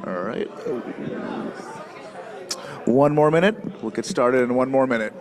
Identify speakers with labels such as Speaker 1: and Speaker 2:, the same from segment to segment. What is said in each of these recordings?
Speaker 1: All right. One more minute. We'll get started in one more minute.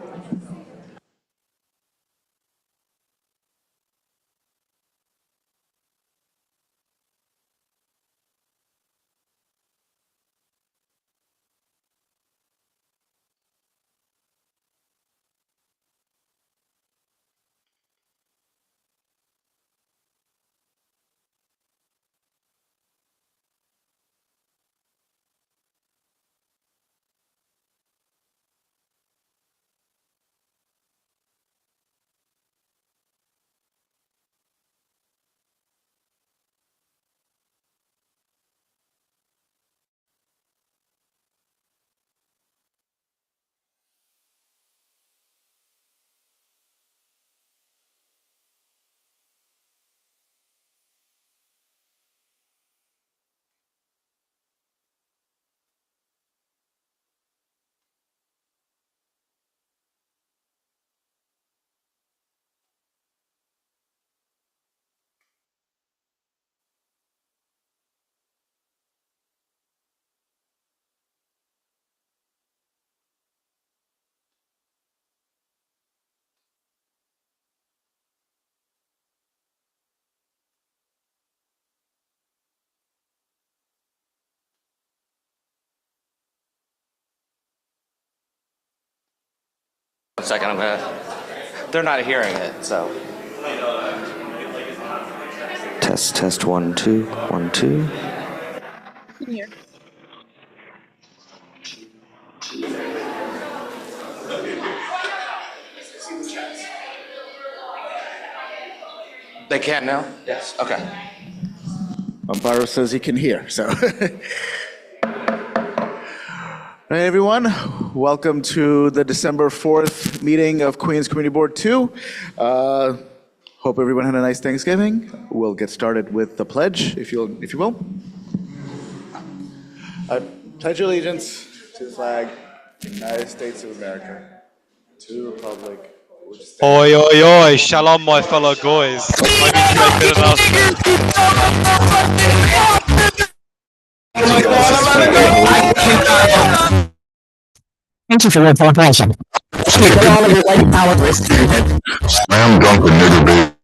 Speaker 2: One second, they're not hearing it, so. Test, 1, 2, 1, 2.
Speaker 3: Here.
Speaker 2: They can now? Yes. Okay.
Speaker 1: Amparo says he can hear, so. Hey everyone, welcome to the December 4th meeting of Queens Community Board 2. Hope everyone had a nice Thanksgiving. We'll get started with the pledge, if you will. I pledge allegiance to the flag of the United States of America, to the republic which stands.
Speaker 4: Oi, oi, oi, shalom, my fellow goys. I need to make an announcement.
Speaker 5: Thank you for your cooperation. With all of your white power.
Speaker 6: Slam dunk the nigger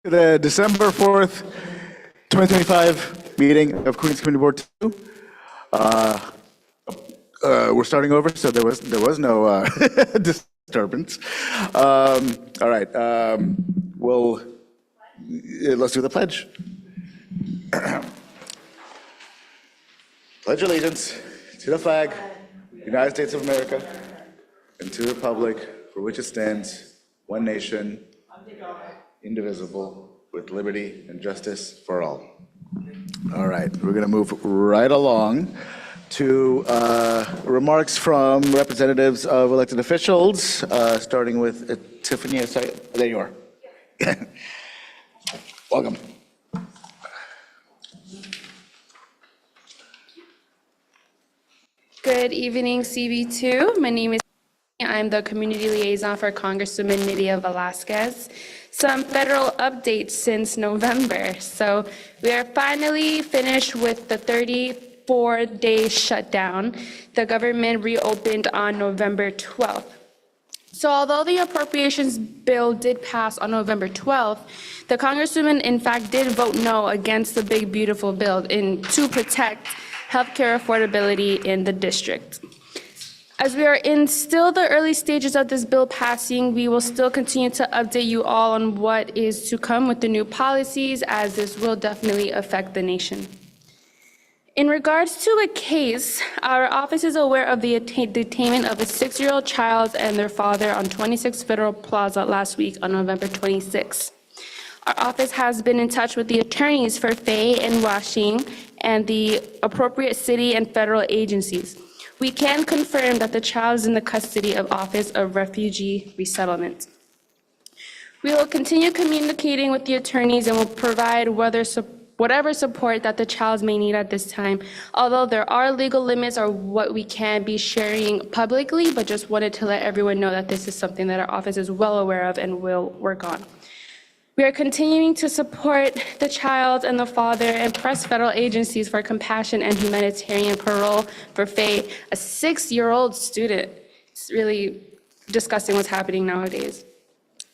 Speaker 1: The December 4th, 2025 meeting of Queens Community Board 2. We're starting over, so there was no disturbance. All right, let's do the pledge. Pledge allegiance to the flag, United States of America, and to the republic for which it stands, one nation, indivisible, with liberty and justice for all. All right, we're going to move right along to remarks from representatives of elected officials, starting with Tiffany. Sorry, there you are. Welcome.
Speaker 3: Good evening, CB2. My name is I'm the community liaison for Congresswoman Nydia Velázquez. Some federal updates since November. So we are finally finished with the 34-day shutdown. The government reopened on November 12th. So although the appropriations bill did pass on November 12th, the Congresswoman in fact did vote no against the big beautiful bill to protect healthcare affordability in the district. As we are in still the early stages of this bill passing, we will still continue to update you all on what is to come with the new policies, as this will definitely affect the nation. In regards to a case, our office is aware of the detainment of a 6-year-old child and their father on 26 Federal Plaza last week on November 26. Our office has been in touch with the attorneys for Fay and Washing and the appropriate city and federal agencies. We can confirm that the child is in the custody of Office of Refugee Resettlement. We will continue communicating with the attorneys and will provide whatever support that the child may need at this time, although there are legal limits on what we can be sharing publicly, but just wanted to let everyone know that this is something that our office is well aware of and will work on. We are continuing to support the child and the father and press federal agencies for compassion and humanitarian parole for Faye, a 6-year-old student. It's really disgusting what's happening nowadays.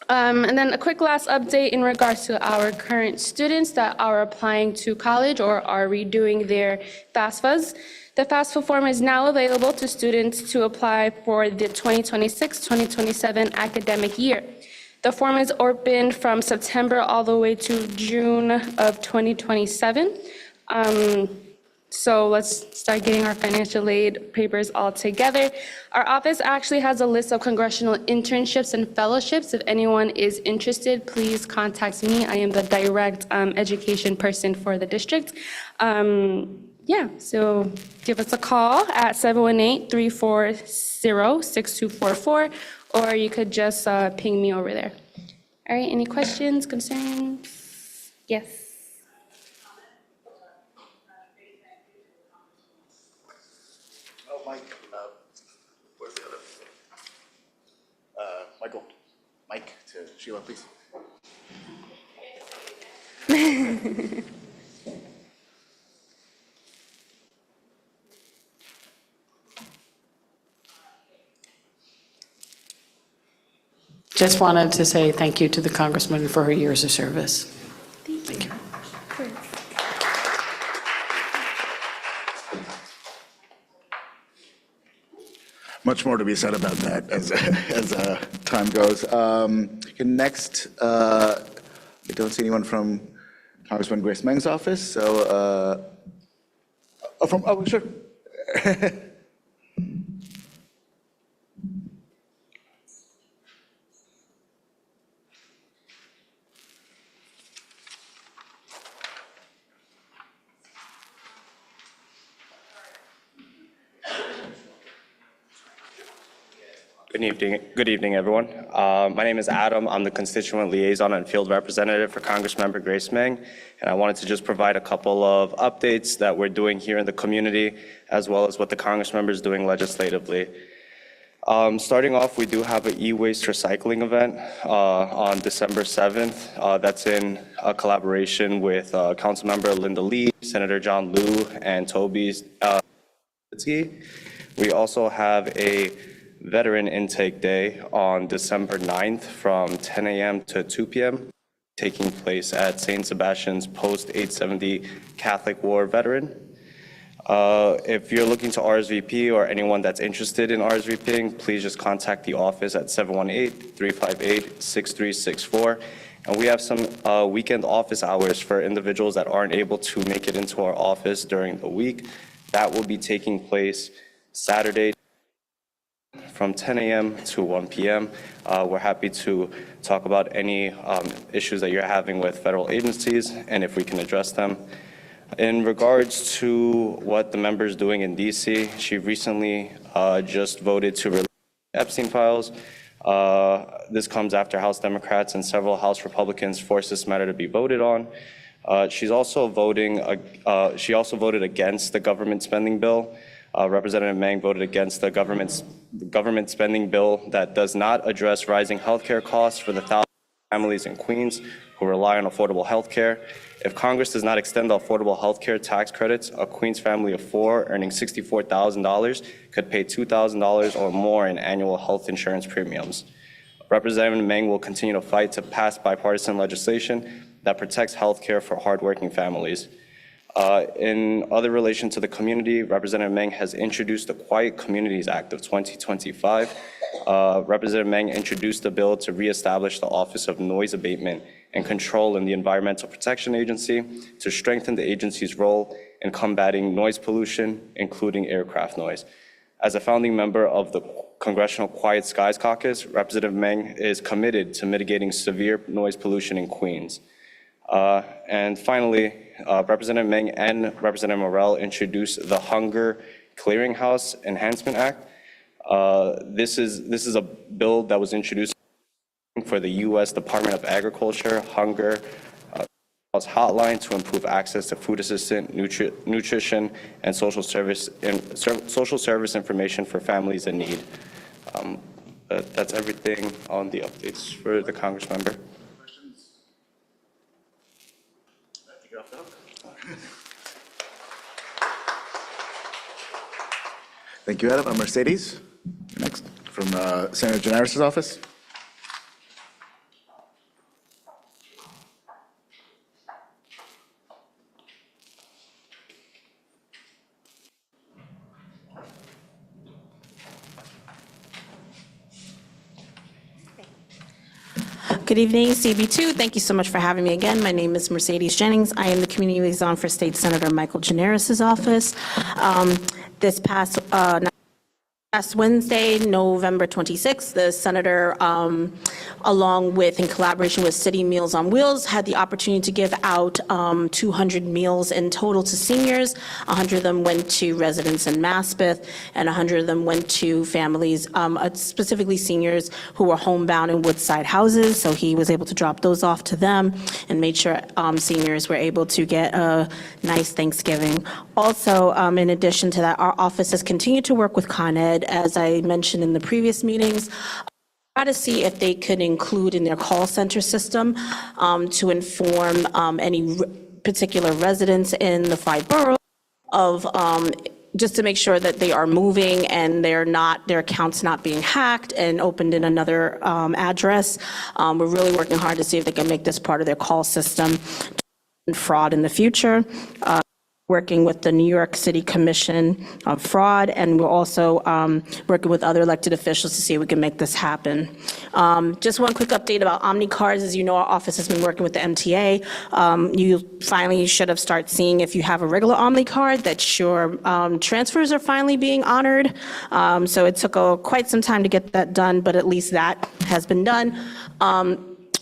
Speaker 3: And then a quick last update in regards to our current students that are applying to college or are redoing their FAFSAs. The FAFSA form is now available to students to apply for the 2026-2027 academic year. The form is open from September all the way to June of 2027. So let's start getting our financial aid papers all together. Our office actually has a list of congressional internships and fellowships. If anyone is interested, please contact me. I am the direct education person for the district. So give us a call at 718-340-6244, or you could just ping me over there. All right, any questions, concerns? Yes.
Speaker 1: Oh, Mike, where's the other? Michael, Mike to Sheila, please.
Speaker 7: Just wanted to say thank you to the Congressman for her years of service. Thank you.
Speaker 1: Much more to be said about that as time goes. Next, I don't see anyone from Congresswoman Grace Meng's office, so, sure.
Speaker 2: Good evening, everyone. My name is Adam. I'm the constituent liaison and field representative for Congressmember Grace Meng, and I wanted to just provide a couple of updates that we're doing here in the community, as well as what the Congressmember is doing legislatively. Starting off, we do have an e-waste recycling event on December 7th. That's in collaboration with Councilmember Linda Lee, Senator John Liu, and Toby. We also have a Veteran Intake Day on December 9th from 10 a.m. to 2 p.m. taking place at St. Sebastian's post-870 Catholic War veteran. If you're looking to RSVP or anyone that's interested in RSVPing, please just contact the office at 718-358-6364. And we have some weekend office hours for individuals that aren't able to make it into our office during the week. That will be taking place Saturday from 10 a.m. to 1 p.m. We're happy to talk about any issues that you're having with federal agencies and if we can address them. In regards to what the member is doing in DC, she recently just voted to release Epstein files. This comes after House Democrats and several House Republicans forced this matter to be voted on. She also voted against the government spending bill. Representative Meng voted against the government spending bill that does not address rising healthcare costs for the thousands of families in Queens who rely on affordable healthcare. If Congress does not extend the affordable healthcare tax credits, a Queens family of 4 earning $64,000 could pay $2,000 or more in annual health insurance premiums. Representative Meng will continue to fight to pass bipartisan legislation that protects healthcare for hardworking families. In other relation to the community, Representative Meng has introduced the Quiet Communities Act of 2025. Representative Meng introduced a bill to reestablish the Office of Noise Abatement and Control in the Environmental Protection Agency to strengthen the agency's role in combating noise pollution, including aircraft noise. As a founding member of the Congressional Quiet Skies Caucus, Representative Meng is committed to mitigating severe noise pollution in Queens. And finally, Representative Meng and Representative Morell introduced the Hunger Clearinghouse Enhancement Act. This is a bill that was introduced for the U.S. Department of Agriculture Hunger Hotline to improve access to food assistance, nutrition, and social service information for families in need. That's everything on the updates for the Congress member.
Speaker 1: Thank you, Adam. Mercedes, next, from Senator Generis' office.
Speaker 8: Good evening, CB2. Thank you so much for having me again. My name is Mercedes Jennings. I am the Community Liaison for State Senator Michael Generis' office. This past Wednesday, November 26th, the senator, along with, in collaboration with City Meals on Wheels, had the opportunity to give out 200 meals in total to seniors. 100 of them went to residents in Maspeth, and 100 of them went to families, specifically seniors who were homebound in Woodside houses. So he was able to drop those off to them and made sure seniors were able to get a nice Thanksgiving. Also, in addition to that, our office has continued to work with Con Ed, as I mentioned in the previous meetings, try to see if they could include in their call center system to inform any particular residents in the 5 boroughs of just to make sure that they are moving and their accounts not being hacked and opened in another address. We're really working hard to see if they can make this part of their call system to fraud in the future. Working with the New York City Commission of Fraud, and we're also working with other elected officials to see if we can make this happen. Just one quick update about Omni cards. As you know, our office has been working with the MTA. You finally should have started seeing, if you have a regular Omni card, that your transfers are finally being honored. So it took quite some time to get that done, but at least that has been done.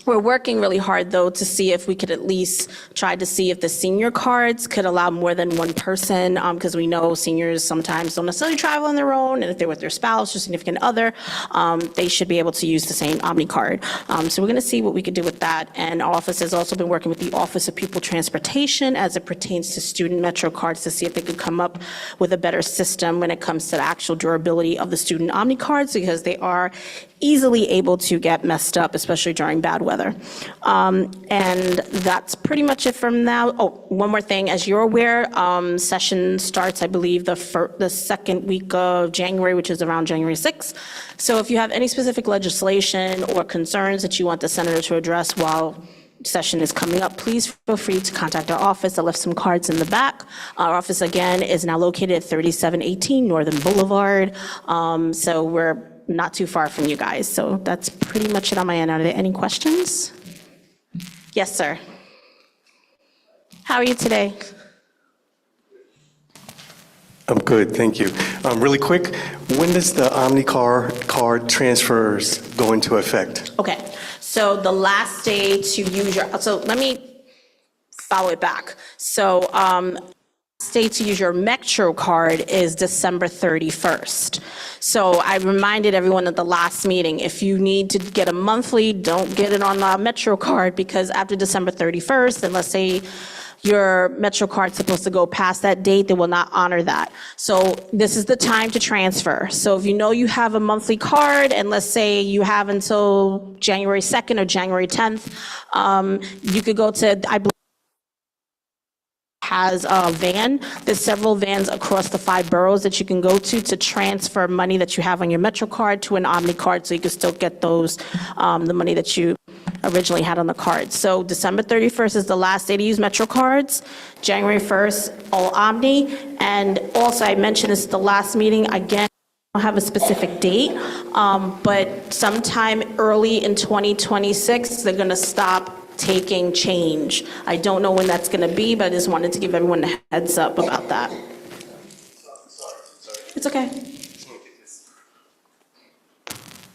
Speaker 8: We're working really hard, though, to see if we could at least try to see if the senior cards could allow more than one person, because we know seniors sometimes don't necessarily travel on their own, and if they're with their spouse or significant other, they should be able to use the same Omni card. So we're going to see what we could do with that. And our office has also been working with the Office of Pupil Transportation as it pertains to student Metro cards to see if they could come up with a better system when it comes to the actual durability of the student Omni cards, because they are easily able to get messed up, especially during bad weather. And that's pretty much it from now. Oh, one more thing. As you're aware, session starts, I believe, the second week of January, which is around January 6th. So if you have any specific legislation or concerns that you want the senator to address while session is coming up, please feel free to contact our office. I left some cards in the back. Our office, again, is now located at 3718 Northern Boulevard. So we're not too far from you guys. So that's pretty much it on my end. Are there any questions? Yes, sir. How are you today?
Speaker 9: I'm good, thank you. Really quick, when does the OmniCard card transfers go into effect?
Speaker 8: Okay, so the last day to use your, so let me follow it back. So last day to use your Metro card is December 31st. So I reminded everyone at the last meeting, if you need to get a monthly, don't get it on the Metro card, because after December 31st, and let's say your Metro card's supposed to go past that date, they will not honor that. So this is the time to transfer. So if you know you have a monthly card, and let's say you have until January 2nd or January 10th, you could go to, I believe, has a van. There's several vans across the 5 boroughs that you can go to transfer money that you have on your Metro card to an Omni card, so you can still get those, the money that you originally had on the card. So December 31st is the last day to use Metro cards. January 1st, all Omni. And also, I mentioned this at the last meeting, again, I don't have a specific date, but sometime early in 2026, they're gonna stop taking change. I don't know when that's gonna be, but I just wanted to give everyone a heads up about that. It's okay.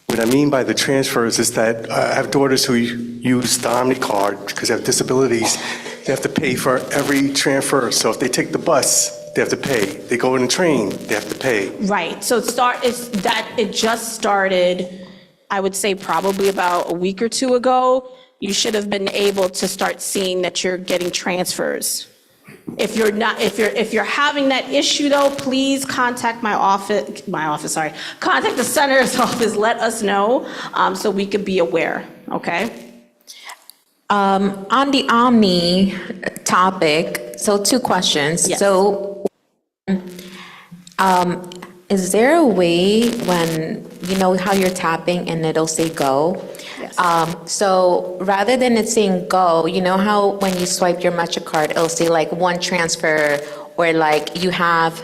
Speaker 9: What I mean by the transfers is that I have daughters who use the OmniCard because they have disabilities. They have to pay for every transfer. So if they take the bus, they have to pay. They go in the train, they have to pay.
Speaker 8: Right, so it just started, I would say probably about a week or two ago. You should have been able to start seeing that you're getting transfers. If you're not, if you're having that issue though, please contact contact the senator's office, let us know, so we could be aware, okay?
Speaker 10: On the Omni topic, so 2 questions.
Speaker 8: Yes.
Speaker 10: So, is there a way when, you know how you're tapping and it'll say go?
Speaker 8: Yes.
Speaker 10: So rather than it saying go, you know how when you swipe your Metro card, it'll say like 1 transfer, or like you have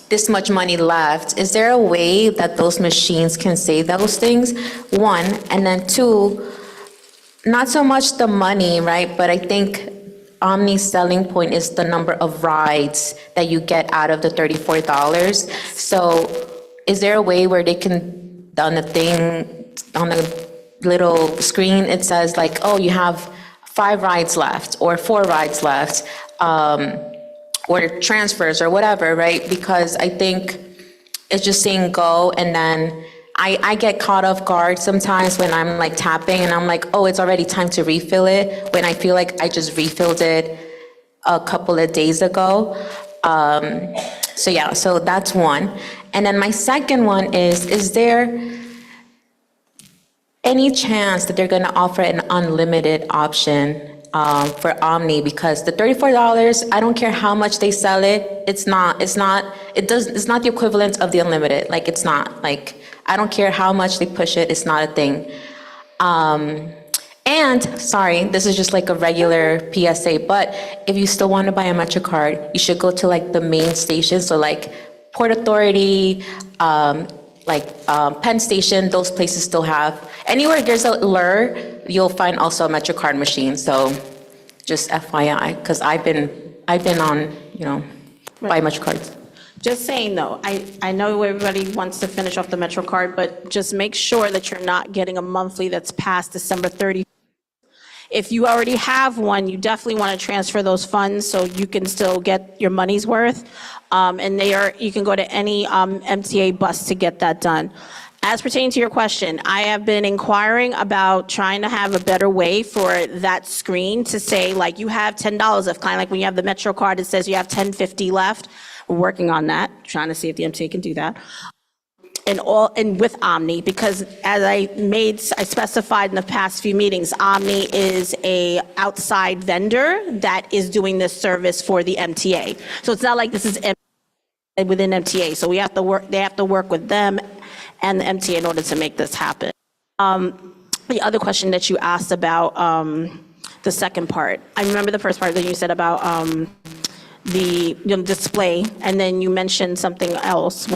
Speaker 10: this much money left. Is there a way that those machines can say those things? 1, and then 2, not so much the money, right? But I think Omni's selling point is the number of rides that you get out of the $34. So is there a way where they can, on the thing, on the little screen, it says like, oh, you have 5 rides left or 4 rides left, or transfers or whatever, right? Because I think it's just saying go, and then I get caught off guard sometimes when I'm like tapping and I'm like, oh, it's already time to refill it, when I feel like I just refilled it a couple of days ago. So yeah, so that's one. And then my second one is there any chance that they're gonna offer an unlimited option for Omni? Because the $34, I don't care how much they sell it, it's not the equivalent of the unlimited. Like, it's not, like, I don't care how much they push it, it's not a thing. And, sorry, this is just like a regular PSA, but if you still want to buy a Metro card, you should go to like the main stations, so like Port Authority, Penn Station, those places still have. Anywhere there's a lure, you'll find also a Metro card machine, so just FYI, because I've been on, buy Metro cards.
Speaker 8: Just saying though, I know everybody wants to finish off the Metro card, but just make sure that you're not getting a monthly that's past December 30th. If you already have one, you definitely want to transfer those funds so you can still get your money's worth. And you can go to any MTA bus to get that done. As pertaining to your question, I have been inquiring about trying to have a better way for that screen to say, like, you have $10 left, kind of like when you have the Metro card, it says you have $10.50 left. We're working on that, trying to see if the MTA can do that. And with Omni, because as I specified in the past few meetings, Omni is a outside vendor that is doing this service for the MTA. So it's not like this is within MTA. So they have to work with them and the MTA in order to make this happen. the other question that you asked about the second part. I remember the first part that you said about the display, and then you mentioned something else.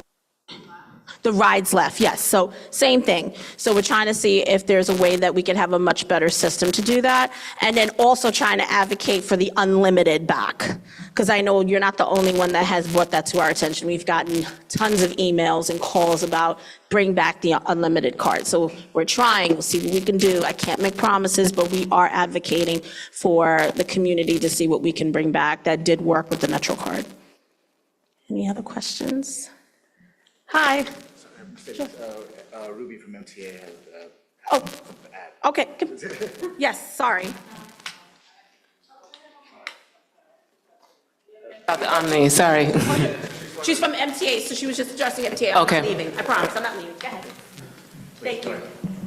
Speaker 8: The rides left, yes. So same thing. So we're trying to see if there's a way that we can have a much better system to do that. And then also trying to advocate for the unlimited back. Because I know you're not the only one that has brought that to our attention. We've gotten tons of emails and calls about bring back the unlimited card. So we're trying, we'll see what we can do. I can't make promises, but we are advocating for the community to see what we can bring back. That did work with the Metro card. Any other questions? Hi.
Speaker 1: Ruby from MTA.
Speaker 8: Oh, okay. Yes, sorry.
Speaker 11: About the Omni, sorry.
Speaker 8: She's from MTA, so she was just addressing MTA.
Speaker 11: Okay.
Speaker 8: I'm not leaving. I promise, I'm not leaving. Go ahead. Thank you.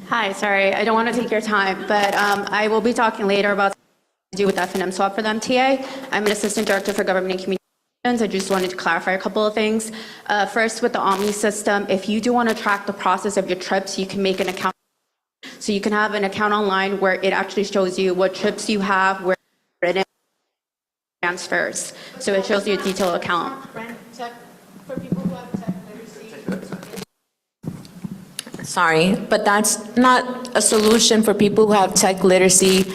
Speaker 12: Hi, sorry, I don't want to take your time, but I will be talking later about to do with F&M swap for the MTA. I'm an assistant director for government and communications. I just wanted to clarify a couple of things. First, with the Omni system, if you do want to track the process of your trips, you can make an account. So you can have an account online where it actually shows you what trips you have, where it transfers. So it shows you a detailed account.
Speaker 10: Sorry, but that's not a solution for people who have tech literacy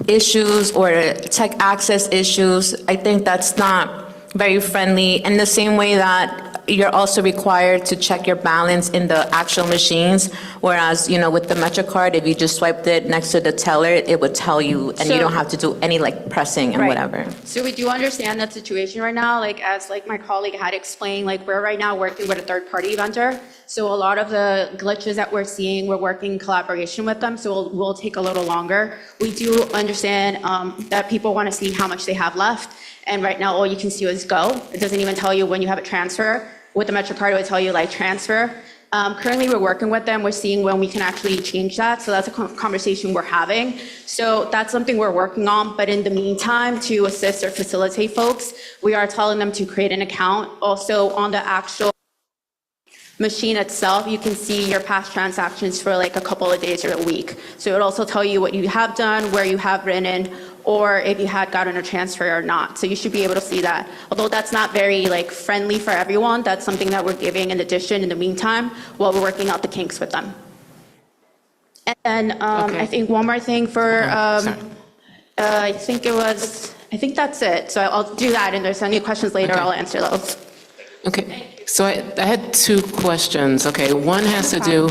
Speaker 10: issues or tech access issues. I think that's not very friendly, in the same way that you're also required to check your balance in the actual machines, whereas, with the MetroCard, if you just swiped it next to the teller, it would tell you, and you don't have to do any pressing and
Speaker 12: Right.
Speaker 10: whatever.
Speaker 12: So we do understand that situation right now, as my colleague had explained, we're right now working with a third-party vendor. So a lot of the glitches that we're seeing, we're working in collaboration with them, so we'll take a little longer. We do understand that people want to see how much they have left, and right now all you can see is go. It doesn't even tell you when you have a transfer. With the MetroCard, it would tell you transfer. Currently, we're working with them. We're seeing when we can actually change that. So that's a conversation we're having. So that's something we're working on. But in the meantime, to assist or facilitate folks, we are telling them to create an account. Also, on the actual machine itself, you can see your past transactions for a couple of days or a week. So it would also tell you what you have done, where you have written, or if you had gotten a transfer or not. So you should be able to see that. Although that's not very friendly for everyone, that's something that we're giving in addition in the meantime while we're working out the kinks with them. And I think one more thing for, I think that's it. So I'll do that, and if there's any questions later, I'll answer those.
Speaker 11: Okay, so I had two questions. Okay, one has to do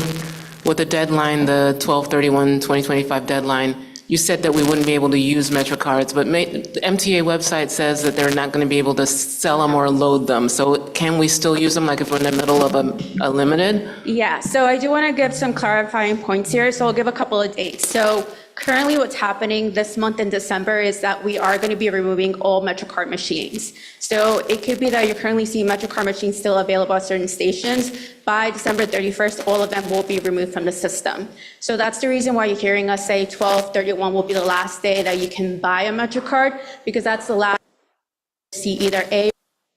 Speaker 11: with the deadline, the 12/31/2025 deadline. You said that we wouldn't be able to use MetroCards, but the MTA website says that they're not going to be able to sell them or load them. So can we still use them if we're in the middle of a limited?
Speaker 12: Yeah, so I do want to give some clarifying points here, so I'll give a couple of dates. So currently what's happening this month in December is that we are going to be removing all MetroCard machines. So it could be that you're currently seeing MetroCard machines still available at certain stations. By December 31st, all of them will be removed from the system. So that's the reason why you're hearing us say 12/31 will be the last day that you can buy a MetroCard, because that's the last to see either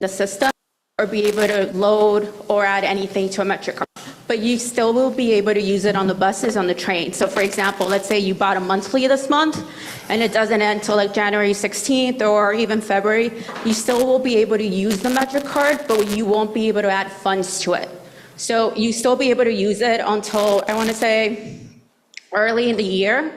Speaker 12: the system or be able to load or add anything to a MetroCard. But you still will be able to use it on the buses, on the train. So for example, let's say you bought a monthly this month and it doesn't end until January 16th or even February, you still will be able to use the MetroCard, but you won't be able to add funds to it. So you still be able to use it until, I want to say, early in the year.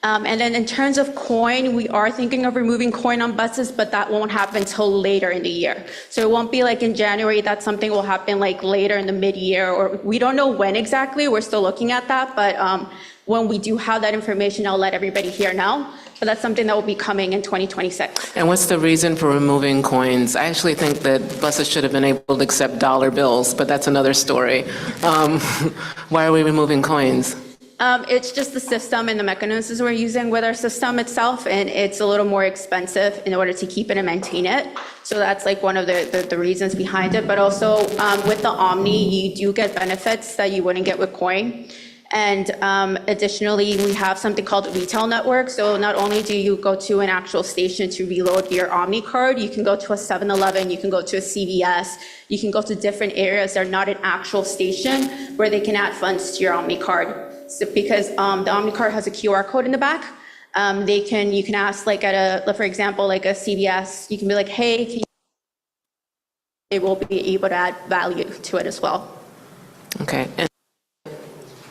Speaker 12: And then in terms of coin, we are thinking of removing coin on buses, but that won't happen until later in the year. So it won't be in January, that something will happen later in the mid-year, or we don't know when exactly, we're still looking at that, but when we do have that information, I'll let everybody here know. But that's something that will be coming in 2026.
Speaker 11: And what's the reason for removing coins? I actually think that buses should have been able to accept dollar bills, but that's another story. Why are we removing coins?
Speaker 12: It's just the system and the mechanisms we're using with our system itself, and it's a little more expensive in order to keep it and maintain it. So that's one of the reasons behind it. But also with the Omni, you do get benefits that you wouldn't get with coin. And additionally, we have something called a retail network. So not only do you go to an actual station to reload your Omni card, you can go to a 7-Eleven, you can go to a CVS, you can go to different areas that are not an actual station where they can add funds to your Omni card. because the OmniCard has a QR code in the back. You can ask like for example, like a CVS, you can be like, hey, can you, they will be able to add value to it as well.
Speaker 11: Okay. And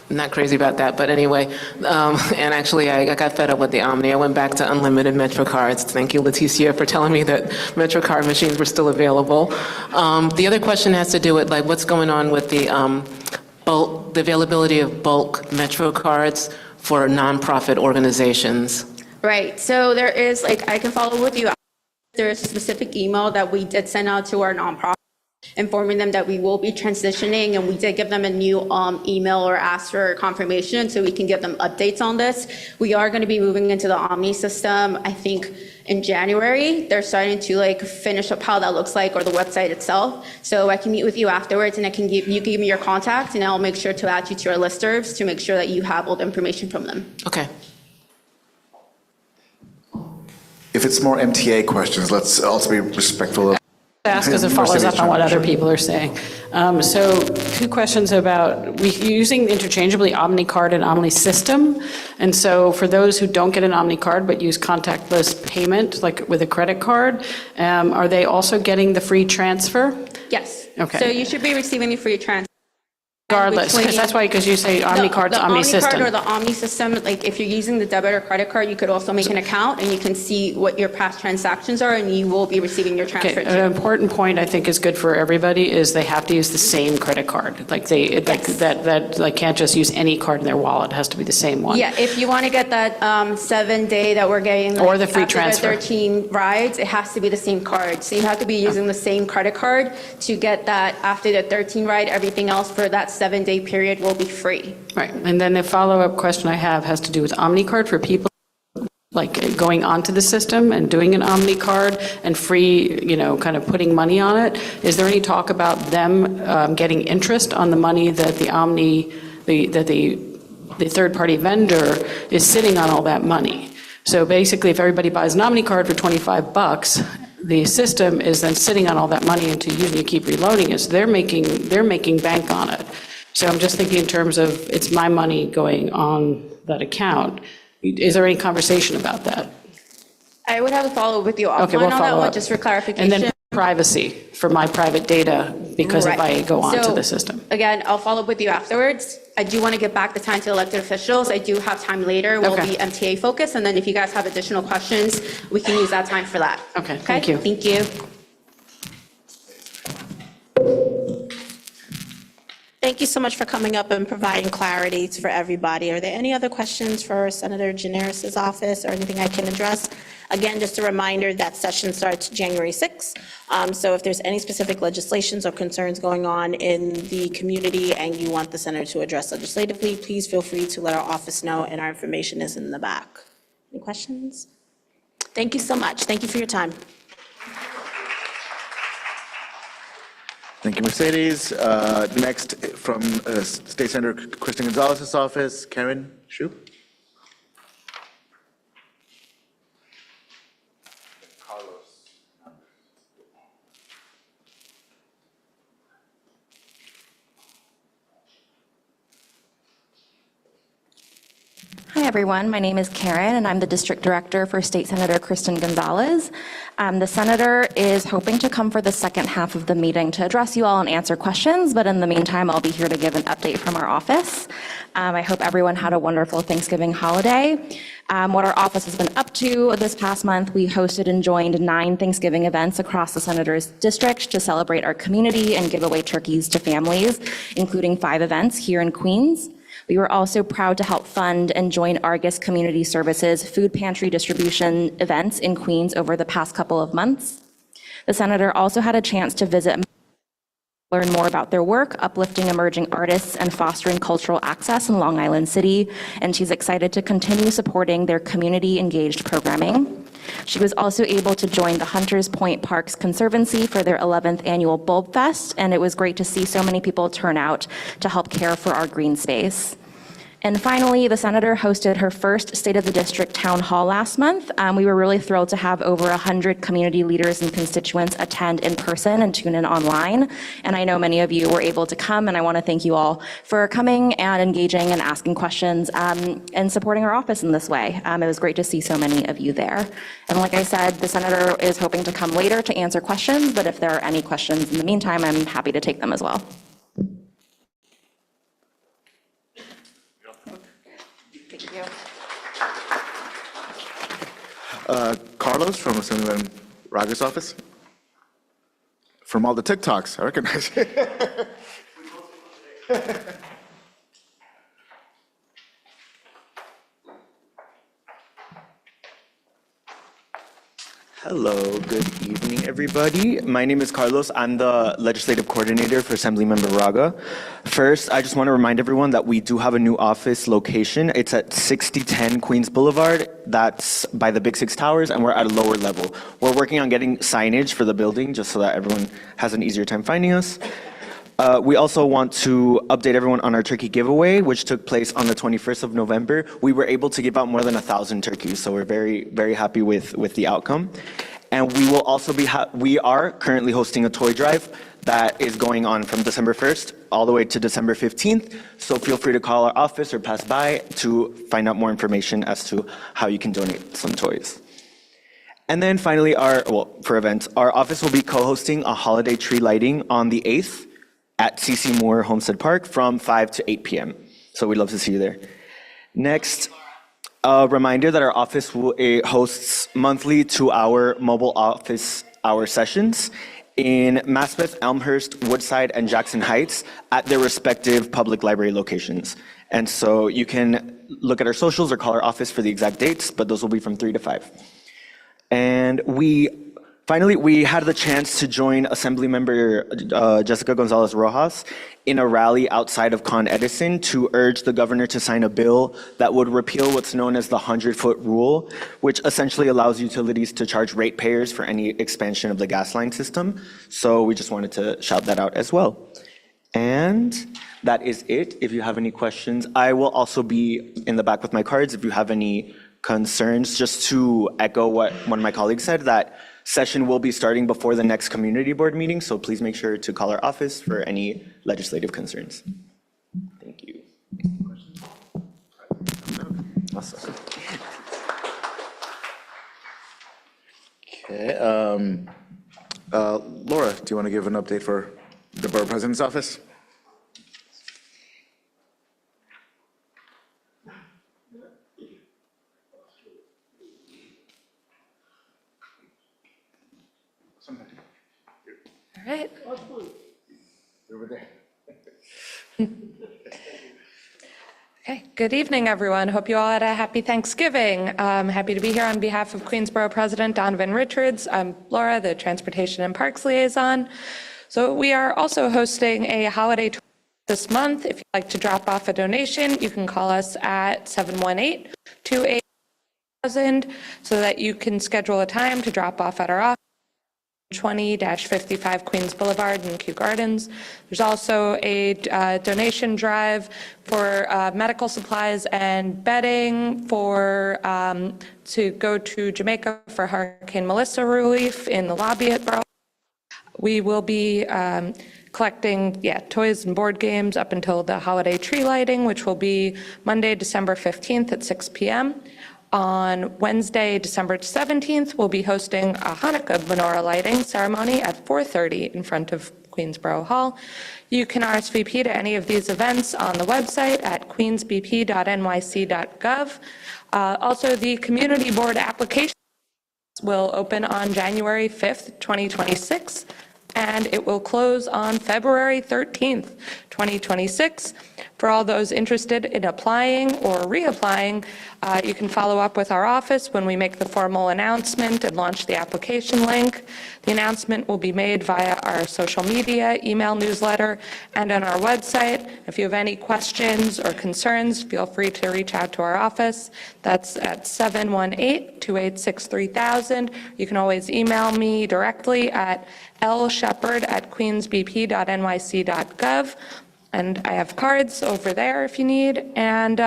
Speaker 11: I'm not crazy about that, but anyway, and actually I got fed up with the Omni. I went back to unlimited Metro cards. Thank you, Leticia, for telling me that Metro card machines were still available. The other question has to do with like what's going on with the the availability of bulk Metro cards for nonprofit organizations.
Speaker 12: Right, so there is, like, I can follow with you. There's a specific email that we did send out to our nonprofit, informing them that we will be transitioning, and we did give them a new email or ask for confirmation so we can give them updates on this. We are going to be moving into the Omni system, I think, in January. They're starting to like finish up how that looks like, or the website itself. So I can meet with you afterwards, and you can give me your contact, and I'll make sure to add you to our listservs to make sure that you have all the information from them.
Speaker 11: Okay.
Speaker 1: If it's more MTA questions, let's also be respectful of.
Speaker 7: Ask as it follows up on what other people are saying. So 2 questions about using interchangeably OmniCard and Omni System. And so for those who don't get an OmniCard but use contactless payment, like with a credit card, are they also getting the free transfer?
Speaker 12: Yes.
Speaker 7: Okay.
Speaker 12: So you should be receiving the free transfer.
Speaker 7: Regardless, because you say OmniCard's Omni System.
Speaker 12: The OmniCard or the Omni System, like if you're using the debit or credit card, you could also make an account and you can see what your past transactions are, and you will be receiving your transfer.
Speaker 7: Okay, an important point I think is good for everybody is they have to use the same credit card. Like they can't just use any card in their wallet. It has to be the same one.
Speaker 12: Yeah, if you want to get that 7-day that we're getting.
Speaker 7: Or the free
Speaker 12: after
Speaker 7: transfer.
Speaker 12: The 13 rides, it has to be the same card. So you have to be using the same credit card to get that after the 13 ride. Everything else for that 7-day period will be free.
Speaker 7: Right, and then the follow-up question I have has to do with OmniCard for people like going onto the system and doing an OmniCard and free, kind of putting money on it. Is there any talk about them getting interest on the money that the third-party vendor is sitting on all that money? So basically, if everybody buys an OmniCard for $25, the system is then sitting on all that money until you keep reloading it. So they're making bank on it. So I'm just thinking in terms of it's my money going on that account. Is there any conversation about that?
Speaker 12: I would have to follow with you
Speaker 7: Okay,
Speaker 12: offline
Speaker 7: we'll
Speaker 12: on that
Speaker 7: follow
Speaker 12: one,
Speaker 7: up.
Speaker 12: just for clarification.
Speaker 7: And then privacy for my private data, because if I go onto
Speaker 12: So,
Speaker 7: the system.
Speaker 12: Again, I'll follow up with you afterwards. I do want to get back the time to elected officials. I do have time later. We'll
Speaker 7: Okay.
Speaker 12: be MTA focused, and then if you guys have additional questions, we can use that time for that.
Speaker 7: Okay, thank you.
Speaker 12: Thank you.
Speaker 8: Thank you so much for coming up and providing clarity for everybody. Are there any other questions for Senator Generis's office or anything I can address? Again, just a reminder that session starts January 6th. So if there's any specific legislations or concerns going on in the community and you want the senator to address legislatively, please feel free to let our office know, and our information is in the back. Any questions? Thank you so much. Thank you for your time.
Speaker 1: Thank you, Mercedes. Next, from State Senator Kristen Gonzalez's office, Karen Shu.
Speaker 13: Hi, everyone. My name is Karen, and I'm the District Director for State Senator Kristen Gonzalez. The Senator is hoping to come for the second half of the meeting to address you all and answer questions, but in the meantime, I'll be here to give an update from our office. I hope everyone had a wonderful Thanksgiving holiday. What our office has been up to this past month, we hosted and joined 9 Thanksgiving events across the Senator's district to celebrate our community and give away turkeys to families, including 5 events here in Queens. We were also proud to help fund and join Argus Community Services food pantry distribution events in Queens over the past couple of months. The Senator also had a chance to visit, learn more about their work, uplifting emerging artists and fostering cultural access in Long Island City, and she's excited to continue supporting their community-engaged programming. She was also able to join the Hunters Point Parks Conservancy for their 11th annual Bulb Fest, and it was great to see so many people turn out to help care for our green space. And finally, the senator hosted her first State of the District Town Hall last month. We were really thrilled to have over 100 community leaders and constituents attend in person and tune in online. And I know many of you were able to come, and I want to thank you all for coming and engaging and asking questions and supporting our office in this way. It was great to see so many of you there. And like I said, the senator is hoping to come later to answer questions, but if there are any questions in the meantime, I'm happy to take them as well. Thank you.
Speaker 1: Carlos from Assemblyman Raga's office. From all the TikToks, I recognize it.
Speaker 14: Hello, good evening, everybody. My name is Carlos. I'm the legislative coordinator for Assemblymember Raga. First, I just want to remind everyone that we do have a new office location. It's at 6010 Queens Boulevard. That's by the Big Six Towers, and we're at a lower level. We're working on getting signage for the building just so that everyone has an easier time finding us. We also want to update everyone on our turkey giveaway, which took place on the 21st of November. We were able to give out more than 1,000 turkeys, so we're very, very happy with the outcome. And we will also be, we are currently hosting a toy drive that is going on from December 1st all the way to December 15th. So feel free to call our office or pass by to find out more information as to how you can donate some toys. And then finally, for events, our office will be co-hosting a holiday tree lighting on the 8th at CC Moore Homestead Park from 5 to 8 p.m. So we'd love to see you there. Next, a reminder that our office hosts monthly 2-hour mobile office hour sessions in Maspeth, Elmhurst, Woodside, and Jackson Heights at their respective public library locations. And so you can look at our socials or call our office for the exact dates, but those will be from 3 to 5. And finally, we had the chance to join Assemblymember Jessica Gonzalez Rojas in a rally outside of Con Edison to urge the governor to sign a bill that would repeal what's known as the 100-foot rule, which essentially allows utilities to charge ratepayers for any expansion of the gas line system. So we just wanted to shout that out as well. And that is it. If you have any questions, I will also be in the back with my cards if you have any concerns. Just to echo what one of my colleagues said, that session will be starting before the next community board meeting, so please make sure to call our office for any legislative concerns. Thank you. Awesome.
Speaker 1: Okay, Laura, do you want to give an update for the Borough President's office?
Speaker 3: All right.
Speaker 1: Over there.
Speaker 3: Okay, good evening, everyone. Hope you all had a happy Thanksgiving. I'm happy to be here on behalf of Queensborough President Donovan Richards. I'm Laura, the Transportation and Parks Liaison. So we are also hosting a holiday tour this month. If you'd like to drop off a donation, you can call us at 718-280,000 so that you can schedule a time to drop off at our office. 20-55 Queens Boulevard in Kew Gardens. There's also a donation drive for medical supplies and bedding to go to Jamaica for Hurricane Melissa relief in the lobby at Borough. We will be collecting toys and board games up until the holiday tree lighting, which will be Monday, December 15th at 6 p.m. On Wednesday, December 17th, we'll be hosting a Hanukkah menorah lighting ceremony at 4:30 in front of Queensborough Hall. You can RSVP to any of these events on the website at queensbp.nyc.gov. Also, the community board application will open on January 5th, 2026, and it will close on February 13th, 2026. For all those interested in applying or reapplying, you can follow up with our office when we make the formal announcement and launch the application link. The announcement will be made via our social media, email newsletter, and on our website. If you have any questions or concerns, feel free to reach out to our office. That's at 718-286-3000. You can always email me directly at lshepard@queensbp.nyc.gov.
Speaker 15: And I have cards over there if you need. And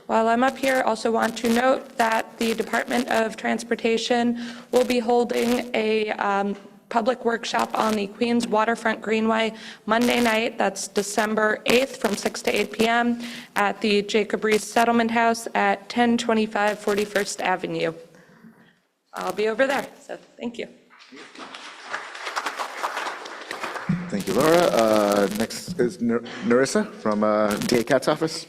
Speaker 15: while I'm up here, also want to note that the Department of Transportation will be holding a public workshop on the Queens Waterfront Greenway Monday night, that's December 8th from 6 to 8 p.m. at the Jacob Reese Settlement House at 1025 41st Avenue. I'll be over there, so thank you.
Speaker 1: Thank you, Laura. Next is Narissa from DA Katz's office.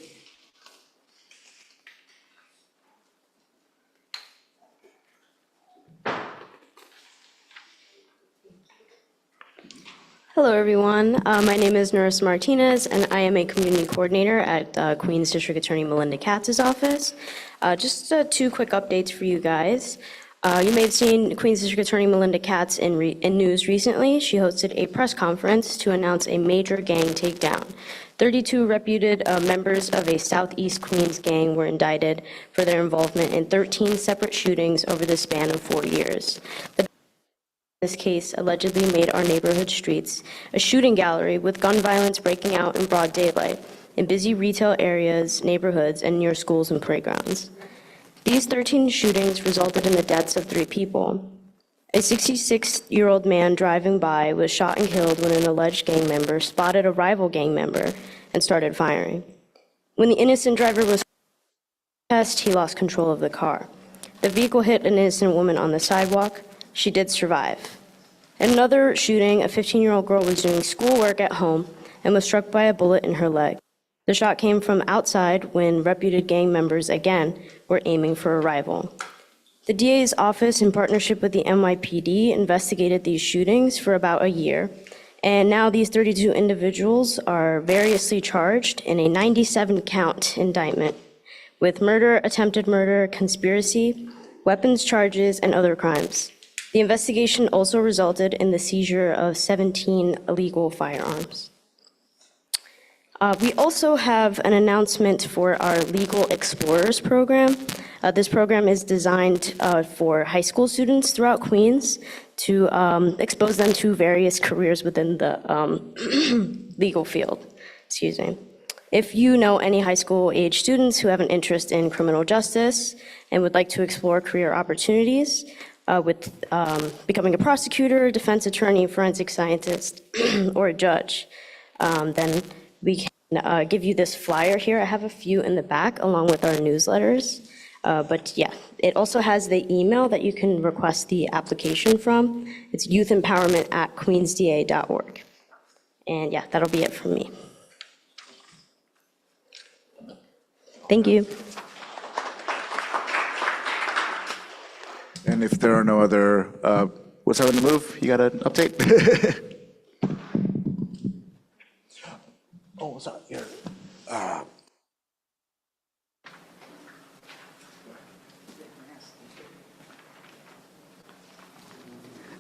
Speaker 16: Hello, everyone. My name is Narissa Martinez, and I am a community coordinator at Queens District Attorney Melinda Katz's office. Just two quick updates for you guys. You may have seen Queens District Attorney Melinda Katz in news recently. She hosted a press conference to announce a major gang takedown. 32 reputed members of a Southeast Queens gang were indicted for their involvement in 13 separate shootings over the span of 4 years. This case allegedly made our neighborhood streets a shooting gallery, with gun violence breaking out in broad daylight in busy retail areas, neighborhoods, and near schools and playgrounds. These 13 shootings resulted in the deaths of 3 people. A 66-year-old man driving by was shot and killed when an alleged gang member spotted a rival gang member and started firing. When the innocent driver was pressed, he lost control of the car. The vehicle hit an innocent woman on the sidewalk. She did survive. In another shooting, a 15-year-old girl was doing schoolwork at home and was struck by a bullet in her leg. The shot came from outside when reputed gang members again were aiming for a rival. The DA's office, in partnership with the NYPD, investigated these shootings for about a year, and now these 32 individuals are variously charged in a 97-count indictment with murder, attempted murder, conspiracy, weapons charges, and other crimes. The investigation also resulted in the seizure of 17 illegal firearms. We also have an announcement for our Legal Explorers program. This program is designed for high school students throughout Queens to expose them to various careers within the legal field. Excuse me. If you know any high school age students who have an interest in criminal justice and would like to explore career opportunities, with becoming a prosecutor, defense attorney, forensic scientist, or a judge, then we can give you this flyer here. I have a few in the back along with our newsletters. But yeah, it also has the email that you can request the application from. It's youthempowerment@queensda.org. And yeah, that'll be it from me. Thank you.
Speaker 1: And if there are no other, what's up in the move? You got an update? Oh, what's up here?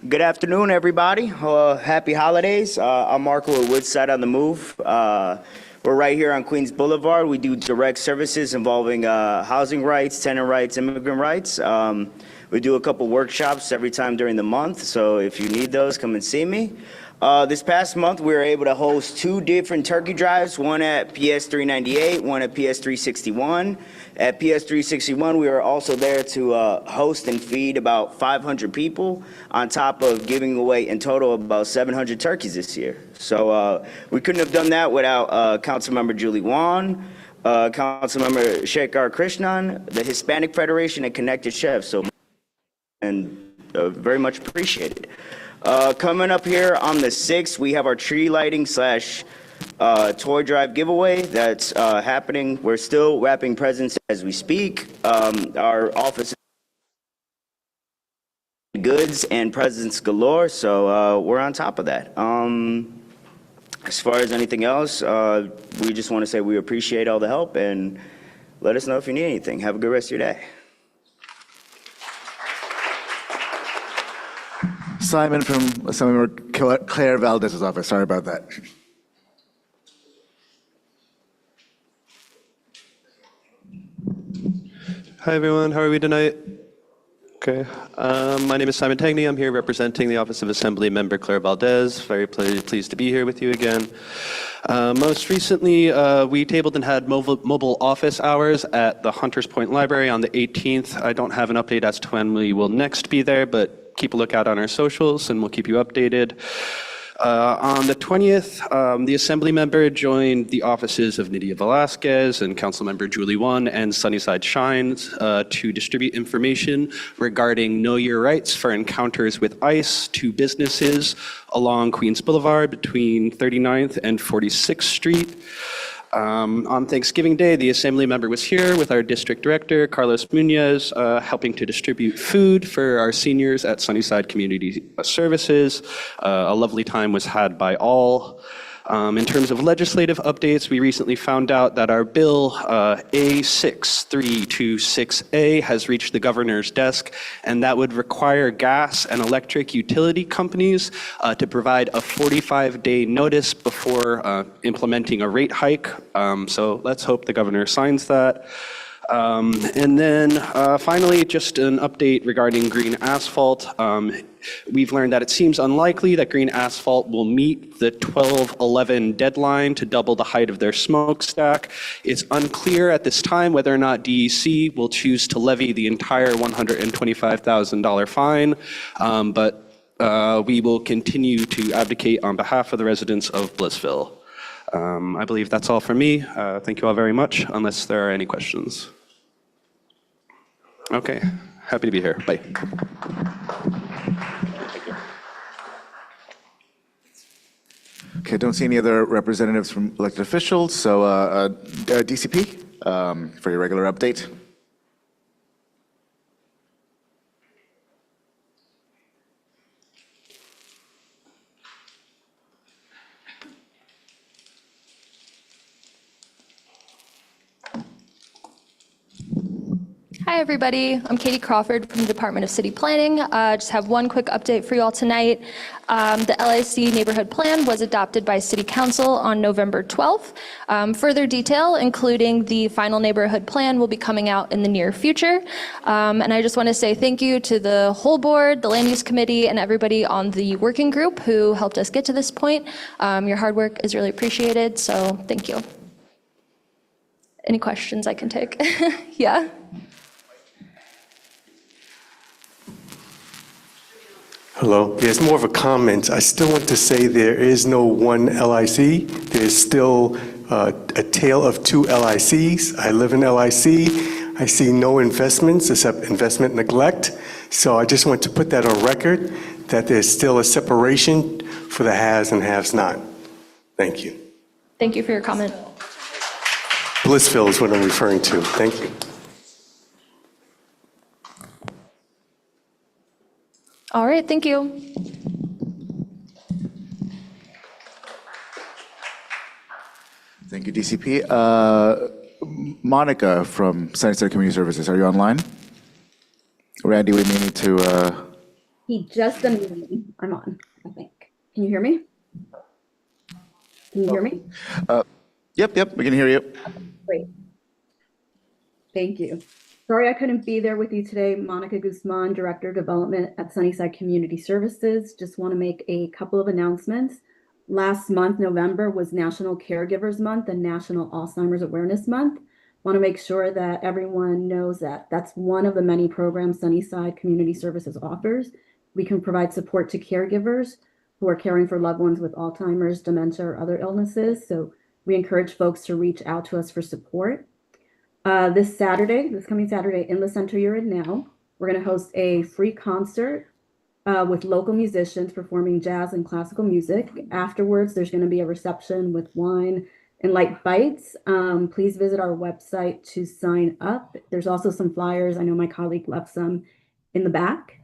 Speaker 17: Good afternoon, everybody. Happy holidays. I'm Marco at Woodside on the Move. We're right here on Queens Boulevard. We do direct services involving housing rights, tenant rights, immigrant rights. We do a couple workshops every time during the month, so if you need those, come and see me. This past month, we were able to host 2 different turkey drives, one at PS 398, one at PS 361. At PS 361, we were also there to host and feed about 500 people, on top of giving away in total about 700 turkeys this year. So we couldn't have done that without Councilmember Julie Wan, Councilmember Shekhar Krishnan, the Hispanic Federation, and Connected Chefs. So, and very much appreciated. Coming up here on the 6th, we have our tree lighting / toy drive giveaway that's happening. We're still wrapping presents as we speak. Our office is goods and presents galore, so we're on top of that. As far as anything else, we just want to say we appreciate all the help, and let us know if you need anything. Have a good rest of your day.
Speaker 1: Simon from Assemblymember Claire Valdez's office. Sorry about that.
Speaker 18: Hi, everyone. How are we tonight? Okay. My name is Simon Tagney. I'm here representing the Office of Assembly Member Claire Valdez. Very pleased to be here with you again. Most recently, we tabled and had mobile office hours at the Hunters Point Library on the 18th. I don't have an update as to when we will next be there, but keep a lookout on our socials and we'll keep you updated. On the 20th, the Assembly member joined the offices of Nydia Velasquez and Councilmember Julie Won and Sunnyside Shines to distribute information regarding Know Your Rights for encounters with ICE to businesses along Queens Boulevard between 39th and 46th Street. On Thanksgiving Day, the Assembly member was here with our district director, Carlos Munoz, helping to distribute food for our seniors at Sunnyside Community Services. A lovely time was had by all. In terms of legislative updates, we recently found out that our bill A6326A has reached the governor's desk, and that would require gas and electric utility companies to provide a 45-day notice before implementing a rate hike. So let's hope the governor signs that. And then finally, just an update regarding green asphalt. We've learned that it seems unlikely that green asphalt will meet the 12/11 deadline to double the height of their smokestack. It's unclear at this time whether or not DEC will choose to levy the entire $125,000 fine, but we will continue to advocate on behalf of the residents of Blissville. I believe that's all from me. Thank you all very much, unless there are any questions. Okay, happy to be here. Bye.
Speaker 1: Okay, don't see any other representatives from elected officials, so DCP, for your regular update.
Speaker 19: Hi, everybody. I'm Katie Crawford from the Department of City Planning. Just have one quick update for you all tonight. The LIC Neighborhood Plan was adopted by City Council on November 12th. Further detail, including the final neighborhood plan, will be coming out in the near future. And I just want to say thank you to the whole board, the Land Use Committee, and everybody on the working group who helped us get to this point. Your hard work is really appreciated, so thank you. Any questions I can take? Yeah?
Speaker 9: Hello. There's more of a comment. I still want to say there is no one LIC. There's still a tale of two LICs. I live in LIC. I see no investments except investment neglect. So I just want to put that on record, that there's still a separation for the haves and haves not. Thank you.
Speaker 19: Thank you for your comment.
Speaker 9: Blissville is what I'm referring to. Thank you.
Speaker 19: All right, thank you.
Speaker 1: Thank you, DCP. Monica from Sunnyside Community Services, are you online? Randy, we may need to...
Speaker 20: He just unmuted me. I'm on, I think. Can you hear me? Can you hear me?
Speaker 1: Yep, we can hear you.
Speaker 20: Great. Thank you. Sorry I couldn't be there with you today. Monica Guzman, Director of Development at Sunnyside Community Services. Just want to make a couple of announcements. Last month, November, was National Caregivers Month and National Alzheimer's Awareness Month. Want to make sure that everyone knows that that's one of the many programs Sunnyside Community Services offers. We can provide support to caregivers who are caring for loved ones with Alzheimer's, dementia, or other illnesses. So we encourage folks to reach out to us for support. This coming Saturday, in the center you're in now, we're going to host a free concert with local musicians performing jazz and classical music. Afterwards, there's going to be a reception with wine and light bites. Please visit our website to sign up. There's also some flyers. I know my colleague left some in the back.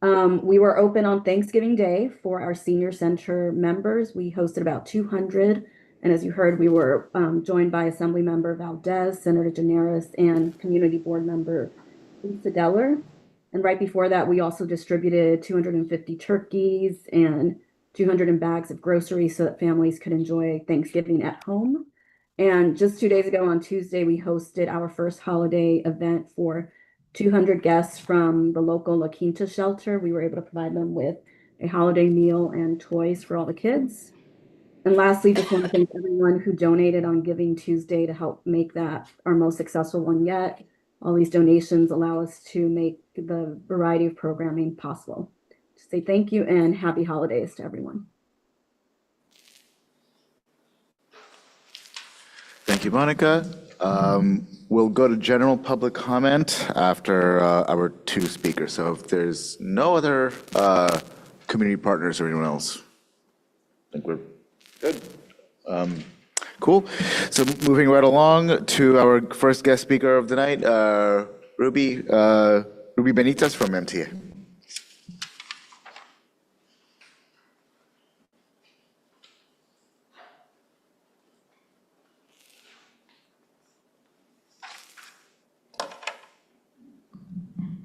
Speaker 20: We were open on Thanksgiving Day for our senior center members. We hosted about 200. And as you heard, we were joined by Assembly Member Valdez, Senator Generis, and Community Board Member Lisa Deller. And right before that, we also distributed 250 turkeys and 200 bags of groceries so that families could enjoy Thanksgiving at home. And just 2 days ago on Tuesday, we hosted our first holiday event for 200 guests from the local La Quinta shelter. We were able to provide them with a holiday meal and toys for all the kids. And lastly, just want to thank everyone who donated on Giving Tuesday to help make that our most successful one yet. All these donations allow us to make the variety of programming possible. Just say thank you and happy holidays to everyone.
Speaker 1: Thank you, Monica. We'll go to general public comment after our two speakers. So if there's no other community partners or anyone else, I think we're good. Cool. So moving right along to our first guest speaker of the night, Ruby Benitez from MTA.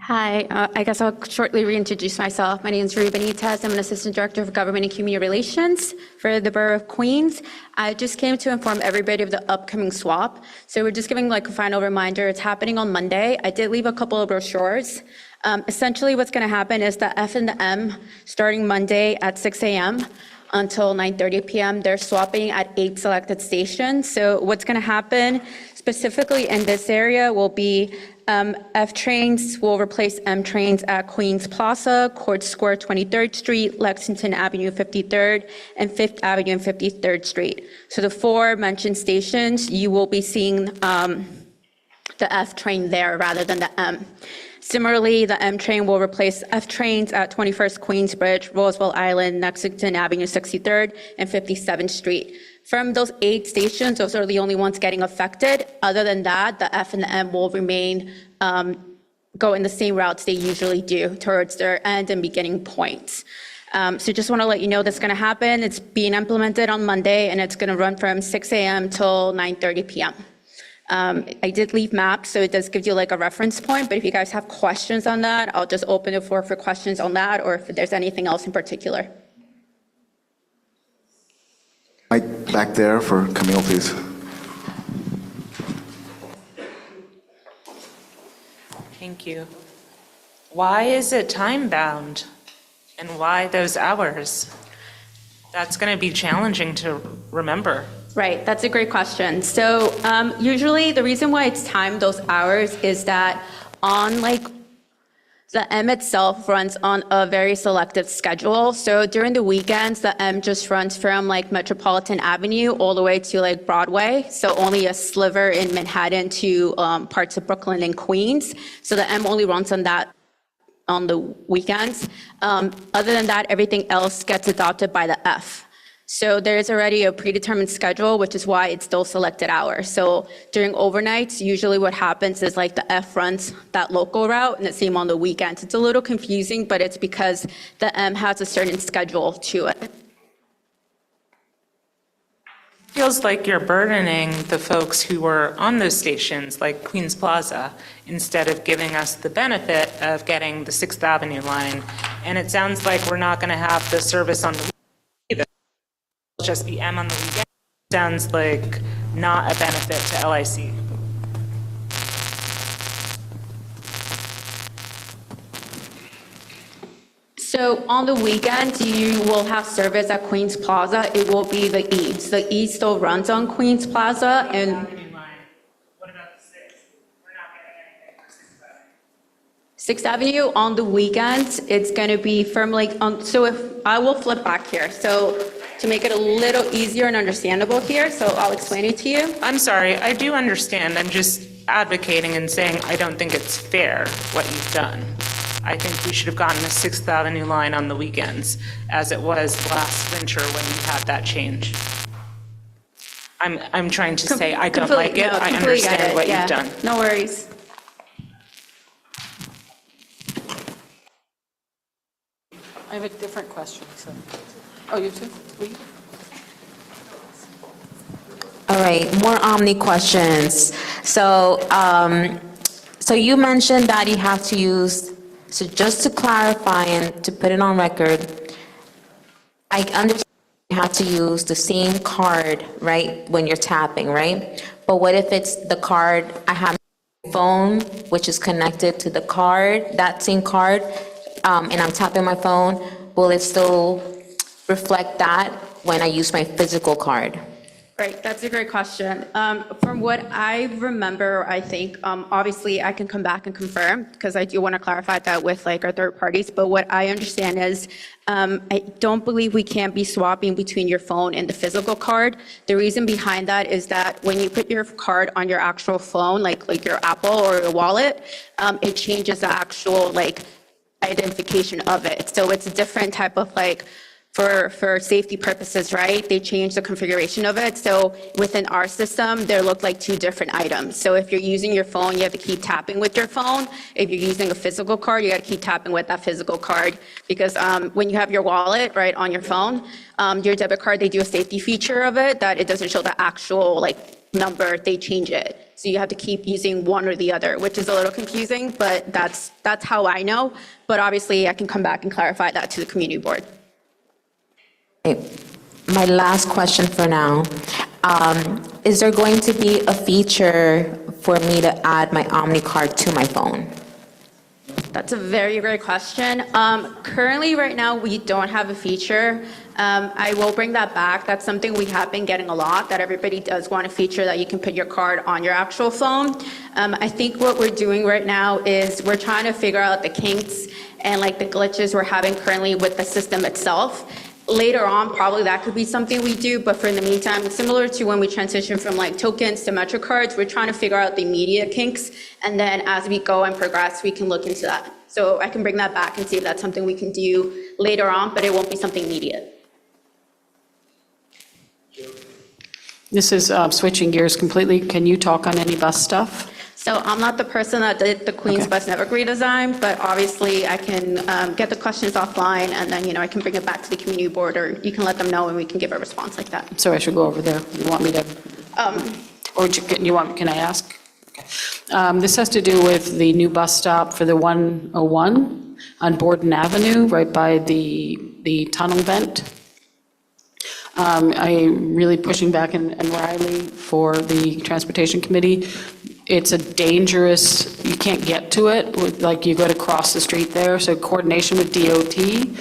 Speaker 12: Hi, I guess I'll shortly reintroduce myself. My name is Ruby Benitez. I'm an Assistant Director of Government and Community Relations for the Borough of Queens. I just came to inform everybody of the upcoming swap. So we're just giving like a final reminder. It's happening on Monday. I did leave a couple of brochures. Essentially what's going to happen is the F and the M starting Monday at 6 a.m. until 9:30 p.m. They're swapping at 8 selected stations. So what's going to happen specifically in this area will be F trains will replace M trains at Queens Plaza, Court Square 23rd Street, Lexington Avenue 53rd, and 5th Avenue and 53rd Street. So the four mentioned stations, you will be seeing the F train there rather than the M. Similarly, the M train will replace F trains at 21st Queensbridge, Roosevelt Island, Lexington Avenue 63rd, and 57th Street. From those 8 stations, those are the only ones getting affected. Other than that, the F and the M will remain, go in the same routes they usually do towards their end and beginning points. So just want to let you know that's going to happen. It's being implemented on Monday, and it's going to run from 6 a.m. till 9:30 p.m. I did leave maps, so it does give you like a reference point, but if you guys have questions on that, I'll just open the floor for questions on that, or if there's anything else in particular.
Speaker 1: Mike, back there for Camille, please.
Speaker 21: Thank you. Why is it time-bound? And why those hours? That's going to be challenging to remember.
Speaker 12: Right, that's a great question. So usually the reason why it's timed those hours is that on like the M itself runs on a very selective schedule. So during the weekends, the M just runs from like Metropolitan Avenue all the way to like Broadway. So only a sliver in Manhattan to parts of Brooklyn and Queens. So the M only runs on that on the weekends. Other than that, everything else gets adopted by the F. So there's already a predetermined schedule, which is why it's still selected hours. So during overnights, usually what happens is like the F runs that local route and the same on the weekends. It's a little confusing, but it's because the M has a certain schedule to it.
Speaker 21: Feels like you're burdening the folks who were on those stations, like Queens Plaza, instead of giving us the benefit of getting the 6th Avenue line. And it sounds like we're not going to have the service on the weekend either. It'll just be M on the weekend. Sounds like not a benefit to LIC.
Speaker 12: So on the weekends, you will have service at Queens Plaza. It will be the East. The East still runs on Queens Plaza, and 6th Avenue on the weekends, it's going to be from like, so if I will flip back here. So to make it a little easier and understandable here, so I'll explain it to you.
Speaker 21: I'm sorry, I do understand. I'm just advocating and saying I don't think it's fair what you've done. I think we should have gotten a 6th Avenue line on the weekends, as it was last winter when you had that change. I'm trying to say I don't like it. I understand what you've done.
Speaker 12: No worries.
Speaker 7: I have a different question, so. Oh, you too?
Speaker 10: All right, more Omni questions. So, so you mentioned that you have to use, so just to clarify and to put it on record, I understand you have to use the same card, right, when you're tapping, right? But what if it's the card, I have my phone, which is connected to the card, that same card, and I'm tapping my phone, will it still reflect that when I use my physical card?
Speaker 12: Right, that's a great question. From what I remember, I think, obviously, I can come back and confirm, because I do want to clarify that with like our third parties, but what I understand is, I don't believe we can be swapping between your phone and the physical card. The reason behind that is that when you put your card on your actual phone, like your Apple or your wallet, it changes the actual like identification of it. So it's a different type of like, for safety purposes, right? They changed the configuration of it. So within our system, there look like two different items. So if you're using your phone, you have to keep tapping with your phone. If you're using a physical card, you got to keep tapping with that physical card. Because when you have your wallet, right, on your phone, your debit card, they do a safety feature of it that it doesn't show the actual like number, they change it. So you have to keep using one or the other, which is a little confusing, but that's how I know. But obviously, I can come back and clarify that to the community board.
Speaker 10: My last question for now. Is there going to be a feature for me to add my Omni card to my phone?
Speaker 12: That's a very great question. Currently, right now, we don't have a feature. I will bring that back. That's something we have been getting a lot, that everybody does want a feature that you can put your card on your actual phone. I think what we're doing right now is we're trying to figure out the kinks and like the glitches we're having currently with the system itself. Later on, probably that could be something we do, but for in the meantime, similar to when we transition from like tokens to Metro cards, we're trying to figure out the immediate kinks, and then as we go and progress, we can look into that. So I can bring that back and see if that's something we can do later on, but it won't be something immediate.
Speaker 7: This is switching gears completely. Can you talk on any bus stuff?
Speaker 12: So I'm not the person that did the Queens Bus Network redesign, but obviously I can get the questions offline, and then, I can bring it back to the community board, or you can let them know and we can give a response like that.
Speaker 7: So I should go over there. You want me to, or can I ask? Okay. This has to do with the new bus stop for the 101 on Borden Avenue, right by the tunnel vent. I'm really pushing back and Riley for the Transportation Committee. It's a dangerous, you can't get to it, like you got to cross the street there, so coordination with DOT. You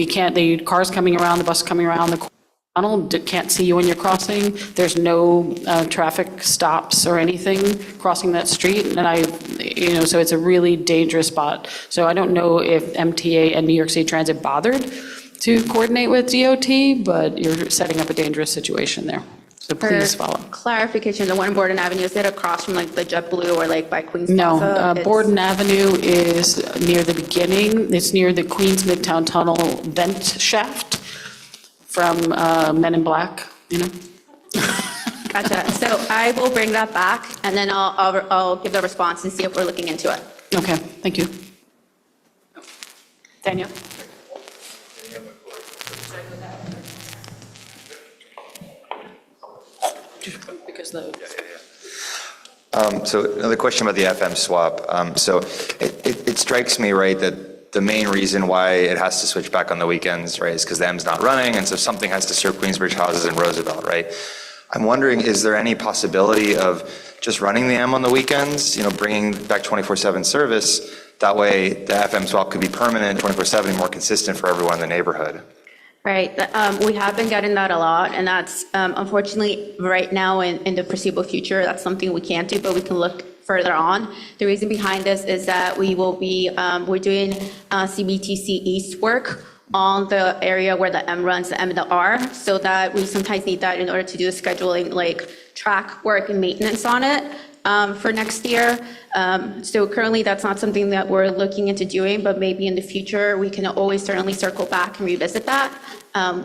Speaker 7: can't, the cars coming around, the bus coming around the tunnel can't see you when you're crossing. There's no traffic stops or anything crossing that street, and so it's a really dangerous spot. So I don't know if MTA and New York City Transit bothered to coordinate with DOT, but you're setting up a dangerous situation there. So please follow.
Speaker 12: Clarification, the one Borden Avenue, is it across from like the JetBlue or like by Queens
Speaker 7: No,
Speaker 12: Plaza?
Speaker 7: Borden Avenue is near the beginning. It's near the Queens Midtown Tunnel vent shaft from Men in Black,
Speaker 12: Gotcha. So I will bring that back, and then I'll give the response and see if we're looking into it.
Speaker 7: Okay, thank you. Daniel? Because
Speaker 4: So another question about the FM swap. So it strikes me, right, that the main reason why it has to switch back on the weekends, right, is because the M's not running, and so something has to serve Queensbridge houses and Roosevelt, right? I'm wondering, is there any possibility of just running the M on the weekends, bringing back 24/7 service? That way, the FM swap could be permanent, 24/7, and more consistent for everyone in the neighborhood.
Speaker 12: Right. We have been getting that a lot, and that's unfortunately right now in the foreseeable future, that's something we can't do, but we can look further on. The reason behind this is that we will be, we're doing CBTC East work on the area where the M runs, the M and the R, so that we sometimes need that in order to do the scheduling, like track work and maintenance on it for next year. So currently, that's not something that we're looking into doing, but maybe in the future, we can always certainly circle back and revisit that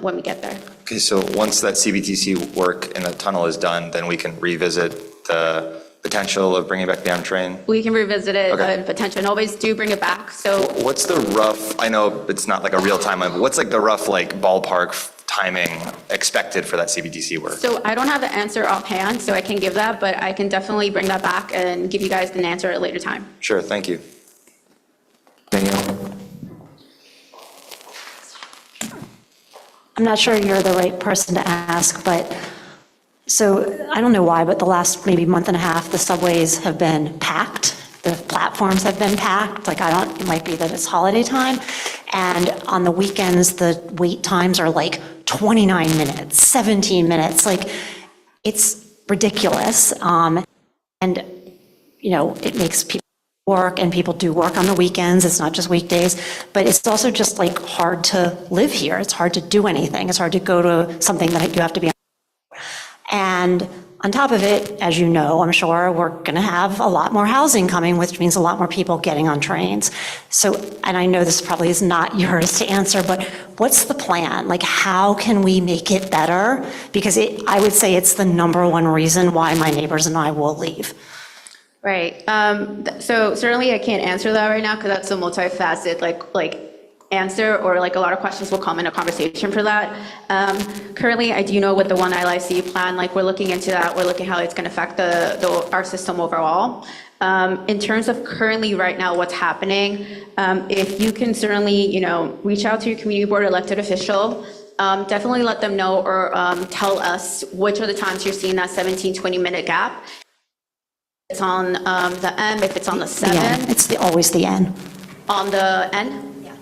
Speaker 12: when we get there.
Speaker 4: Okay, so once that CBTC work in the tunnel is done, then we can revisit the potential of bringing back the M train?
Speaker 12: We can revisit it,
Speaker 4: Okay.
Speaker 12: potential, and always do bring it back, so.
Speaker 4: What's the rough, I know it's not like a real timeline, but what's like the rough ballpark timing expected for that CBTC work?
Speaker 12: So I don't have the answer offhand, so I can give that, but I can definitely bring that back and give you guys an answer at a later time.
Speaker 4: Sure, thank you.
Speaker 22: I'm not sure you're the right person to ask, but so I don't know why, but the last maybe month and a half, the subways have been packed. The platforms have been packed. It might be that it's holiday time. And on the weekends, the wait times are like 29 minutes, 17 minutes, like, it's ridiculous. And, you know, it makes people work, and people do work on the weekends, it's not just weekdays, but it's also just like hard to live here, it's hard to do anything, it's hard to go to something that you have to be on. And on top of it, as you know, I'm sure, we're going to have a lot more housing coming, which means a lot more people getting on trains. So, and I know this probably is not yours to answer, but what's the plan? Like, how can we make it better? Because I would say it's the number one reason why my neighbors and I will leave.
Speaker 12: Right. So certainly I can't answer that right now because that's a multifaceted like answer, or like a lot of questions will come in a conversation for that. Currently, I do know with the One LIC plan, like we're looking into that. We're looking how it's going to affect our system overall. In terms of currently right now what's happening, if you can certainly, reach out to your community board elected official, definitely let them know or tell us which are the times you're seeing that 17, 20-minute gap. It's on the M, if it's on the 7.
Speaker 22: It's always the N.
Speaker 12: On the N? Yeah.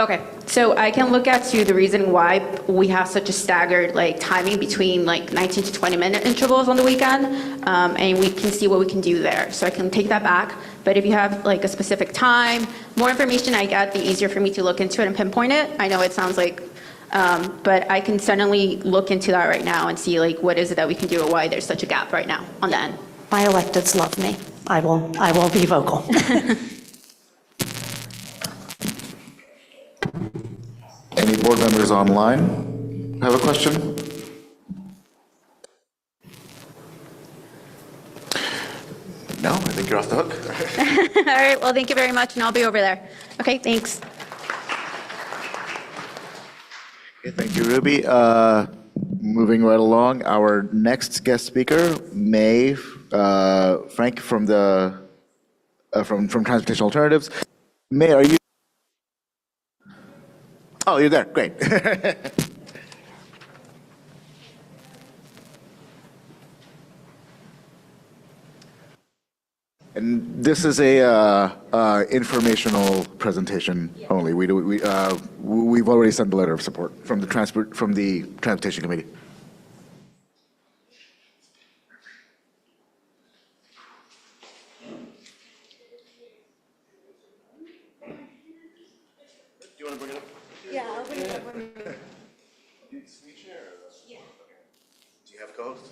Speaker 12: Okay, so I can look at the reason why we have such a staggered timing between 19 to 20-minute intervals on the weekend, and we can see what we can do there. So I can take that back, but if you have a specific time, more information I get, the easier for me to look into it and pinpoint it. I know it sounds like, but I can certainly look into that right now and see what is it that we can do or why there's such a gap right now on the N.
Speaker 22: My electeds love me. I will be vocal.
Speaker 1: Any board members online have a question? No, I think you're off the hook.
Speaker 12: All right, well, thank you very much, and I'll be over there. Okay, thanks.
Speaker 1: Okay, thank you, Ruby. Moving right along, our next guest speaker, Frank from Transportation Alternatives. May, are you? Oh, you're there. Great. And this is a informational presentation only. We've already sent a letter of support from the Transportation Committee. Do you want to bring it up?
Speaker 5: Yeah, I'll bring it up.
Speaker 1: Do you have co-hosts?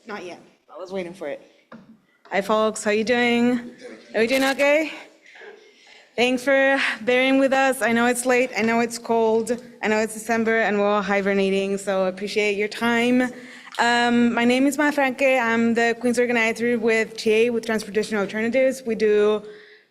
Speaker 5: Not yet. I was waiting for it. Hi, folks. How you doing? Are we doing okay? Thanks for bearing with us. I know it's late. I know it's cold. I know it's December, and we're all hibernating, so I appreciate your time. My name is Ma Franke. I'm the Queens organizer with TA, with Transportation Alternatives. We do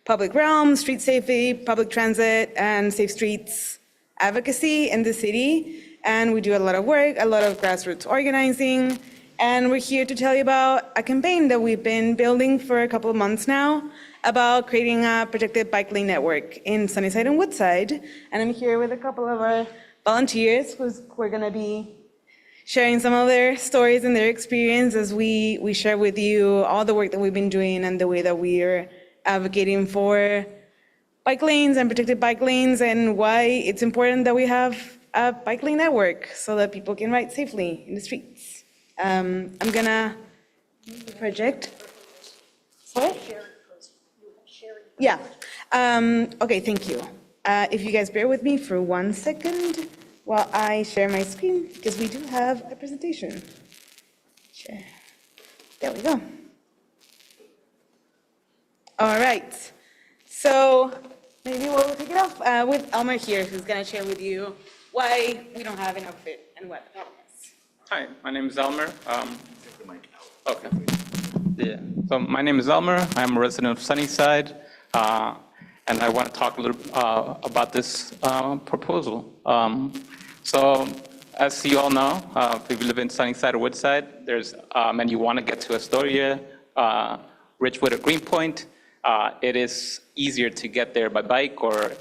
Speaker 5: public realm, street safety, public transit, and safe streets advocacy in the city. And we do a lot of work, a lot of grassroots organizing. And we're here to tell you about a campaign that we've been building for a couple of months now about creating a protected bike lane network in Sunnyside and Woodside. And I'm here with a couple of our volunteers who are going to be sharing some of their stories and their experience as we share with you all the work that we've been doing and the way that we are advocating for bike lanes and protected bike lanes, and why it's important that we have a bike lane network so that people can ride safely in the streets. I'm gonna project. Sorry? Yeah. Okay, thank you. If you guys bear with me for 1 second while I share my screen, because we do have a presentation. Share. There we go. All right. So maybe we'll kick it off with Elmer here, who's gonna share with you why we don't have an outfit and what the problem is.
Speaker 6: Hi, my name is Elmer. Okay. Yeah. So my name is Elmer. I'm a resident of Sunnyside, and I want to talk a little about this proposal. So, as you all know, if you live in Sunnyside or Woodside, and you want to get to Astoria, Ridgewood, or Greenpoint, it is easier to get there by bike, or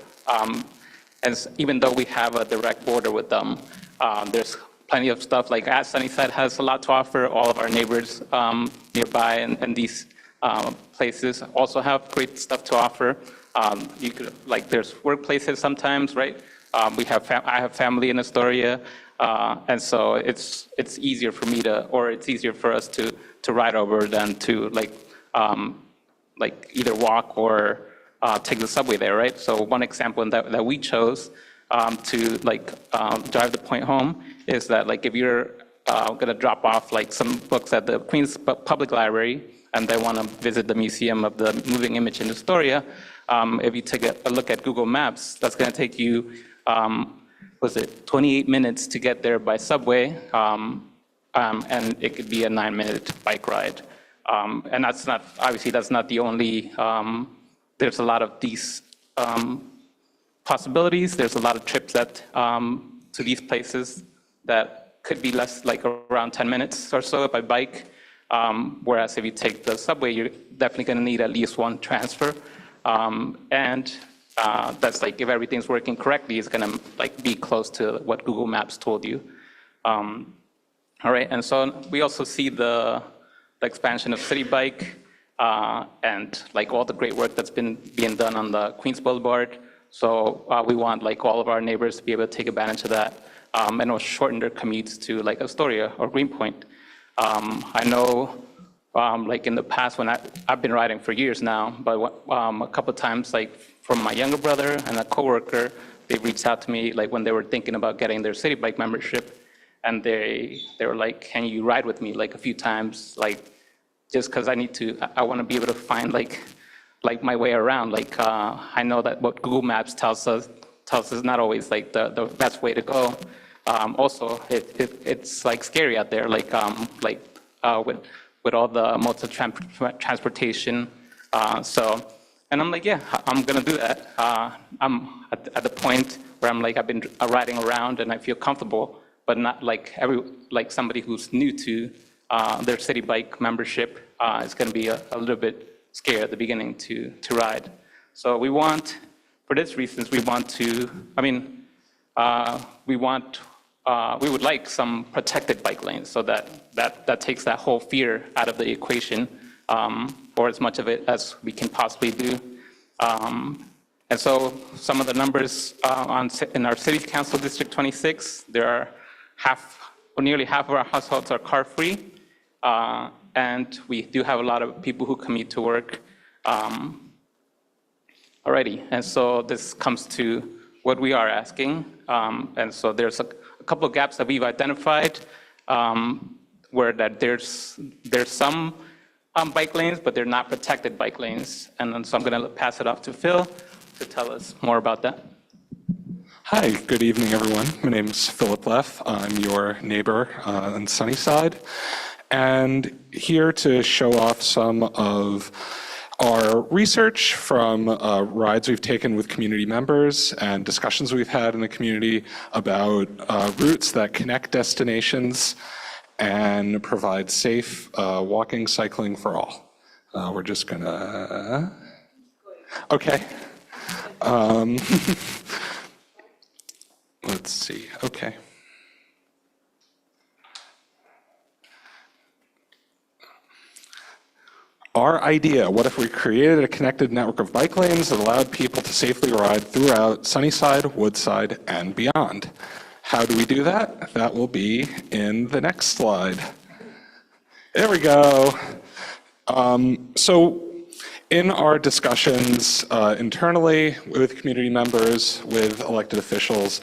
Speaker 6: even though we have a direct border with them, there's plenty of stuff like Sunnyside has a lot to offer. All of our neighbors nearby and these places also have great stuff to offer. You could, like, there's workplaces sometimes, right? I have family in Astoria, and so it's easier for me to, or it's easier for us to ride over than to like either walk or take the subway there, right? So one example that we chose to drive the point home is that like if you're gonna drop off like some books at the Queens Public Library and they want to visit the Museum of the Moving Image in Astoria, if you take a look at Google Maps, that's gonna take you, 28 minutes to get there by subway, and it could be a 9-minute bike ride. And that's not, obviously, that's not the only, there's a lot of these possibilities. There's a lot of trips that, to these places that could be less, like around 10 minutes or so by bike. Whereas if you take the subway, you're definitely gonna need at least one transfer. And that's like, if everything's working correctly, it's gonna like be close to what Google Maps told you. All right, and so we also see the expansion of City Bike and like all the great work that's been being done on the Queens Boulevard. So we want like all of our neighbors to be able to take advantage of that and it'll shorten their commutes to like Astoria or Greenpoint. I know like in the past when I've been riding for years now, but a couple of times like from my younger brother and a coworker, they reached out to me like when they were thinking about getting their City Bike membership. And they were like, can you ride with me like a few times? Like, just because I want to be able to find like my way around. Like, I know that what Google Maps tells us not always like the best way to go. Also, it's like scary out there, like with all the modes of transportation. And I'm like, yeah, I'm gonna do that. I'm at the point where I'm like, I've been riding around and I feel comfortable, but not like somebody who's new to their City Bike membership is going to be a little bit scared at the beginning to ride. So we want, for this reasons, we want to, we would like some protected bike lanes so that takes that whole fear out of the equation, or as much of it as we can possibly do. And so some of the numbers in our City Council District 26, there are nearly half of our households are car-free, and we do have a lot of people who commute to work already. And so this comes to what we are asking. And so there's a couple of gaps that we've identified where that there's some bike lanes, but they're not protected bike lanes. And then, so I'm going to pass it off to Phil to tell us more about that.
Speaker 2: Hi, good evening, everyone. My name is Philip Leff. I'm your neighbor on Sunnyside, and here to show off some of our research from rides we've taken with community members and discussions we've had in the community about routes that connect destinations and provide safe walking, cycling for all. We're just gonna, okay. Let's see, okay. Our idea, what if we created a connected network of bike lanes that allowed people to safely ride throughout Sunnyside, Woodside, and beyond? How do we do that? That will be in the next slide. There we go. So in our discussions internally with community members, with elected officials,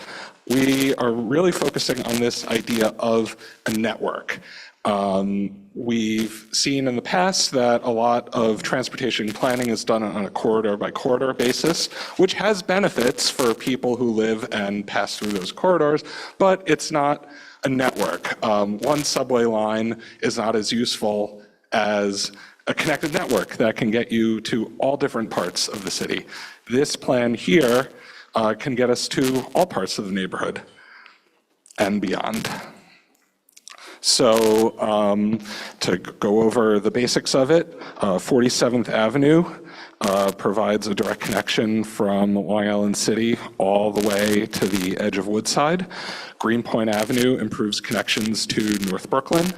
Speaker 2: we are really focusing on this idea of a network. We've seen in the past that a lot of transportation planning is done on a corridor by corridor basis, which has benefits for people who live and pass through those corridors, but it's not a network. One subway line is not as useful as a connected network that can get you to all different parts of the city. This plan here can get us to all parts of the neighborhood and beyond. So to go over the basics of it, 47th Avenue provides a direct connection from Long Island City all the way to the edge of Woodside. Greenpoint Avenue improves connections to North Brooklyn.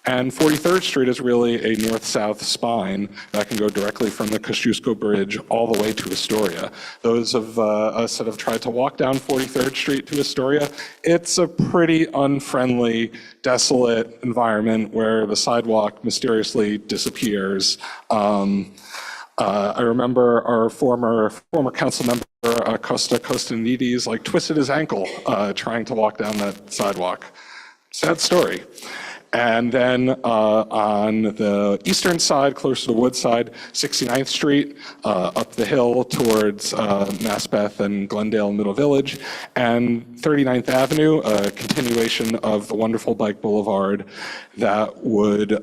Speaker 2: And 43rd Street is really a north-south spine that can go directly from the Kosciuszko Bridge all the way to Astoria. Those of us that have tried to walk down 43rd Street to Astoria, it's a pretty unfriendly, desolate environment where the sidewalk mysteriously disappears. I remember our former council member, Costa Costanides, like twisted his ankle trying to walk down that sidewalk. Sad story. And then on the eastern side, closer to Woodside, 69th Street, up the hill towards Maspeth and Glendale Middle Village, and 39th Avenue, a continuation of the wonderful bike boulevard that would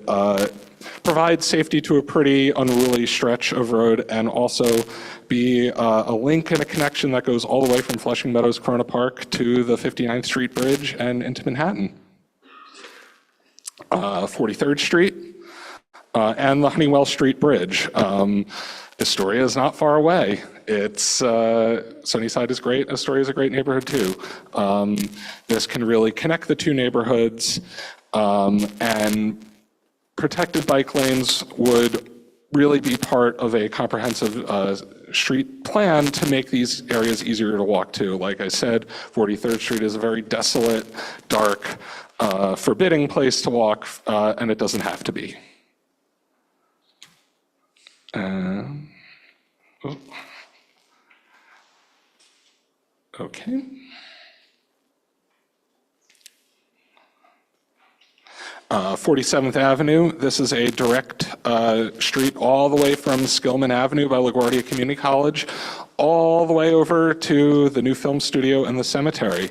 Speaker 2: provide safety to a pretty unruly stretch of road and also be a link and a connection that goes all the way from Flushing Meadows Corona Park to the 59th Street Bridge and into Manhattan. 43rd Street, and the Honeywell Street Bridge. Astoria is not far away. It's Sunnyside is great. Astoria is a great neighborhood too. This can really connect the two neighborhoods, and protected bike lanes would really be part of a comprehensive street plan to make these areas easier to walk to. Like I said, 43rd Street is a very desolate, dark, forbidding place to walk, and it doesn't have to be. Okay. 47th Avenue, this is a direct street all the way from Skillman Avenue by LaGuardia Community College, all the way over to the new film studio and the cemetery.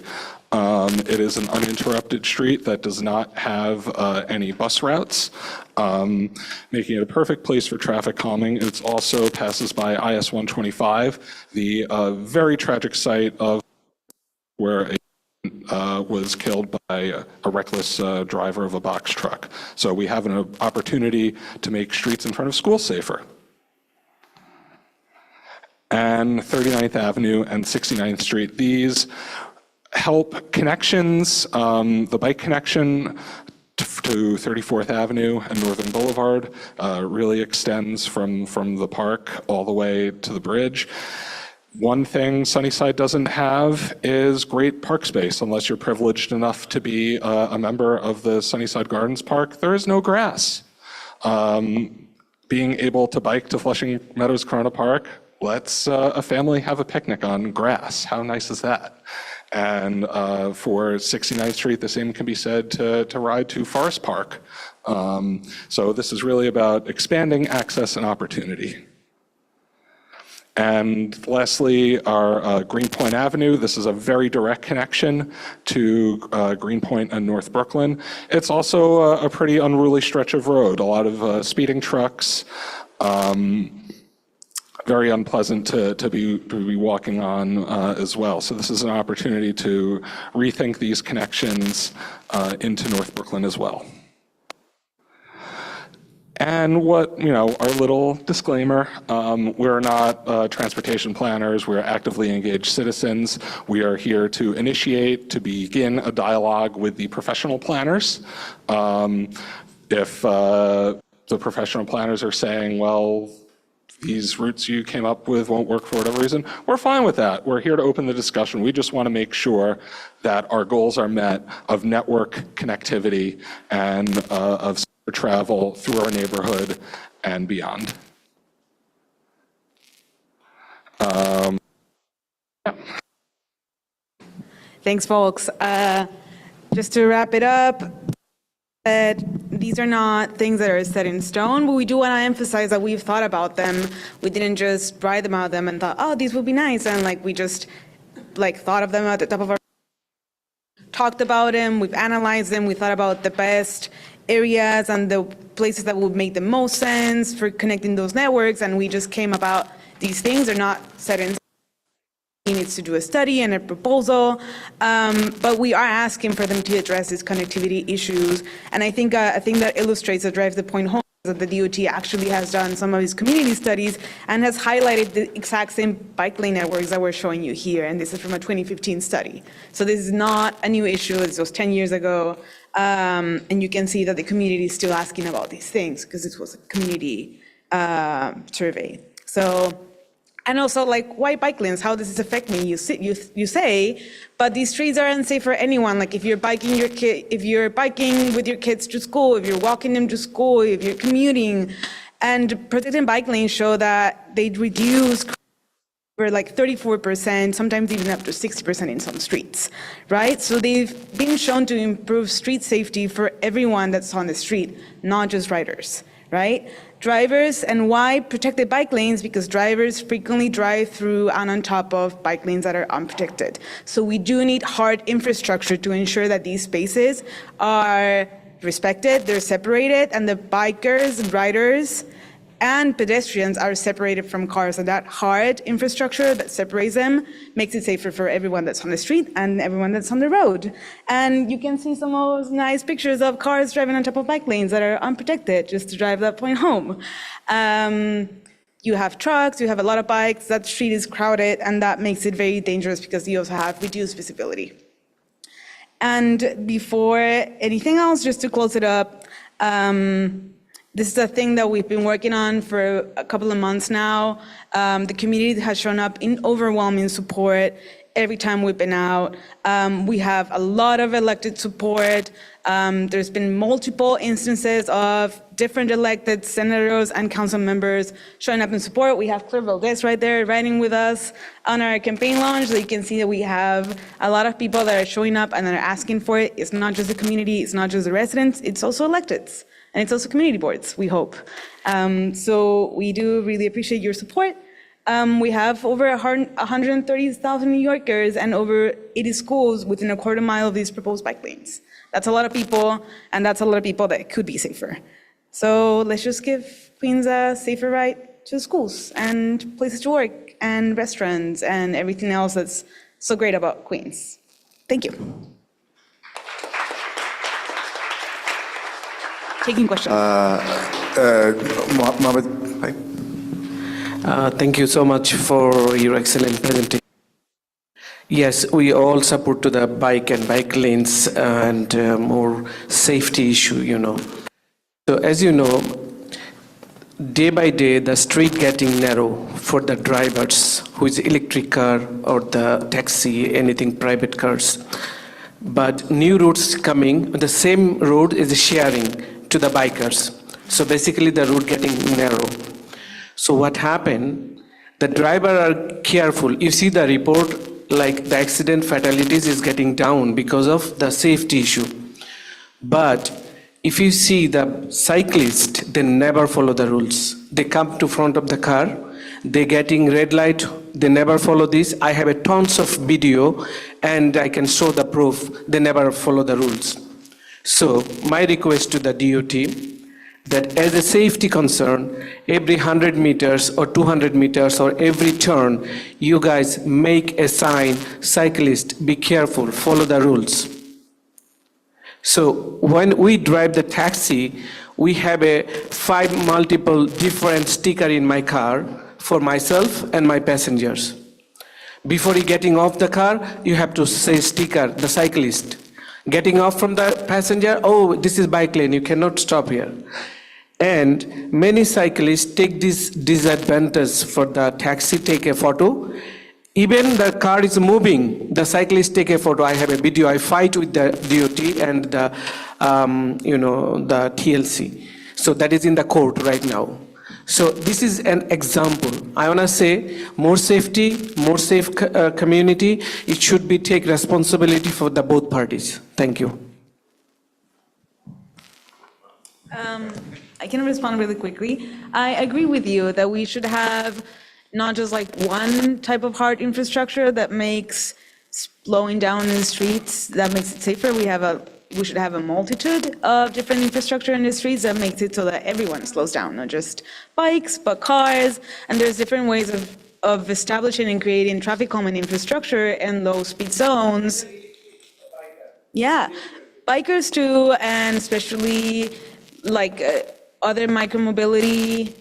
Speaker 2: It is an uninterrupted street that does not have any bus routes, making it a perfect place for traffic calming. It also passes by IS 125, the very tragic site of where a was killed by a reckless driver of a box truck. So we have an opportunity to make streets in front of schools safer. And 39th Avenue and 69th Street, these help connections, the bike connection to 34th Avenue and Northern Boulevard really extends from the park all the way to the bridge. One thing Sunnyside doesn't have is great park space. Unless you're privileged enough to be a member of the Sunnyside Gardens Park, there is no grass. Being able to bike to Flushing Meadows Corona Park lets a family have a picnic on grass. How nice is that? And for 69th Street, the same can be said to ride to Forest Park. So this is really about expanding access and opportunity. And lastly, our Greenpoint Avenue. This is a very direct connection to Greenpoint and North Brooklyn. It's also a pretty unruly stretch of road. A lot of speeding trucks, very unpleasant to be walking on as well. So this is an opportunity to rethink these connections into North Brooklyn as well. And what, our little disclaimer, we're not transportation planners, we're actively engaged citizens. We are here to initiate, to begin a dialogue with the professional planners. If the professional planners are saying, well, these routes you came up with won't work for whatever reason, we're fine with that. We're here to open the discussion. We just want to make sure that our goals are met of network connectivity and of travel through our neighborhood and beyond.
Speaker 5: Thanks, folks. Just to wrap it up, these are not things that are set in stone, but we do want to emphasize that we've thought about them. We didn't just write them out them and thought, oh, these would be nice, and we just thought of them at the top of our, talked about them, we've analyzed them, we thought about the best areas and the places that would make the most sense for connecting those networks, and we just came about these things are not set in stone. He needs to do a study and a proposal, but we are asking for them to address these connectivity issues, and I think that illustrates or drives the point home that the DOT actually has done some of its community studies and has highlighted the exact same bike lane networks that we're showing you here. And this is from a 2015 study. So this is not a new issue. This was 10 years ago. And you can see that the community is still asking about these things because this was a community survey. So, and also like, why bike lanes? How does this affect me? You say, but these streets are unsafe for anyone. Like if you're biking with your kids to school, if you're walking them to school, if you're commuting, and protected bike lanes show that they reduce for like 34%, sometimes even up to 60% in some streets, right? So they've been shown to improve street safety for everyone that's on the street, not just riders, right? Drivers, and why protected bike lanes? Because drivers frequently drive through and on top of bike lanes that are unprotected. So we do need hard infrastructure to ensure that these spaces are respected, they're separated, and the bikers, riders, and pedestrians are separated from cars. And that hard infrastructure that separates them makes it safer for everyone that's on the street and everyone that's on the road. And you can see some of those nice pictures of cars driving on top of bike lanes that are unprotected just to drive that point home. You have trucks, you have a lot of bikes, that street is crowded, and that makes it very dangerous because you also have reduced visibility. And before anything else, just to close it up, this is a thing that we've been working on for a couple of months now. The community has shown up in overwhelming support every time we've been out. We have a lot of elected support. There's been multiple instances of different elected senators and council members showing up in support. We have Claire Valdez right there riding with us on our campaign launch. So you can see that we have a lot of people that are showing up and that are asking for it. It's not just the community, it's not just the residents, it's also electeds. And it's also community boards, we hope. So we do really appreciate your support. We have over 130,000 New Yorkers and over 80 schools within a quarter mile of these proposed bike lanes. That's a lot of people, and that's a lot of people that could be safer. So let's just give Queens a safer ride to schools and places to work and restaurants and everything else that's so great about Queens. Thank you. Taking questions.
Speaker 1: Mohammed, hi.
Speaker 8: Thank you so much for your excellent presentation. Yes, we all support to the bike and bike lanes and more safety issue, you know. So as you know, day by day, the street getting narrow for the drivers who is electric car or the taxi, anything private cars. But new routes coming, the same road is sharing to the bikers. So basically the route getting narrow. So what happened, the driver are careful. You see the report, like the accident fatalities is getting down because of the safety issue. But if you see the cyclist, they never follow the rules. They come to front of the car, they getting red light, they never follow this. I have a tons of video and I can show the proof, they never follow the rules. So my request to the DOT, that as a safety concern, every 100 meters or 200 meters or every turn, you guys make a sign, cyclist, be careful, follow the rules. So when we drive the taxi, we have a 5 multiple different sticker in my car for myself and my passengers. Before you getting off the car, you have to say sticker, the cyclist. Getting off from the passenger, oh, this is bike lane, you cannot stop here. And many cyclists take this disadvantage for the taxi, take a photo. Even the car is moving, the cyclist take a photo. I have a video, I fight with the DOT and the, the TLC. So that is in the court right now. So this is an example. I want to say more safety, more safe community. It should be take responsibility for the both parties. Thank you.
Speaker 5: I can respond really quickly. I agree with you that we should have not just like one type of hard infrastructure that makes slowing down in the streets, that makes it safer. We should have a multitude of different infrastructure in the streets that makes it so that everyone slows down, not just bikes, but cars. And there's different ways of establishing and creating traffic calming infrastructure in low speed zones. Yeah, bikers too, and especially like other micromobility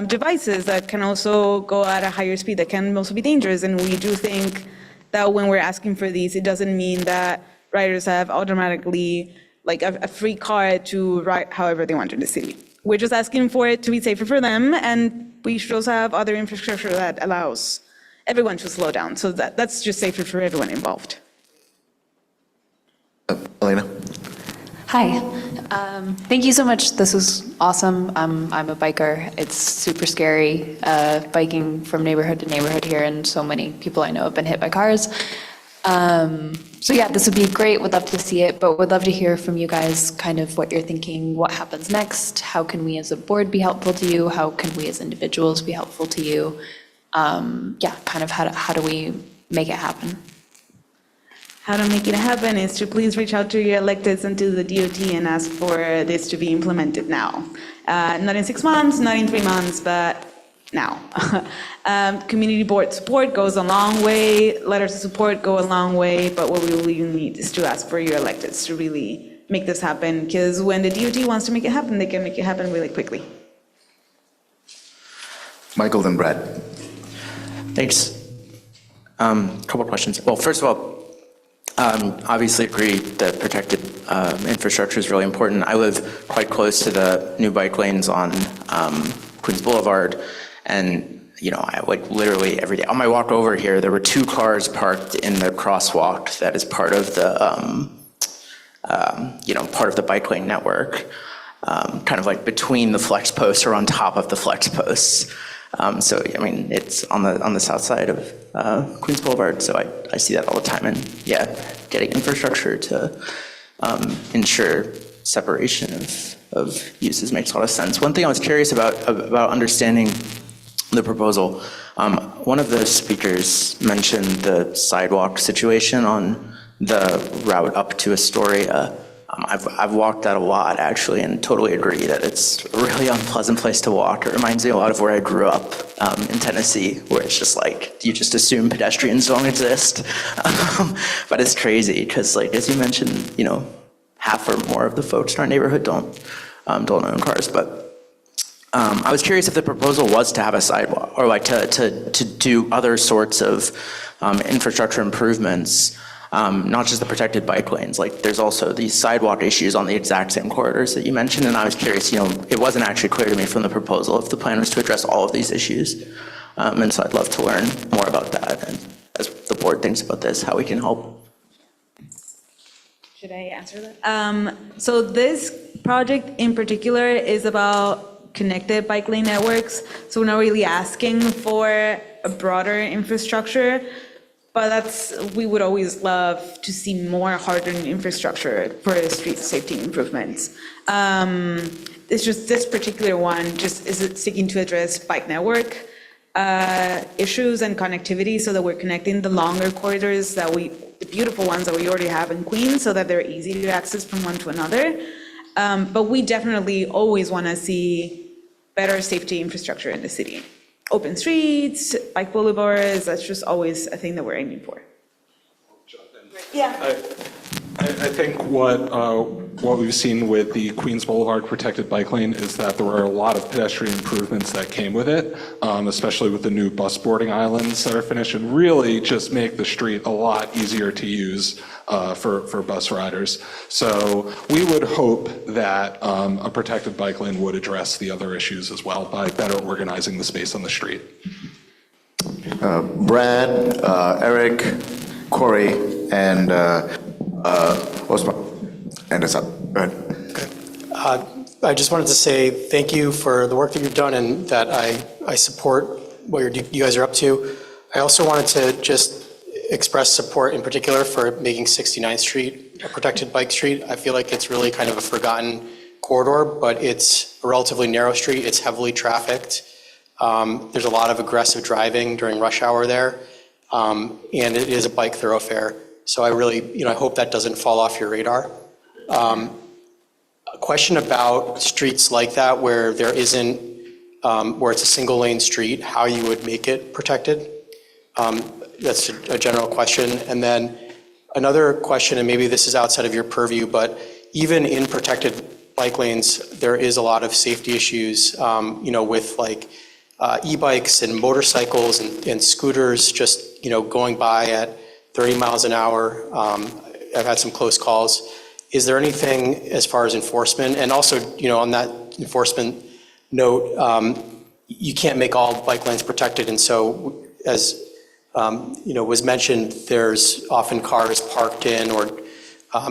Speaker 5: devices that can also go at a higher speed, that can also be dangerous. And we do think that when we're asking for these, it doesn't mean that riders have automatically like a free car to ride however they want in the city. We're just asking for it to be safer for them, and we should also have other infrastructure that allows everyone to slow down. So that's just safer for everyone involved.
Speaker 1: Elena?
Speaker 11: Hi. Thank you so much. This was awesome. I'm a biker. It's super scary biking from neighborhood to neighborhood here, and so many people I know have been hit by cars. So yeah, this would be great. Would love to see it, but would love to hear from you guys kind of what you're thinking, what happens next, how can we as a board be helpful to you, how can we as individuals be helpful to you? Yeah, kind of how do we make it happen?
Speaker 5: How to make it happen is to please reach out to your electeds and to the DOT and ask for this to be implemented now. Not in 6 months, not in 3 months, but now. Community board support goes a long way, letters of support go a long way, but what we really need is to ask for your electeds to really make this happen, because when the DOT wants to make it happen, they can make it happen really quickly.
Speaker 1: Michael, then Brad.
Speaker 13: Thanks. Couple questions. Well, first of all, obviously agree that protected infrastructure is really important. I live quite close to the new bike lanes on Queens Boulevard, and you know, I like literally every day on my walk over here, there were 2 cars parked in the crosswalk that is part of the you know, part of the bike lane network, kind of like between the flex posts or on top of the flex posts. So I mean, it's on the south side of Queens Boulevard, so I see that all the time. And yeah, getting infrastructure to ensure separation of uses makes a lot of sense. One thing I was curious about understanding the proposal, one of the speakers mentioned the sidewalk situation on the route up to Astoria. I've walked that a lot, actually, and totally agree that it's a really unpleasant place to walk. It reminds me a lot of where I grew up in Tennessee, where it's just like, you just assume pedestrians don't exist. But it's crazy, because like, as you mentioned, you know, half or more of the folks in our neighborhood don't own cars. But I was curious if the proposal was to have a sidewalk, or like to do other sorts of infrastructure improvements, not just the protected bike lanes. Like there's also these sidewalk issues on the exact same corridors that you mentioned, and I was curious, you know, it wasn't actually clear to me from the proposal if the plan was to address all of these issues. And so I'd love to learn more about that, and as the board thinks about this, how we can help.
Speaker 5: Should I answer that? So this project in particular is about connected bike lane networks. So we're not really asking for a broader infrastructure, but we would always love to see more hardened infrastructure for street safety improvements. It's just this particular one just is seeking to address bike network issues and connectivity, so that we're connecting the longer corridors the beautiful ones that we already have in Queens, so that they're easy to access from one to another. But we definitely always want to see better safety infrastructure in the city. Open streets, bike boulevards, that's just always a thing that we're aiming for. Yeah.
Speaker 2: I think what we've seen with the Queens Boulevard protected bike lane is that there were a lot of pedestrian improvements that came with it, especially with the new bus boarding islands that are finished, and really just make the street a lot easier to use for bus riders. So we would hope that a protected bike lane would address the other issues as well by better organizing the space on the street.
Speaker 1: Brad, Eric, Corey, and Osman. And it's up. Go ahead.
Speaker 23: I just wanted to say thank you for the work that you've done, and that I support what you guys are up to. I also wanted to just express support in particular for making 69th Street a protected bike street. I feel like it's really kind of a forgotten corridor, but it's a relatively narrow street. It's heavily trafficked. There's a lot of aggressive driving during rush hour there, and it is a bike thoroughfare. So I really, I hope that doesn't fall off your radar. A question about streets like that where there isn't, where it's a single lane street, how you would make it protected. That's a general question. And then another question, and maybe this is outside of your purview, but even in protected bike lanes, there is a lot of safety issues, with like e-bikes and motorcycles and scooters just, going by at 30 miles an hour. I've had some close calls. Is there anything as far as enforcement? And also, on that enforcement note, you can't make all bike lanes protected. And so as, was mentioned, there's often cars parked in or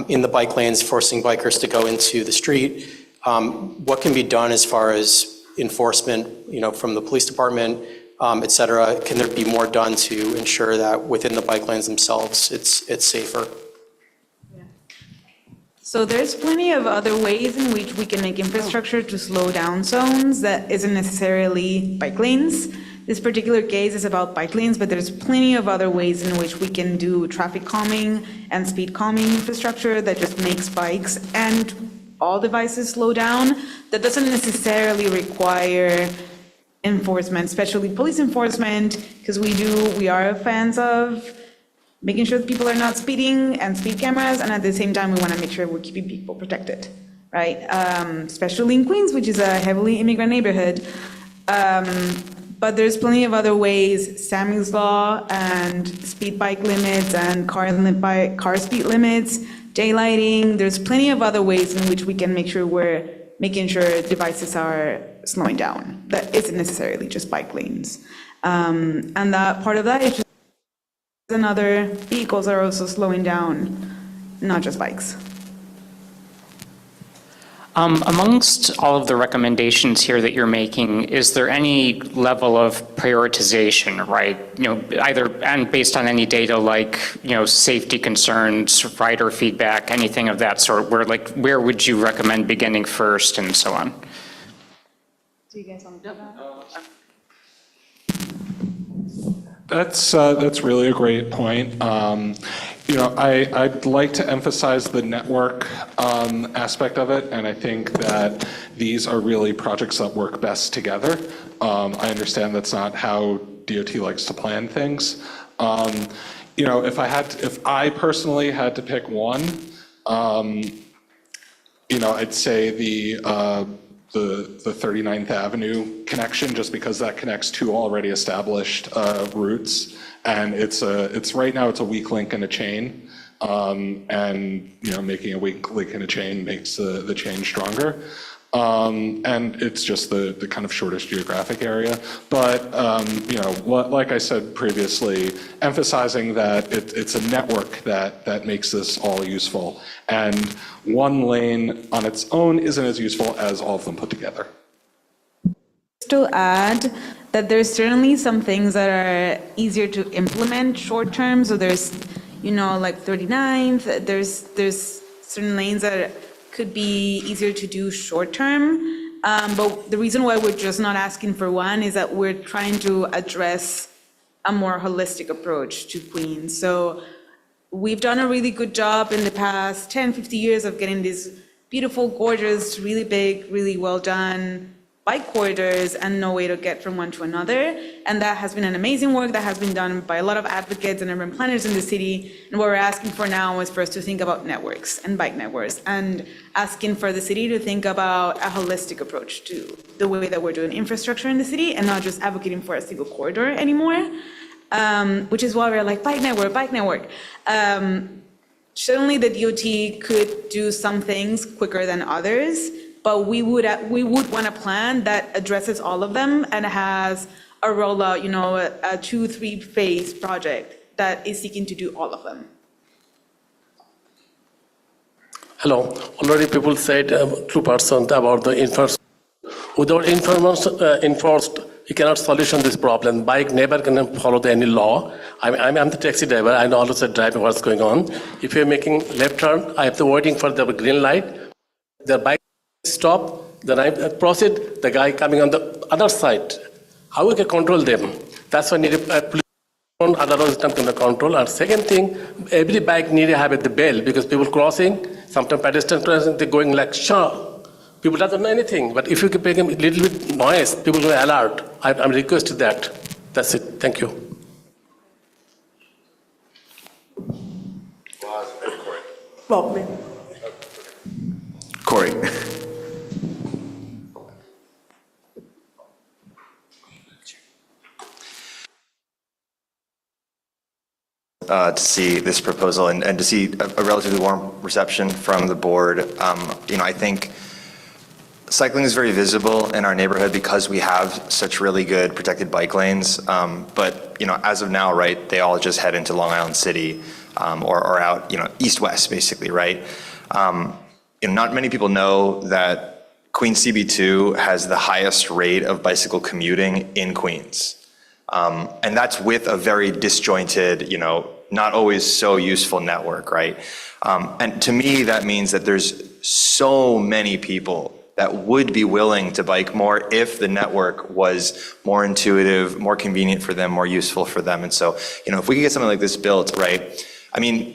Speaker 23: in the bike lanes, forcing bikers to go into the street. What can be done as far as enforcement, from the police department, et cetera? Can there be more done to ensure that within the bike lanes themselves, it's safer?
Speaker 5: So there's plenty of other ways in which we can make infrastructure to slow down zones that isn't necessarily bike lanes. This particular case is about bike lanes, but there's plenty of other ways in which we can do traffic calming and speed calming infrastructure that just makes bikes and all devices slow down. That doesn't necessarily require enforcement, especially police enforcement, because we are fans of making sure that people are not speeding and speed cameras, and at the same time, we want to make sure we're keeping people protected, right? Especially in Queens, which is a heavily immigrant neighborhood. But there's plenty of other ways, Sammy's Law and speed bike limits and car speed limits, daylighting. There's plenty of other ways in which we can make sure we're making sure devices are slowing down. That isn't necessarily just bike lanes. And that part of that is just another vehicles are also slowing down, not just bikes.
Speaker 3: Amongst all of the recommendations here that you're making, is there any level of prioritization, right? Either and based on any data like, safety concerns, rider feedback, anything of that sort, where would you recommend beginning first and so on?
Speaker 5: Do you guys want to do that?
Speaker 2: That's really a great point. I'd like to emphasize the network aspect of it, and I think that these are really projects that work best together. I understand that's not how DOT likes to plan things. If I personally had to pick one, I'd say the 39th Avenue connection, just because that connects two already established routes, and it's right now it's a weak link in a chain, and making a weak link in a chain makes the chain stronger, and it's just the kind of shortest geographic area. But like I said previously, emphasizing that it's a network that makes this all useful, and one lane on its own isn't as useful as all of them put together.
Speaker 5: To add that there's certainly some things that are easier to implement short term. So there's, like 39th, there's certain lanes that could be easier to do short term. But the reason why we're just not asking for one is that we're trying to address a more holistic approach to Queens. So we've done a really good job in the past 10, 50 years of getting these beautiful, gorgeous, really big, really well done bike corridors and no way to get from one to another. And that has been an amazing work that has been done by a lot of advocates and urban planners in the city. And what we're asking for now is for us to think about networks and bike networks, and asking for the city to think about a holistic approach to the way that we're doing infrastructure in the city, and not just advocating for a single corridor anymore, which is why we're like, bike network. Certainly the DOT could do some things quicker than others, but we would want a plan that addresses all of them and has a rollout, a 2-3 phase project that is seeking to do all of them.
Speaker 14: Hello. Already people said 2% about the enforcement. Without enforced, you cannot solution this problem. Bike never can follow any law. I'm the taxi driver. I know also driving what's going on. If you're making left turn, I have to waiting for the green light. The bike stop, then I proceed. The guy coming on the other side. How we can control them? That's why I need a police. Otherwise, it's not going to control. And second thing, every bike need to have the bell, because people crossing, sometimes pedestrian crossing, they're going like sharp. People doesn't know anything. But if you can make a little bit noise, people will alert. I'm requesting that. That's it. Thank you.
Speaker 1: Corey.
Speaker 4: to see this proposal and to see a relatively warm reception from the board. I think cycling is very visible in our neighborhood because we have such really good protected bike lanes. But as of now, right, they all just head into Long Island City or out, east-west, basically, right? Not many people know that Queens CB2 has the highest rate of bicycle commuting in Queens. And that's with a very disjointed, not always so useful network, right? And to me, that means that there's so many people that would be willing to bike more if the network was more intuitive, more convenient for them, more useful for them. And so, if we could get something like this built, right? I mean,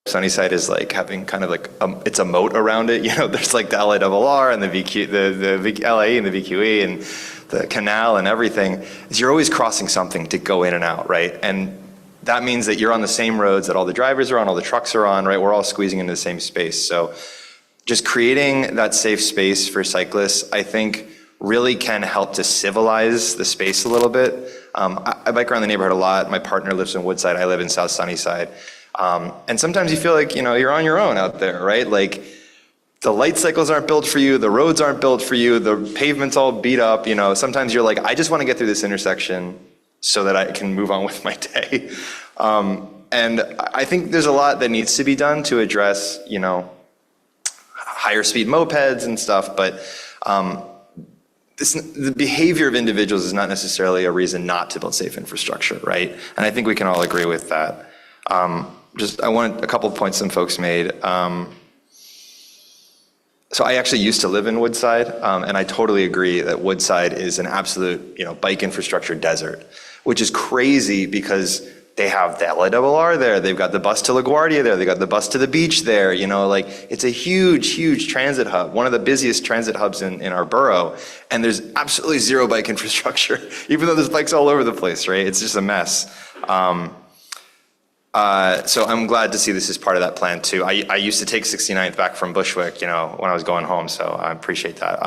Speaker 4: Sunnyside is like having kind of like, it's a moat around it. There's like the LIRR and the VQ, the LA and the VQE and the canal and everything. You're always crossing something to go in and out, right? And that means that you're on the same roads that all the drivers are on, all the trucks are on, right? We're all squeezing into the same space. So just creating that safe space for cyclists, I think, really can help to civilize the space a little bit. I bike around the neighborhood a lot. My partner lives in Woodside. I live in South Sunnyside. And sometimes you feel like, you're on your own out there, right? Like the light cycles aren't built for you. The roads aren't built for you. The pavement's all beat up. Sometimes you're like, I just want to get through this intersection so that I can move on with my day. And I think there's a lot that needs to be done to address, higher speed mopeds and stuff. But the behavior of individuals is not necessarily a reason not to build safe infrastructure, right? And I think we can all agree with that. I want a couple of points some folks made. So I actually used to live in Woodside, and I totally agree that Woodside is an absolute, bike infrastructure desert, which is crazy because they have the LIRR there, they've got the bus to LaGuardia there, they've got the bus to the beach there, it's a huge, huge transit hub, one of the busiest transit hubs in our borough, and there's absolutely zero bike infrastructure, even though there's bikes all over the place, right? It's just a mess. So I'm glad to see this as part of that plan too. I used to take 69th back from Bushwick, when I was going home, so I appreciate that.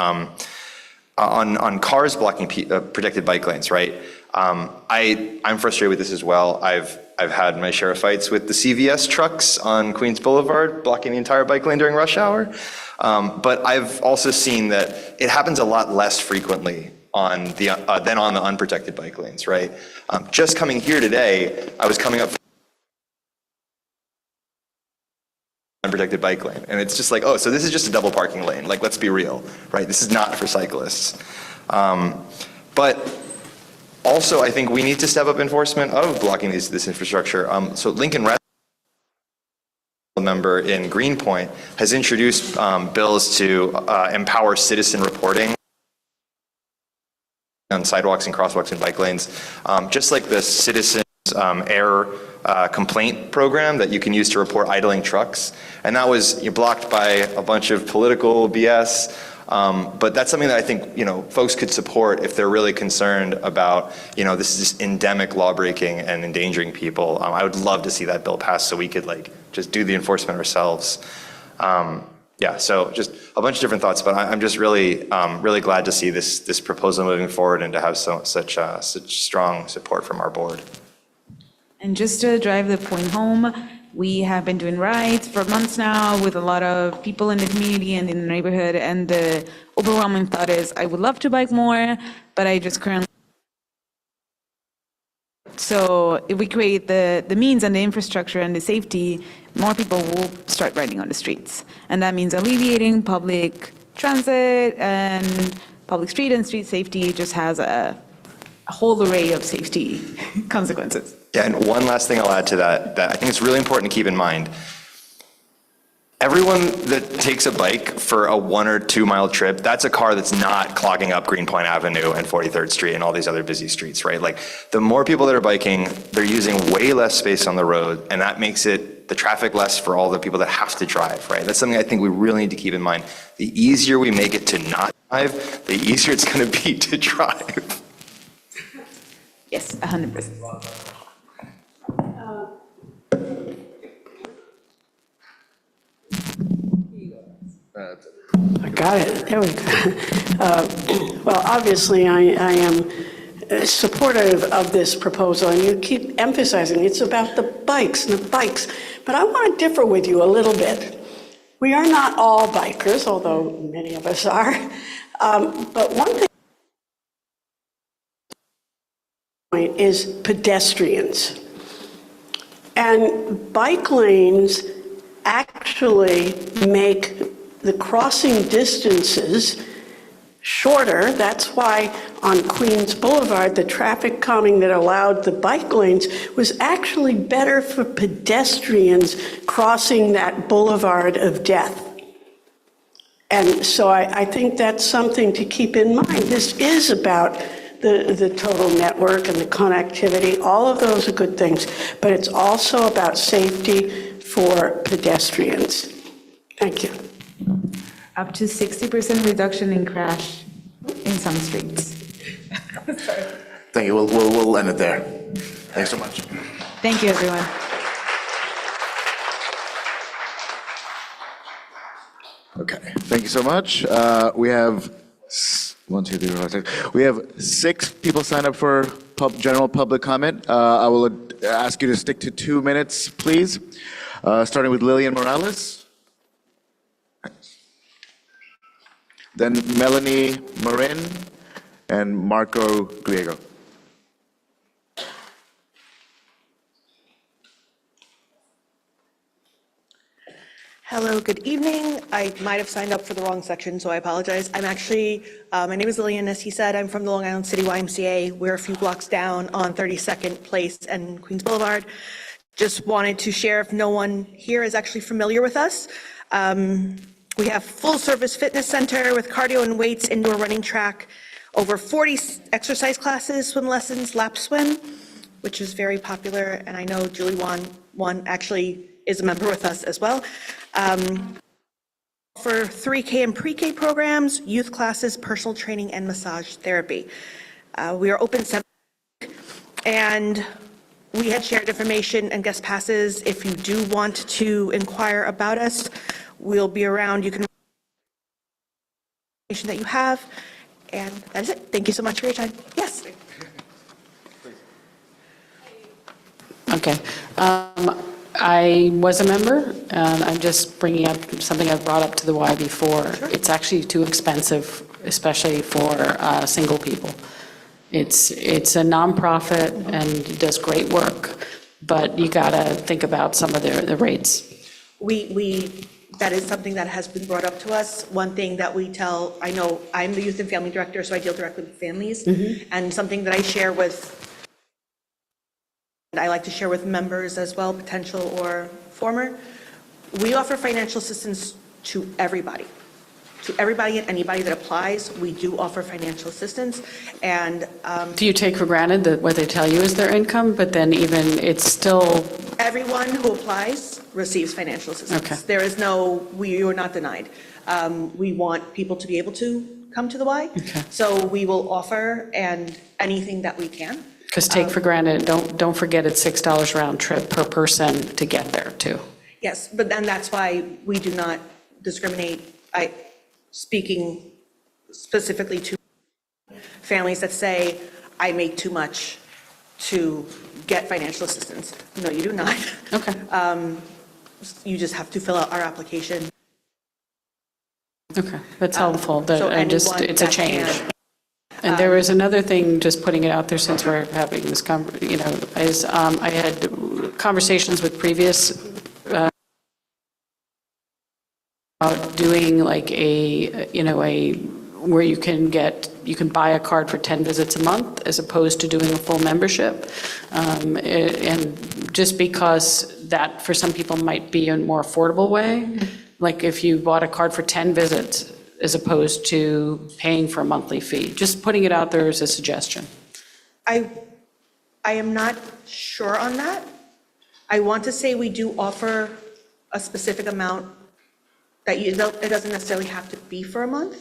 Speaker 4: On cars blocking protected bike lanes, right? I'm frustrated with this as well. I've had my share of fights with the CVS trucks on Queens Boulevard blocking the entire bike lane during rush hour. But I've also seen that it happens a lot less frequently than on the unprotected bike lanes, right? Just coming here today, I was coming up unprotected bike lane. And it's just like, oh, so this is just a double parking lane. Like, let's be real, right? This is not for cyclists. But also, I think we need to step up enforcement of blocking this infrastructure. So Lincoln member in Greenpoint has introduced bills to empower citizen reporting on sidewalks and crosswalks and bike lanes, just like the Citizens Air complaint program that you can use to report idling trucks. And that was blocked by a bunch of political BS. But that's something that I think, folks could support if they're really concerned about, this is just endemic lawbreaking and endangering people. I would love to see that bill passed so we could just do the enforcement ourselves. So just a bunch of different thoughts, but I'm just really, really glad to see this proposal moving forward and to have such strong support from our board.
Speaker 5: And just to drive the point home, we have been doing rides for months now with a lot of people in the community and in the neighborhood, and the overwhelming thought is, I would love to bike more, but I just currently... So if we create the means and the infrastructure and the safety, more people will start riding on the streets. And that means alleviating public transit and public street and street safety just has a whole array of safety consequences.
Speaker 4: Yeah, and one last thing I'll add to that I think it's really important to keep in mind. Everyone that takes a bike for a 1 or 2 mile trip, that's a car that's not clogging up Greenpoint Avenue and 43rd Street and all these other busy streets, right? The more people that are biking, they're using way less space on the road, and that makes the traffic less for all the people that have to drive, right? That's something I think we really need to keep in mind. The easier we make it to not drive, the easier it's gonna be to drive.
Speaker 5: Yes, 100%.
Speaker 7: I got it. There we go. Well, obviously, I am supportive of this proposal, and you keep emphasizing it's about the
Speaker 15: bikes and the bikes. But I want to differ with you a little bit. We are not all bikers, although many of us are. But one thing is pedestrians. And bike lanes actually make the crossing distances shorter. That's why on Queens Boulevard, the traffic calming that allowed the bike lanes was actually better for pedestrians crossing that boulevard of death. And so I think that's something to keep in mind. This is about the total network and the connectivity. All of those are good things, but it's also about safety for pedestrians. Thank you.
Speaker 5: Up to 60% reduction in crash in some streets.
Speaker 1: Thank you. We'll end it there. Thanks so much.
Speaker 5: Thank you, everyone.
Speaker 1: Okay, thank you so much. We have 1, 2, 3, 4, 5, 6. We have 6 people signed up for general public comment. I will ask you to stick to 2 minutes, please. Starting with Lillian Morales. Then Melanie Marin and Marco Griego.
Speaker 16: Hello, good evening. I might have signed up for the wrong section, so I apologize. I'm actually, my name is Lillian, as he said. I'm from the Long Island City YMCA. We're a few blocks down on 32nd Place and Queens Boulevard. Just wanted to share, if no one here is actually familiar with us, we have full-service fitness center with cardio and weights, indoor running track, over 40 exercise classes, swim lessons, lap swim, which is very popular, and I know Julie Wan actually is a member with us as well. For 3K and pre-K programs, youth classes, personal training, and massage therapy. We are open 7 and we had shared information and guest passes. If you do want to inquire about us, we'll be around. You can information that you have, and that is it. Thank you so much for your time. Yes.
Speaker 7: Okay. I was a member, and I'm just bringing up something I've brought up to the Y before. It's actually too expensive, especially for single people. It's a nonprofit and it does great work, but you gotta think about some of the rates.
Speaker 16: That is something that has been brought up to us. One thing that we tell, I know I'm the youth and family director, so I deal directly with families, and something that I share with, I like to share with members as well, potential or former, we offer financial assistance to everybody. To everybody and anybody that applies, we do offer financial assistance. And
Speaker 7: Do you take for granted that what they tell you is their income, but then even it's still?
Speaker 16: everyone who applies receives financial assistance.
Speaker 7: Okay.
Speaker 16: There is no, you are not denied. We want people to be able to come to the Y. So we will offer and anything that we can.
Speaker 7: Because take for granted, don't forget it's $6 round trip per person to get there too.
Speaker 16: Yes, but then that's why we do not discriminate. Speaking specifically to families that say, I make too much to get financial assistance. No, you do not.
Speaker 7: Okay.
Speaker 16: You just have to fill out our application.
Speaker 7: Okay, that's helpful.
Speaker 16: So
Speaker 7: It's a change. And there was another thing, just putting it out there since we're having this, is I had conversations with previous about doing like where you can buy a card for 10 visits a month as opposed to doing a full membership. And just because that for some people might be a more affordable way, like if you bought a card for 10 visits as opposed to paying for a monthly fee, just putting it out there as a suggestion.
Speaker 16: I am not sure on that. I want to say we do offer a specific amount that it doesn't necessarily have to be for a month.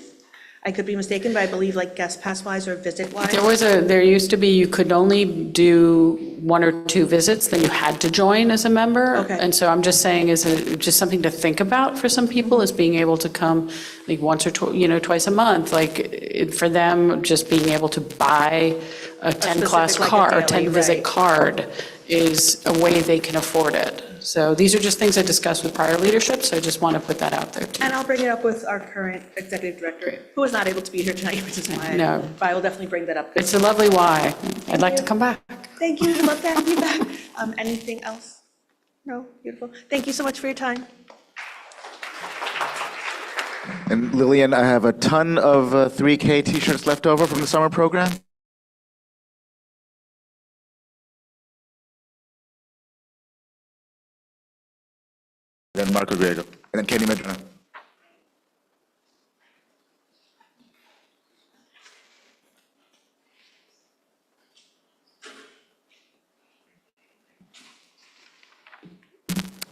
Speaker 16: I could be mistaken, but I believe like guest pass wise or visit wise.
Speaker 7: There used to be, you could only do 1 or 2 visits, then you had to join as a member.
Speaker 16: Okay.
Speaker 7: And so I'm just saying, just something to think about for some people is being able to come like once or twice a month. Like for them, just being able to buy a 10 class
Speaker 16: specific, like a
Speaker 7: card, or
Speaker 16: daily,
Speaker 7: 10 visit
Speaker 16: right.
Speaker 7: card is a way they can afford it. So these are just things I discussed with prior leadership, so I just want to put that out there.
Speaker 16: And I'll bring it up with our current executive director, who is not able to be here tonight, which is why.
Speaker 7: No.
Speaker 16: But I will definitely bring that up.
Speaker 7: It's a lovely why. I'd like to come back.
Speaker 16: Thank you, I'd love to have you back. Anything else? No, beautiful. Thank you so much for your time.
Speaker 1: And Lillian, I have a ton of 3K t-shirts left over from the summer program. Then Marco Griego, and then Kenny Medina.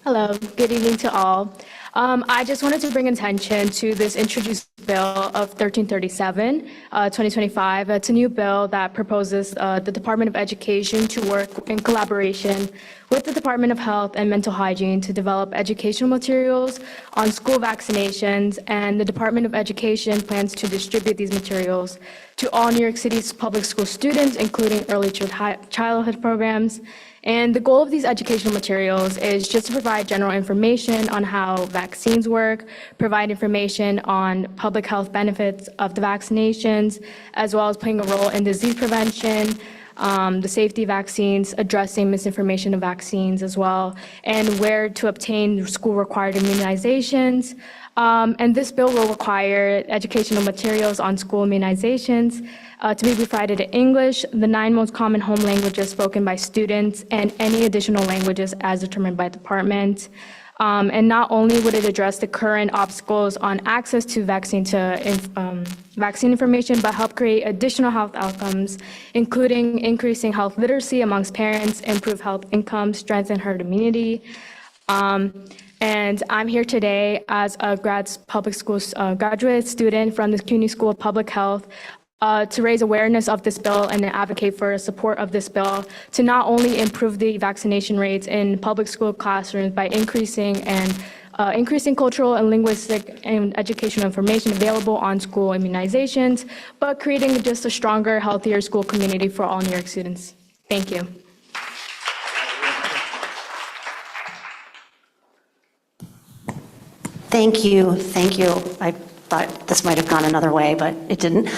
Speaker 9: Hello, good evening to all. I just wanted to bring attention to this introduced bill of 1337, 2025. It's a new bill that proposes the Department of Education to work in collaboration with the Department of Health and Mental Hygiene to develop educational materials on school vaccinations, and the Department of Education plans to distribute these materials to all New York City's public school students, including early childhood programs. And the goal of these educational materials is just to provide general information on how vaccines work, provide information on public health benefits of the vaccinations, as well as playing a role in disease prevention, the safety of vaccines, addressing misinformation of vaccines as well, and where to obtain school-required immunizations. And this bill will require educational materials on school immunizations to be provided in English, the 9 most common home languages spoken by students, and any additional languages as determined by department. And not only would it address the current obstacles on access to vaccine information, but help create additional health outcomes, including increasing health literacy amongst parents, improve health incomes, strengthen herd immunity. And I'm here today as a graduate student from the CUNY School of Public Health to raise awareness of this bill and advocate for support of this bill to not only improve the vaccination rates in public school classrooms by increasing cultural and linguistic and educational information available on school immunizations, but creating just a stronger, healthier school community for all New York students. Thank you.
Speaker 22: Thank you, thank you. I thought this might have gone another way, but it didn't.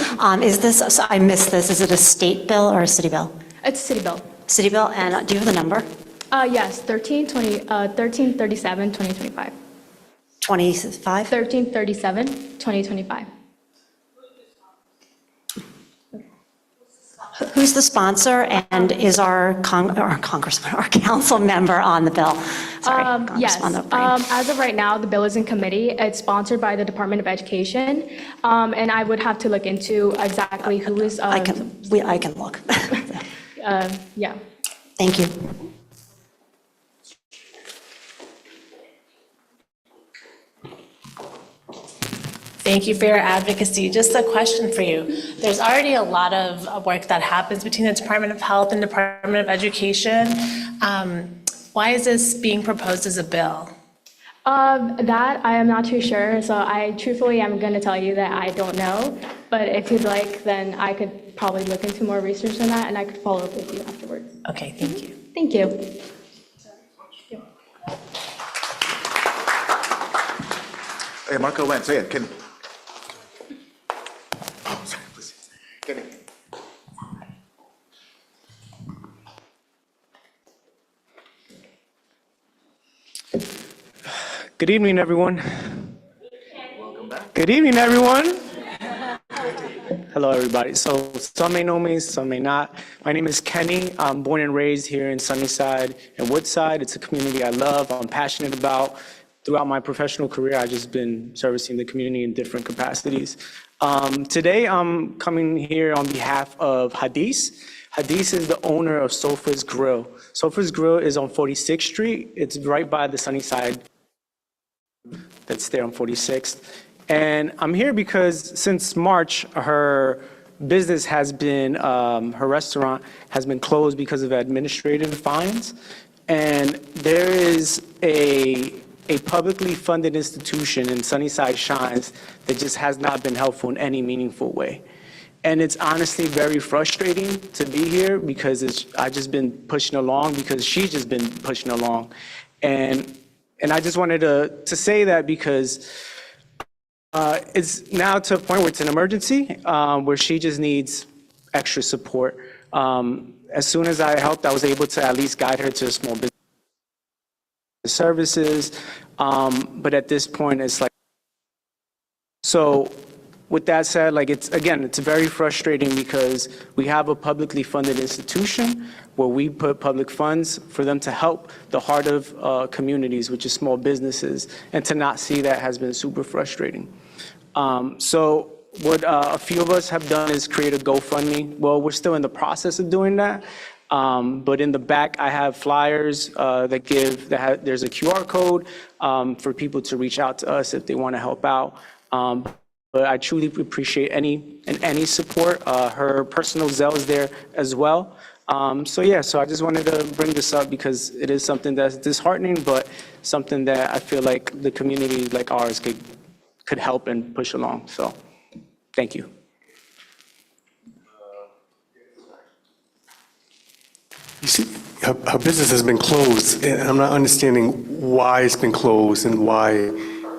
Speaker 22: Is this, so I missed this, is it a state bill or a city bill?
Speaker 9: It's a city bill.
Speaker 22: City bill, and do you have the number?
Speaker 9: Yes, 1337, 2025.
Speaker 22: 25?
Speaker 9: 1337, 2025.
Speaker 22: Who's the sponsor, and is our congressman, our council member on the bill? Sorry,
Speaker 9: Yes,
Speaker 22: on the brain.
Speaker 9: as of right now, the bill is in committee. It's sponsored by the Department of Education, and I would have to look into exactly who is.
Speaker 22: I can look.
Speaker 9: Yeah.
Speaker 22: Thank you.
Speaker 17: Thank you for your advocacy. Just a question for you. There's already a lot of work that happens between the Department of Health and Department of Education. Why is this being proposed as a bill?
Speaker 9: That I am not too sure, so I truthfully am going to tell you that I don't know, but if you'd like, then I could probably look into more research on that, and I could follow up with you afterwards.
Speaker 17: Okay, thank you.
Speaker 9: Thank you.
Speaker 1: Hey, Marco went, say it, Kenny. Oh, sorry, please. Kenny.
Speaker 18: Good evening, everyone.
Speaker 1: Welcome back.
Speaker 18: Good evening, everyone. Hello, everybody. So some may know me, some may not. My name is Kenny. I'm born and raised here in Sunnyside and Woodside. It's a community I love, I'm passionate about. Throughout my professional career, I've just been servicing the community in different capacities. Today, I'm coming here on behalf of Hadith. Hadith is the owner of Sofa's Grill. Sofa's Grill is on 46th Street. It's right by the Sunnyside that's there on 46th. And I'm here because since March, her business has been, her restaurant has been closed because of administrative fines. And there is a publicly funded institution in Sunnyside Shines that just has not been helpful in any meaningful way. And it's honestly very frustrating to be here because I've just been pushing along because she's just been pushing along. And I just wanted to say that because it's now to a point where it's an emergency, where she just needs extra support. As soon as I helped, I was able to at least guide her to small business services. But at this point, it's like, so with that said, like it's very frustrating because we have a publicly funded institution where we put public funds for them to help the heart of communities, which is small businesses, and to not see that has been super frustrating. So what a few of us have done is create a GoFundMe. Well, we're still in the process of doing that. But in the back, I have flyers there's a QR code for people to reach out to us if they want to help out. But I truly appreciate any support. Her personal Zelle is there as well. So I just wanted to bring this up because it is something that's disheartening, but something that I feel like the community like ours could help and push along. So thank you.
Speaker 19: You see, her business has been closed, and I'm not understanding why it's been closed and why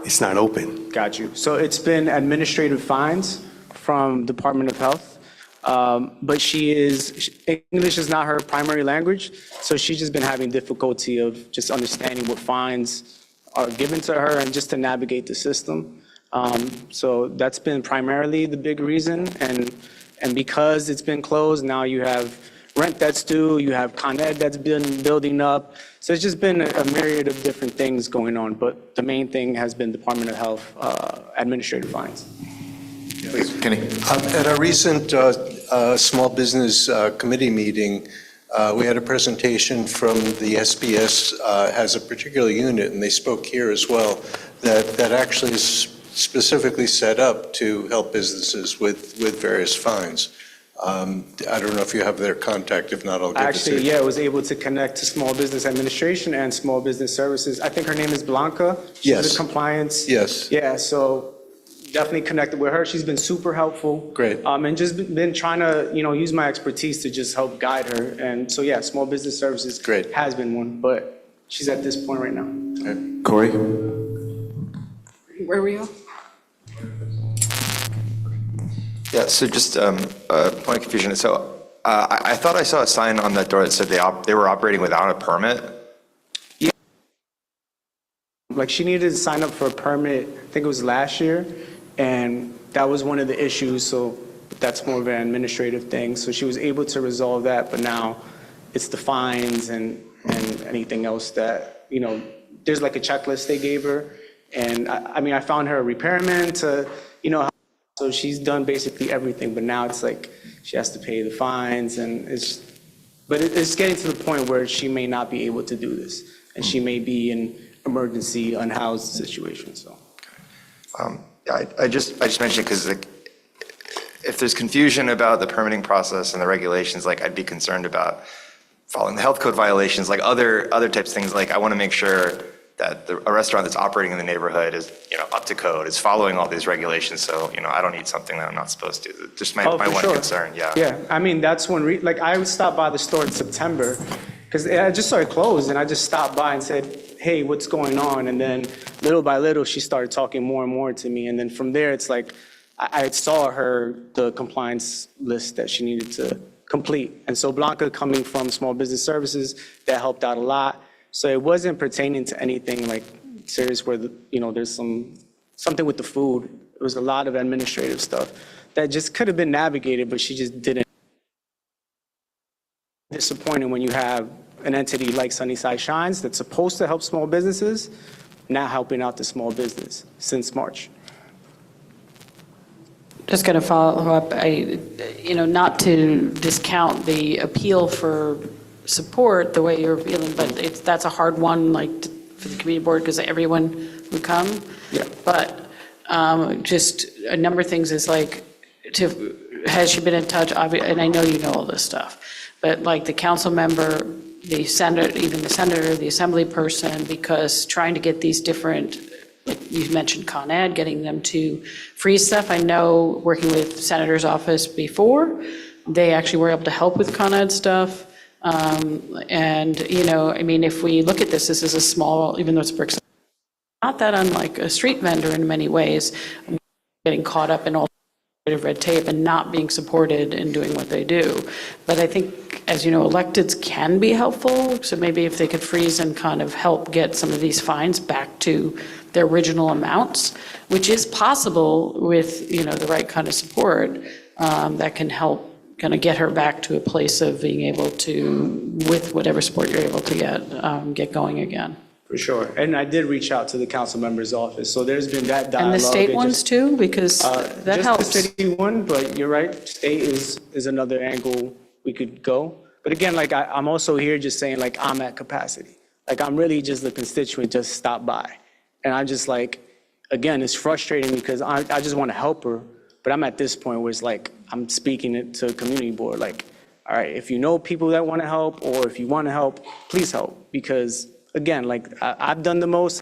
Speaker 19: it's not open.
Speaker 18: Got you. So it's been administrative fines from Department of Health, but English is not her primary language, so she's just been having difficulty of just understanding what fines are given to her and just to navigate the system. So that's been primarily the big reason, and because it's been closed, now you have rent that's due, you have Con Ed that's been building up. So it's just been a myriad of different things going on, but the main thing has been Department of Health administrative fines.
Speaker 1: Please, Kenny.
Speaker 20: At our recent Small Business Committee meeting, we had a presentation from the SBS, has a particular unit, and they spoke here as well, that actually is specifically set up to help businesses with various fines. I don't know if you have their contact. If not, I'll give it to
Speaker 18: Actually,
Speaker 20: you.
Speaker 18: I was able to connect to Small Business Administration and Small Business Services. I think her name is Blanca. She's
Speaker 20: Yes.
Speaker 18: a compliance.
Speaker 20: Yes.
Speaker 18: Yeah, so definitely connected with her. She's been super helpful.
Speaker 20: Great.
Speaker 18: And just been trying to, use my expertise to just help guide her. And so, Small Business Services
Speaker 20: Great.
Speaker 18: has been one, but she's at this point right now.
Speaker 1: Okay. Corey?
Speaker 7: Where were you?
Speaker 4: Yeah, so just a point of confusion. So I thought I saw a sign on that door that said they were operating without a permit.
Speaker 18: Yeah. Like she needed to sign up for a permit, I think it was last year, and that was one of the issues. So that's more of an administrative thing. So she was able to resolve that, but now it's the fines and anything else that, there's like a checklist they gave her. And I found her a repairman to, so she's done basically everything, but now it's like she has to pay the fines and it's getting to the point where she may not be able to do this and she may be in emergency unhoused situation, so.
Speaker 4: I just mentioned because if there's confusion about the permitting process and the regulations, I'd be concerned about following the health code violations, other types of things. I want to make sure that a restaurant that's operating in the neighborhood is, up to code, is following all these regulations. So, I don't need something that I'm not supposed to. Just my one concern, yeah.
Speaker 18: Yeah, that's when, I would stop by the store in September because I just saw it closed and I just stopped by and said, hey, what's going on? And then little by little, she started talking more and more to me. And then from there, it's like, I saw the compliance list that she needed to complete. And so Blanca coming from Small Business Services, that helped out a lot. So it wasn't pertaining to anything serious where, there's something with the food. It was a lot of administrative stuff that just could have been navigated, but she just didn't. Disappointing when you have an entity like Sunnyside Shines that's supposed to help small businesses, not helping out the small business since March.
Speaker 7: Just going to follow up, not to discount the appeal for support the way you're feeling, but that's a hard one, for the community board, because everyone would come.
Speaker 18: Yeah.
Speaker 7: But just a number of things is has she been in touch? And I know you know all this stuff, but the council member, the senator, even the senator, the assembly person, because trying to get these different like you mentioned Con Ed, getting them to freeze stuff. I know, working with Senator's office before, they actually were able to help with Con Ed stuff. And, you know, I mean, if we look at this, this is a small, even though it's bricks, not that unlike a street vendor in many ways, getting caught up in all red tape and not being supported in doing what they do. But I think, as you know, electeds can be helpful, so maybe if they could freeze and kind of help get some of these fines back to their original amounts, which is possible with, you know, the right kind of support, that can help kind of get her back to a place of being able to, with whatever support you're able to get going again.
Speaker 18: For sure. And I did reach out to the council member's office, so there's been that dialogue.
Speaker 7: And the state
Speaker 18: It
Speaker 7: ones
Speaker 18: just-
Speaker 7: too, because that helps.
Speaker 18: Just the city one, but you're right, state is another angle we could go. But again, like, I'm also here just saying, like, I'm at capacity. Like, I'm really just the constituent, just stop by. And I'm just like, again, it's frustrating because I just want to help her, but I'm at this point where it's like, I'm speaking it to a community board, like, all right, if you know people that want to help, or if you want to help, please help. Because, again, like, I've done the most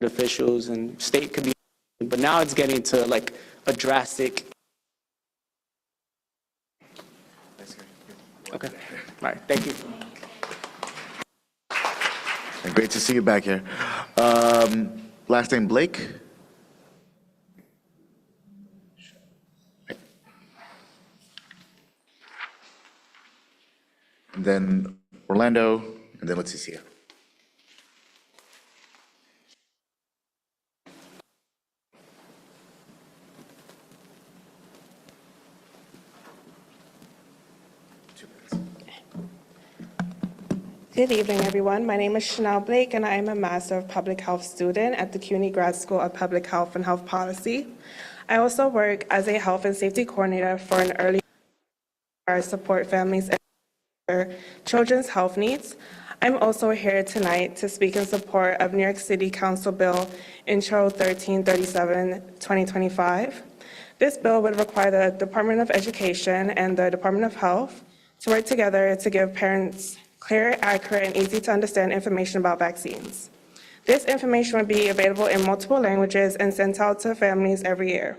Speaker 18: officials and state could be, but now it's getting to like a drastic. Okay, all right, thank you.
Speaker 1: And great to see you back here. Last name Blake? And then Orlando, and then Leticia.
Speaker 10: Good evening, everyone. My name is Chanel Blake, and I am a Master of Public Health student at the CUNY Grad School of Public Health and Health Policy. I also work as a health and safety coordinator for an early support families and their children's health needs. I'm also here tonight to speak in support of New York City Council Bill Intro 1337, 2025. This bill would require the Department of Education and the Department of Health to work together to give parents clear, accurate, and easy-to-understand information about vaccines. This information would be available in multiple languages and sent out to families every year.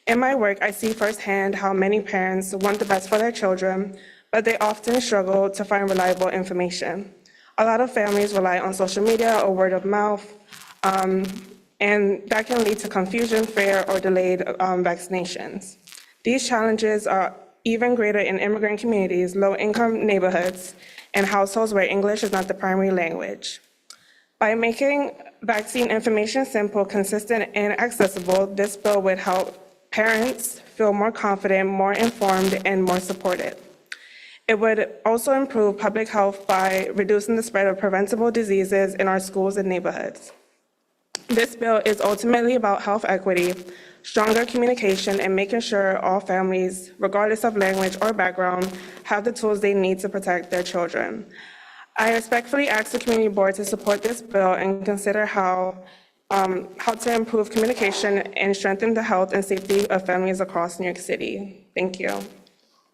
Speaker 10: In my work, I see firsthand how many parents want the best for their children, but they often struggle to find reliable information. A lot of families rely on social media or word of mouth, and that can lead to confusion, fear, or delayed vaccinations. These challenges are even greater in immigrant communities, low-income neighborhoods, and households where English is not the primary language. By making vaccine information simple, consistent, and accessible, this bill would help parents feel more confident, more informed, and more supported. It would also improve public health by reducing the spread of preventable diseases in our schools and neighborhoods. This bill is ultimately about health equity, stronger communication, and making sure all families, regardless of language or background, have the tools they need to protect their children. I respectfully ask the community board to support this bill and consider how to improve communication and strengthen the health and safety of families across New York City. Thank you.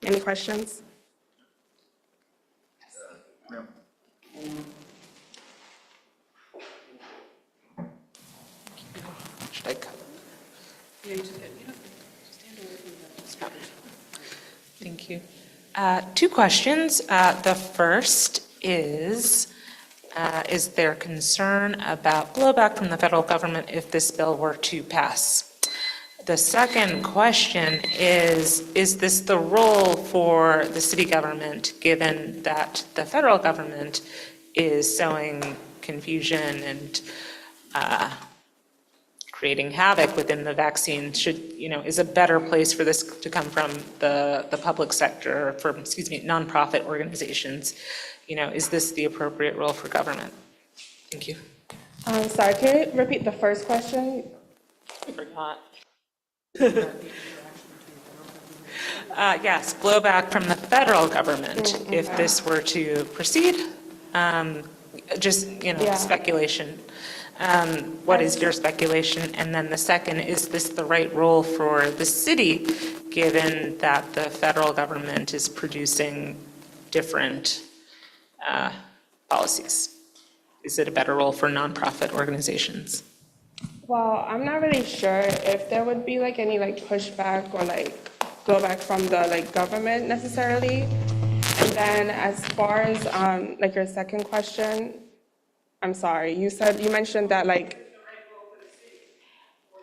Speaker 10: Any questions?
Speaker 12: Thank you. Two questions. The first is there concern about blowback from the federal government if this bill were to pass? The second question is this the role for the city government, given that the federal government is sowing confusion and creating havoc within the vaccine? Is a better place for this to come from the public sector, from, nonprofit organizations? Is this the appropriate role for government? Thank you.
Speaker 10: Sorry, can you repeat the first question?
Speaker 12: I forgot. Yes, blowback from the federal government if this were to proceed. Speculation. What is your speculation? And then the second, is this the right role for the city, given that the federal government is producing different policies? is it a better role for nonprofit organizations?
Speaker 10: Well, I'm not really sure if there would be like any like pushback or like blowback from the like government necessarily. And then as far as like your second question, I'm sorry, you mentioned that like,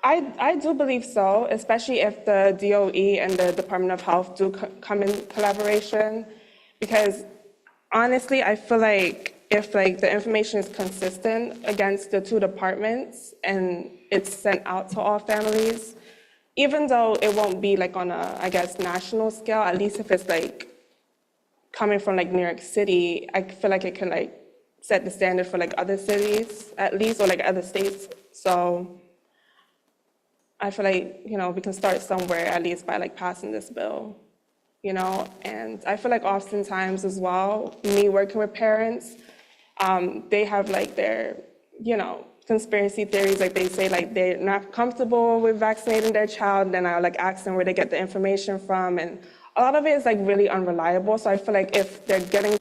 Speaker 10: I do believe so, especially if the DOE and the Department of Health do come in collaboration. Because honestly, I feel like if like the information is consistent against the two departments and it's sent out to all families, even though it won't be like on a, I guess, national scale, at least if it's like coming from like New York City, I feel like it can like set the standard for like other cities at least, or like other states. So I feel like, we can start somewhere at least by like passing this bill, and I feel like oftentimes as well, me working with parents, they have like their, conspiracy theories, like they say like they're not comfortable with vaccinating their child, then I like ask them where they get the information from, and a lot of it is like really unreliable. So I feel like if they're getting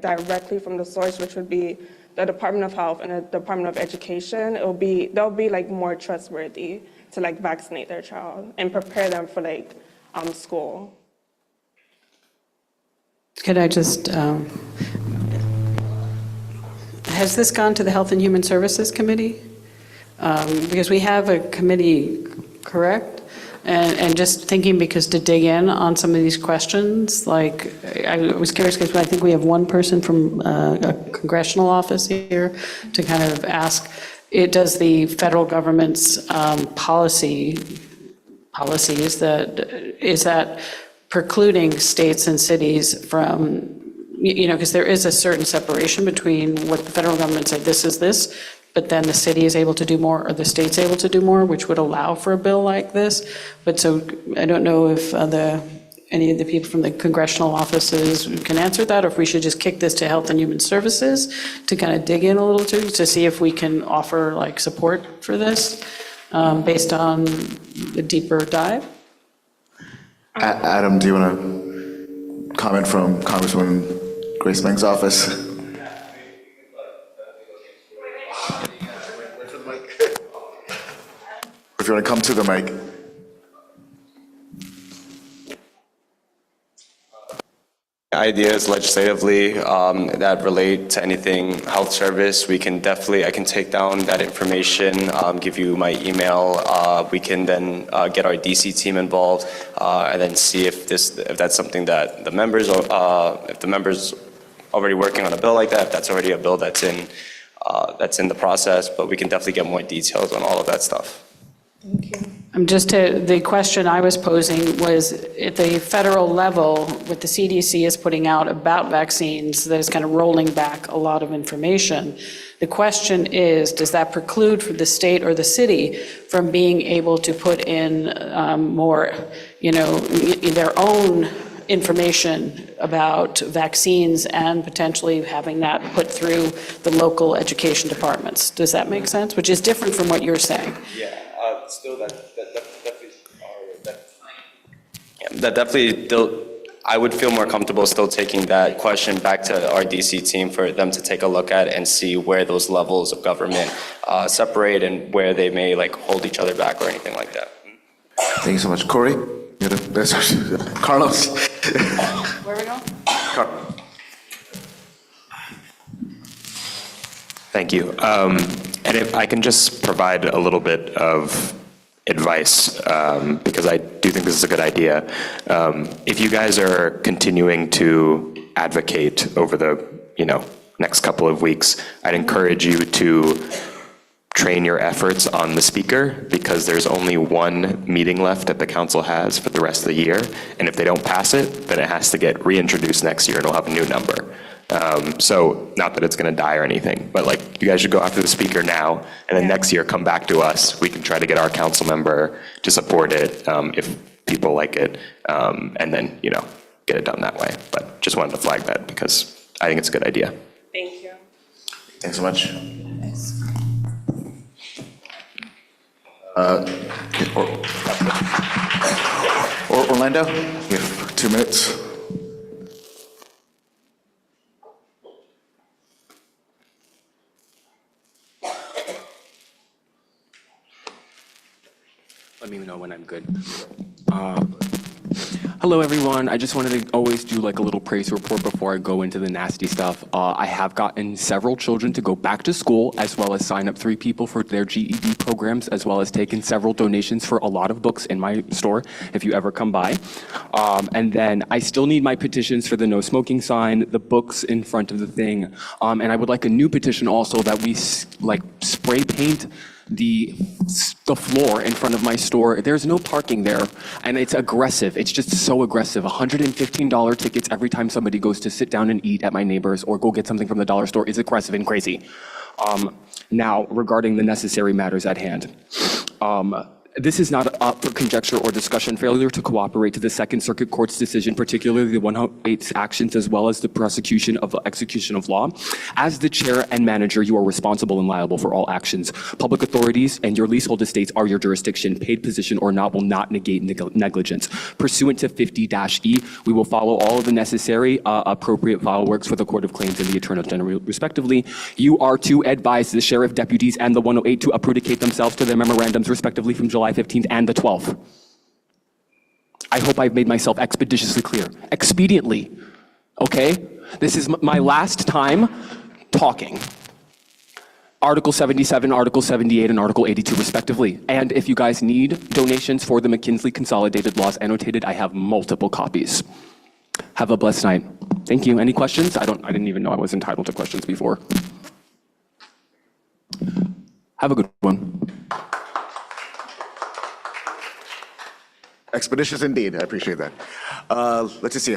Speaker 10: directly from the source, which would be the Department of Health and the Department of Education, they'll be like more trustworthy to like vaccinate their child and prepare them for like school.
Speaker 7: Could I just, has this gone to the Health and Human Services Committee? Because we have a committee, correct? And just thinking, because to dig in on some of these questions, like, I was curious because I think we have one person from a congressional office here to kind of ask, does the federal government's policy is that precluding states and cities from, because there is a certain separation between what the federal government said, this is this, but then the city is able to do more, or the state's able to do more, which would allow for a bill like this. But so I don't know if any of the people from the congressional offices can answer that, or if we should just kick this to Health and Human Services to kind of dig in a little to see if we can offer like support for this based on a deeper dive.
Speaker 1: Adam, do you want to comment from Congresswoman Grace Meng's office? If you want to come to the mic.
Speaker 6: Ideas legislatively that relate to anything health service, I can take down that information, give you my email. We can then get our DC team involved and then see if that's something that the members, if the members already working on a bill like that, if that's already a bill that's in the process, but we can definitely get more details on all of that stuff.
Speaker 7: The question I was posing was at the federal level, what the CDC is putting out about vaccines, that is kind of rolling back a lot of information. The question is, does that preclude for the state or the city from being able to put in more, their own information about vaccines and potentially having that put through the local education departments? Does that make sense? Which is different from what you're saying.
Speaker 6: Yeah, still that definitely, I would feel more comfortable still taking that question back to our DC team for them to take a look at and see where those levels of government separate and where they may like hold each other back or anything like that.
Speaker 1: Thank you so much. Corey? Carlos?
Speaker 7: Where are we going?
Speaker 8: Thank you. And if I can just provide a little bit of advice, because I do think this is a good idea. If you guys are continuing to advocate over the next couple of weeks, I'd encourage you to train your efforts on the speaker, because there's only one meeting left that the council has for the rest of the year, and if they don't pass it, then it has to get reintroduced next year and it'll have a new number. So not that it's going to die or anything, but like you guys should go after the speaker now, and then next year come back to us. We can try to get our council member to support it if people like it, and then get it done that way. But just wanted to flag that because I think it's a good idea.
Speaker 10: Thank you.
Speaker 1: Thanks so much. Orlando, you have 2 minutes.
Speaker 11: Let me know when I'm good. Hello, everyone. I just wanted to always do like a little praise report before I go into the nasty stuff. I have gotten several children to go back to school, as well as sign up 3 people for their GED programs, as well as taken several donations for a lot of books in my store, if you ever come by. And then I still need my petitions for the no smoking sign, the books in front of the thing. And I would like a new petition also that we like spray paint the floor in front of my store. There's no parking there, and it's aggressive. It's just so aggressive. $115 tickets every time somebody goes to sit down and eat at my neighbor's or go get something from the dollar store is aggressive and crazy. Now, regarding the necessary matters at hand. This is not up for conjecture or discussion. Failure to cooperate to the Second Circuit Court's decision, particularly the 108's actions, as well as the prosecution of the execution of law. As the chair and manager, you are responsible and liable for all actions. Public authorities and your leasehold estates are your jurisdiction. Paid position or not will not negate negligence. Pursuant to 50-E, we will follow all of the necessary appropriate file works for the Court of Claims and the Attorney General, respectively. You are to advise the sheriff deputies and the 108 to approdicate themselves to their memorandums, respectively, from July 15th and the 12th. I hope I've made myself expeditiously clear. Expediently, okay? This is my last time talking. Article 77, Article 78, and Article 82, respectively. And if you guys need donations for the McKinsey Consolidated Laws annotated, I have multiple copies. Have a blessed night. Thank you. Any questions? I didn't even know I was entitled to questions before. Have a good one.
Speaker 1: Expeditious indeed. I appreciate that. Let's just see.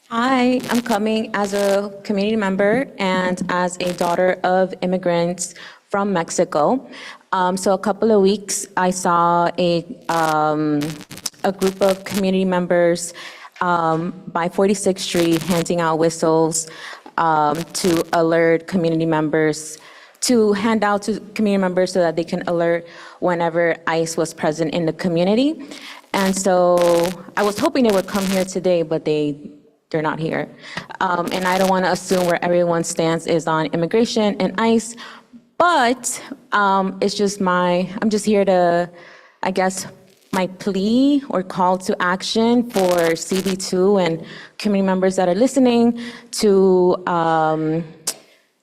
Speaker 13: Hi, I'm coming as a community member and as a daughter of immigrants from Mexico. So a couple of weeks, I saw a group of community members by 46th Street handing out whistles to alert community members, to hand out to community members so that they can alert whenever ICE was present in the community. And so I was hoping they would come here today, but they're not here. And I don't want to assume where everyone's stance is on immigration and ICE, but it's just I'm just here to, I guess, my plea or call to action for CB2 and community members that are listening to, I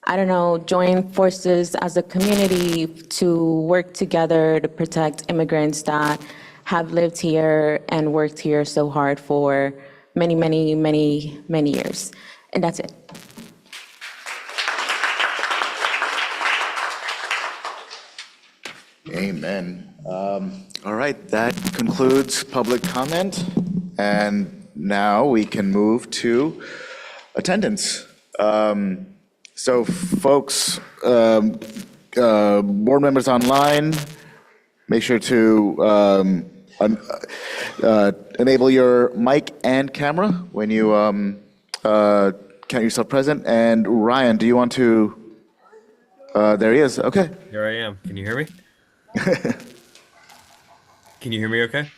Speaker 13: don't know, join forces as a community to work together to protect immigrants that have lived here and worked here so hard for many, many, many, many years. And that's it.
Speaker 1: Amen. All right, that concludes public comment. And now we can move to attendance. So folks, board members online, make sure to enable your mic and camera when you count yourself present. And Ryan, do you want to, there he is, okay.
Speaker 21: Here I am. Can you hear me? Can you hear me okay?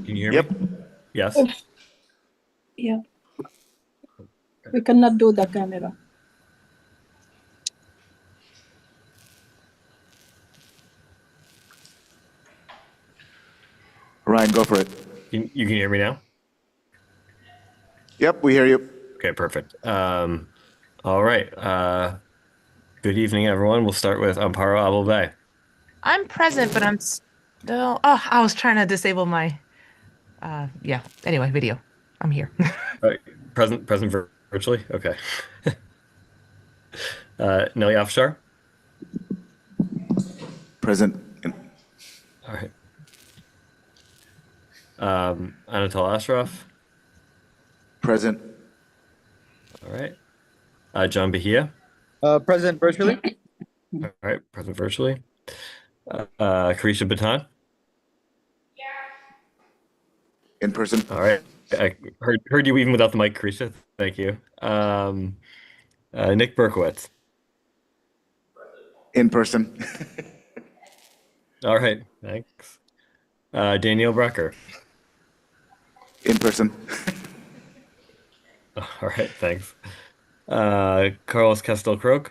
Speaker 21: Can you hear me? Yes?
Speaker 24: Yeah. We cannot do the camera.
Speaker 1: Ryan, go for it.
Speaker 21: You can hear me now?
Speaker 1: Yep, we hear you.
Speaker 21: Okay, perfect. All right. Good evening, everyone. We'll start with Amparo Abelbay.
Speaker 25: I'm present, but I'm still. Oh, I was trying to disable my. Yeah. Anyway, video. I'm here.
Speaker 21: Right. Present virtually? Okay. Nelly Afshar?
Speaker 1: Present.
Speaker 21: All right. Anatol Ashraf?
Speaker 1: Present.
Speaker 21: All right. John Bahia?
Speaker 26: Present virtually.
Speaker 21: All right. Present virtually. Carisha Batan?
Speaker 1: In person.
Speaker 21: All right. I heard you even without the mic, Carisha. Thank you. Nick Berkowitz.
Speaker 1: In person.
Speaker 21: All right. Thanks. Danielle Brecker.
Speaker 1: In person.
Speaker 21: All right, thanks. Carlos Castelcroc.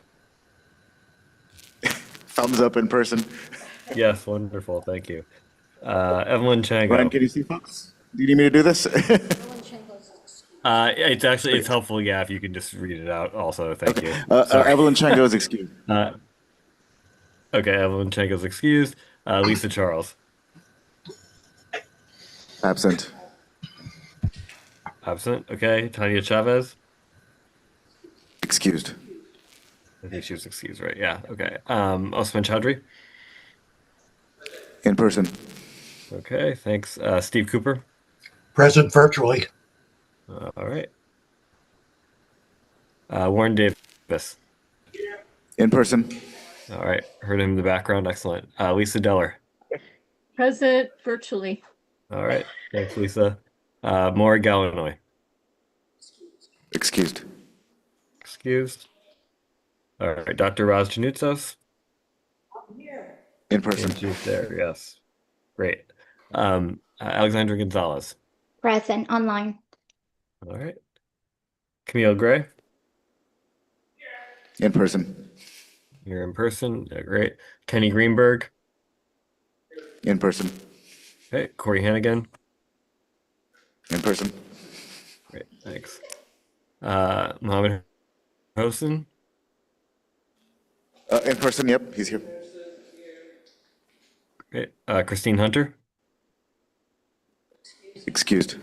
Speaker 1: Thumbs up in person.
Speaker 21: Yes, wonderful, thank you. Evelyn Chango.
Speaker 1: Ryan, can you see folks? Do you need me to do this?
Speaker 21: It's helpful, yeah, if you can just read it out also, thank you.
Speaker 1: Evelyn Chango is excused.
Speaker 21: Okay, Evelyn Chango's excused. Lisa Charles.
Speaker 1: Absent.
Speaker 21: Absent, okay. Tanya Chavez.
Speaker 1: Excused.
Speaker 21: I think she was excused, right? Yeah, okay. Osman Chowdhury.
Speaker 1: In person.
Speaker 21: Okay, thanks. Steve Cooper.
Speaker 2: Present virtually.
Speaker 21: All right. Warren Davis.
Speaker 1: In person.
Speaker 21: All right, heard him in the background, excellent. Lisa Deller.
Speaker 24: Present virtually.
Speaker 21: All right, thanks, Lisa. Maury Gallinoy.
Speaker 1: Excused.
Speaker 21: Excused. All right, Dr. Raz Janutzos.
Speaker 1: In person.
Speaker 21: And she's there, yes. Great. Alexandra Gonzalez.
Speaker 3: Present online.
Speaker 21: All right. Camille Gray.
Speaker 1: In person.
Speaker 21: You're in person. Yeah, great. Kenny Greenberg.
Speaker 1: In person.
Speaker 21: Okay. Corey Hannigan.
Speaker 1: In person.
Speaker 21: Great. Thanks. Mohammed Hossein.
Speaker 1: In person, yep, he's here.
Speaker 21: Okay. Christine Hunter.
Speaker 1: Excused.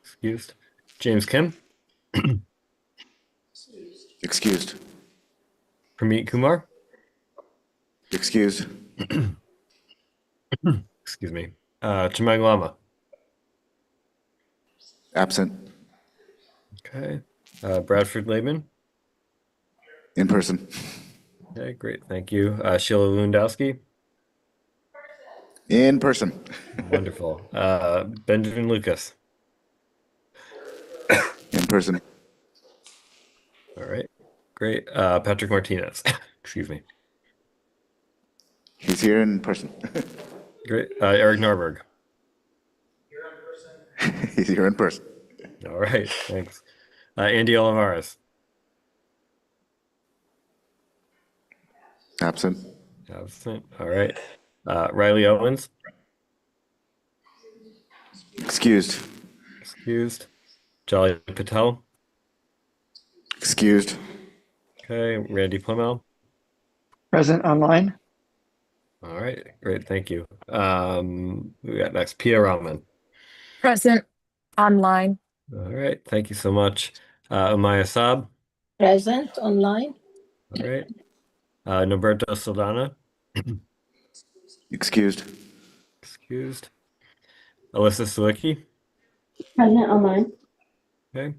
Speaker 21: Excused. James Kim.
Speaker 1: Excused.
Speaker 21: Pramit Kumar.
Speaker 1: Excused.
Speaker 21: Excuse me. Chimang Lama.
Speaker 1: Absent.
Speaker 21: Okay. Bradford Lehman.
Speaker 1: In person.
Speaker 21: Okay, great. Thank you. Sheila Lewandowski.
Speaker 1: In person.
Speaker 21: Wonderful. Benjamin Lucas.
Speaker 1: In person.
Speaker 21: All right. Great. Patrick Martinez. Excuse me.
Speaker 1: He's here in person.
Speaker 21: Great. Eric Narberg.
Speaker 1: He's here in person.
Speaker 21: All right. Thanks. Andy Olivares.
Speaker 1: Absent.
Speaker 21: Absent. All right. Riley Owens.
Speaker 1: Excused.
Speaker 21: Excused. Jolly Patel.
Speaker 1: Excused.
Speaker 21: Okay. Randy Plumell.
Speaker 26: Present online.
Speaker 21: All right. Great. Thank you. We got next Pia Rahman.
Speaker 3: Present online.
Speaker 21: All right. Thank you so much. Umaya Saab.
Speaker 24: Present online.
Speaker 21: All right. Norberto Saldana.
Speaker 1: Excused.
Speaker 21: Excused. Alyssa Sawicki.
Speaker 24: Present online.
Speaker 21: Okay.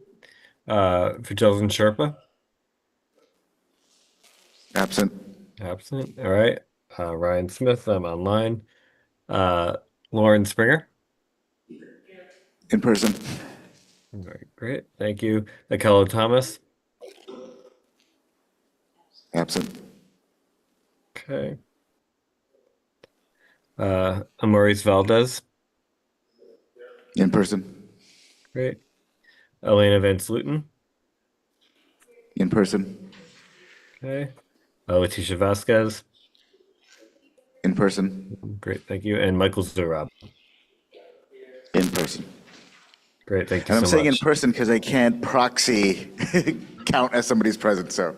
Speaker 21: Fajelzin Sherpa.
Speaker 1: Absent.
Speaker 21: Absent. All right. Ryan Smith, I'm online. Lauren Springer.
Speaker 1: In person.
Speaker 21: All right, great. Thank you. Akello Thomas.
Speaker 1: Absent.
Speaker 21: Okay. Amaris Valdez.
Speaker 1: In person.
Speaker 21: Great. Elena Van Sluten.
Speaker 1: In person.
Speaker 21: Okay. Leticia Vasquez.
Speaker 1: In person.
Speaker 21: Great, thank you. And Michael Zurab.
Speaker 1: In person.
Speaker 21: Great, thank you
Speaker 1: And I'm
Speaker 21: so
Speaker 1: saying
Speaker 21: much.
Speaker 1: in person because I can't proxy count as somebody's present, so.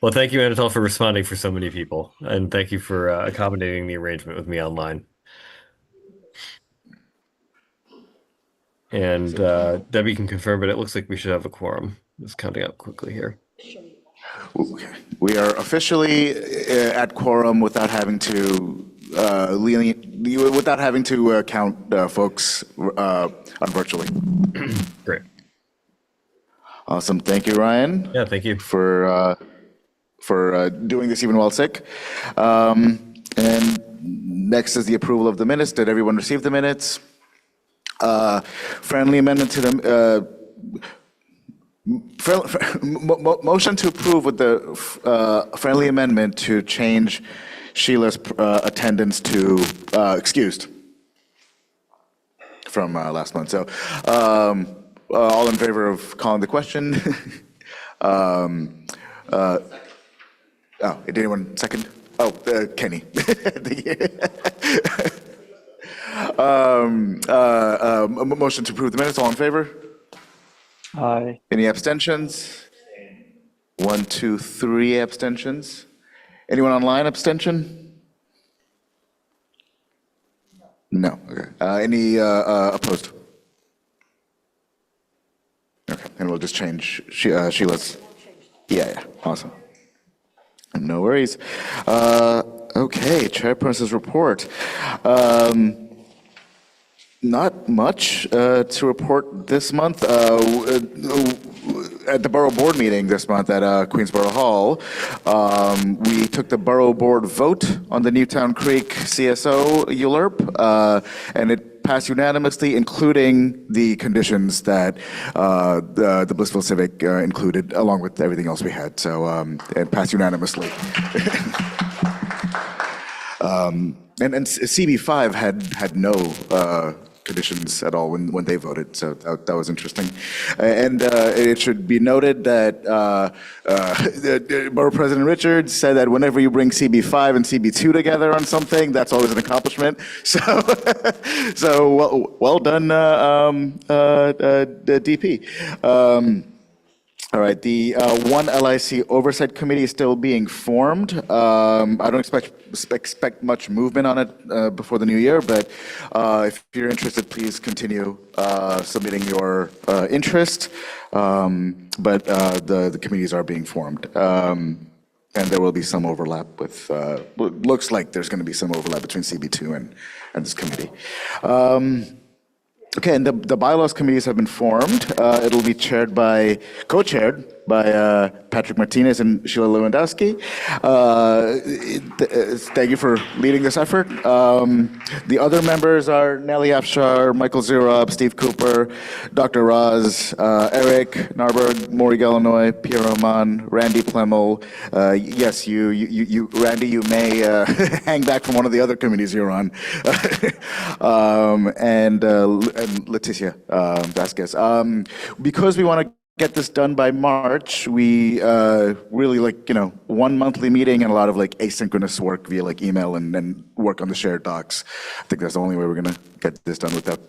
Speaker 21: Well, thank you, Anatol, for responding for so many people. And thank you for accommodating the arrangement with me online. And Debbie can confirm, but it looks like we should have a quorum. Just counting up quickly here.
Speaker 1: We are officially at quorum without having to count folks on virtually.
Speaker 21: Great.
Speaker 1: Awesome. Thank you, Ryan.
Speaker 21: Yeah, thank you.
Speaker 1: For doing this even while sick. And next is the approval of the minutes. Did everyone receive the minutes? Friendly amendment to them. Motion to approve with the friendly amendment to change Sheila's attendance to excused from last month. So all in favor of calling the question? Did anyone second? Oh, Kenny. Motion to approve the minutes, all in favor?
Speaker 26: Aye.
Speaker 1: Any abstentions? 1, 2, 3 abstentions. Anyone online abstention? No, okay. Any opposed? Okay, and we'll just change Sheila's. Yeah, awesome. No worries. Okay, chairperson's report. Not much to report this month. At the borough board meeting this month at Queensborough Hall, we took the borough board vote on the Newtown Creek CSO ULURP, and it passed unanimously, including the conditions that the Blissville Civic included, along with everything else we had. So it passed unanimously. And CB5 had no conditions at all when they voted, so that was interesting. And it should be noted that Borough President Richards said that whenever you bring CB5 and CB2 together on something, that's always an accomplishment. So well done, DP. All right, the One LIC Oversight Committee is still being formed. I don't expect much movement on it before the new year, but if you're interested, please continue submitting your interest. But the committees are being formed. And there will be some overlap with, looks like there's going to be some overlap between CB2 and this committee. Okay, and the bylaws committees have been formed. It'll be co-chaired by Patrick Martinez and Sheila Lewandowski. Thank you for leading this effort. The other members are Nellie Afshar, Michael Zurab, Steve Cooper, Dr. Raz, Eric Narberg, Maury Gallinoy, Pierre Roman, Randy Plemmel. Yes, you, Randy, you may hang back from one of the other committees you're on. And Leticia Vasquez. Because we want to get this done by March, we really one monthly meeting and a lot of asynchronous work via email and work on the shared docs. I think that's the only way we're going to get this done without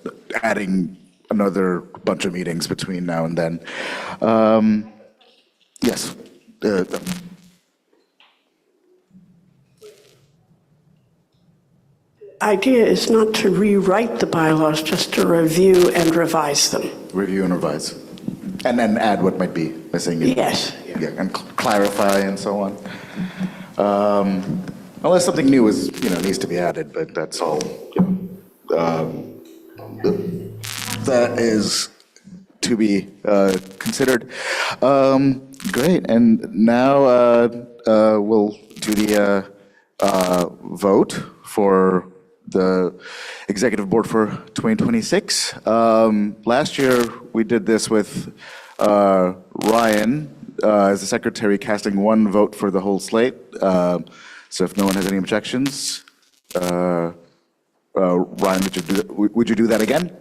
Speaker 1: adding another bunch of meetings between now and then. Yes.
Speaker 5: Idea is not to rewrite the bylaws, just to review and revise them.
Speaker 1: Review and revise. And then add what might be missing.
Speaker 5: Yes.
Speaker 1: Yeah, and clarify and so on. Unless something new needs to be added, but that's all. That is to be considered. Great, and now we'll do the vote for the executive board for 2026. Last year, we did this with Ryan as the secretary casting one vote for the whole slate. So if no one has any objections, Ryan, would you do that again?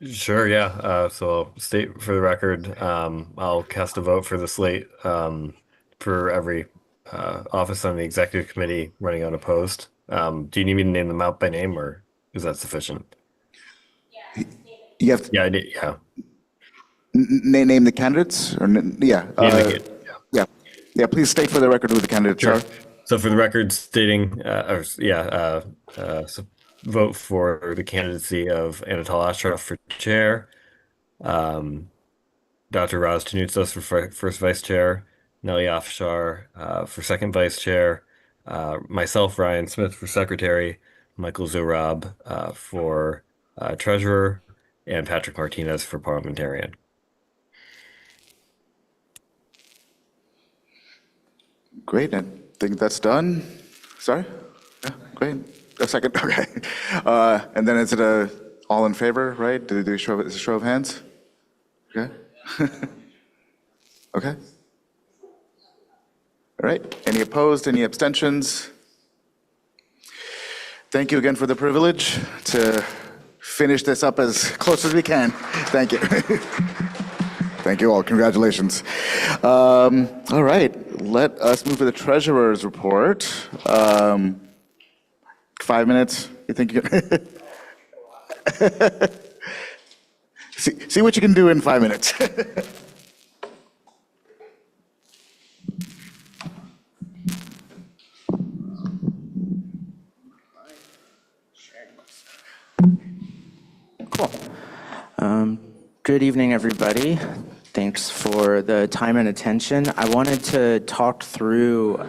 Speaker 21: Sure, yeah. So I'll state for the record, I'll cast a vote for the slate for every office on the executive committee running unopposed. Do you need me to name them out by name, or is that sufficient?
Speaker 1: You have to,
Speaker 21: Yeah, I did, yeah.
Speaker 1: name the candidates? Or, yeah. Yeah, please state for the record who the candidates
Speaker 21: Sure.
Speaker 1: are.
Speaker 21: So for the record, stating, vote for the candidacy of Anatol Ashraf for chair, Dr. Raz Tanutzos for first vice chair, Nelly Afshar for second vice chair, myself, Ryan Smith, for secretary, Michael Zurab for treasurer, and Patrick Martinez for parliamentarian.
Speaker 1: Great, I think that's done. Sorry? Yeah, great. A second, okay. And then is it all in favor, right? Do we show, is it a show of hands? Okay. Okay. All right, any opposed, any abstentions? Thank you again for the privilege to finish this up as close as we can. Thank you. Thank you all. Congratulations. All right, let us move to the treasurer's report. 5 minutes. You think you can? See what you can do in 5 minutes.
Speaker 14: Cool. Good evening, everybody. Thanks for the time and attention. I wanted to talk through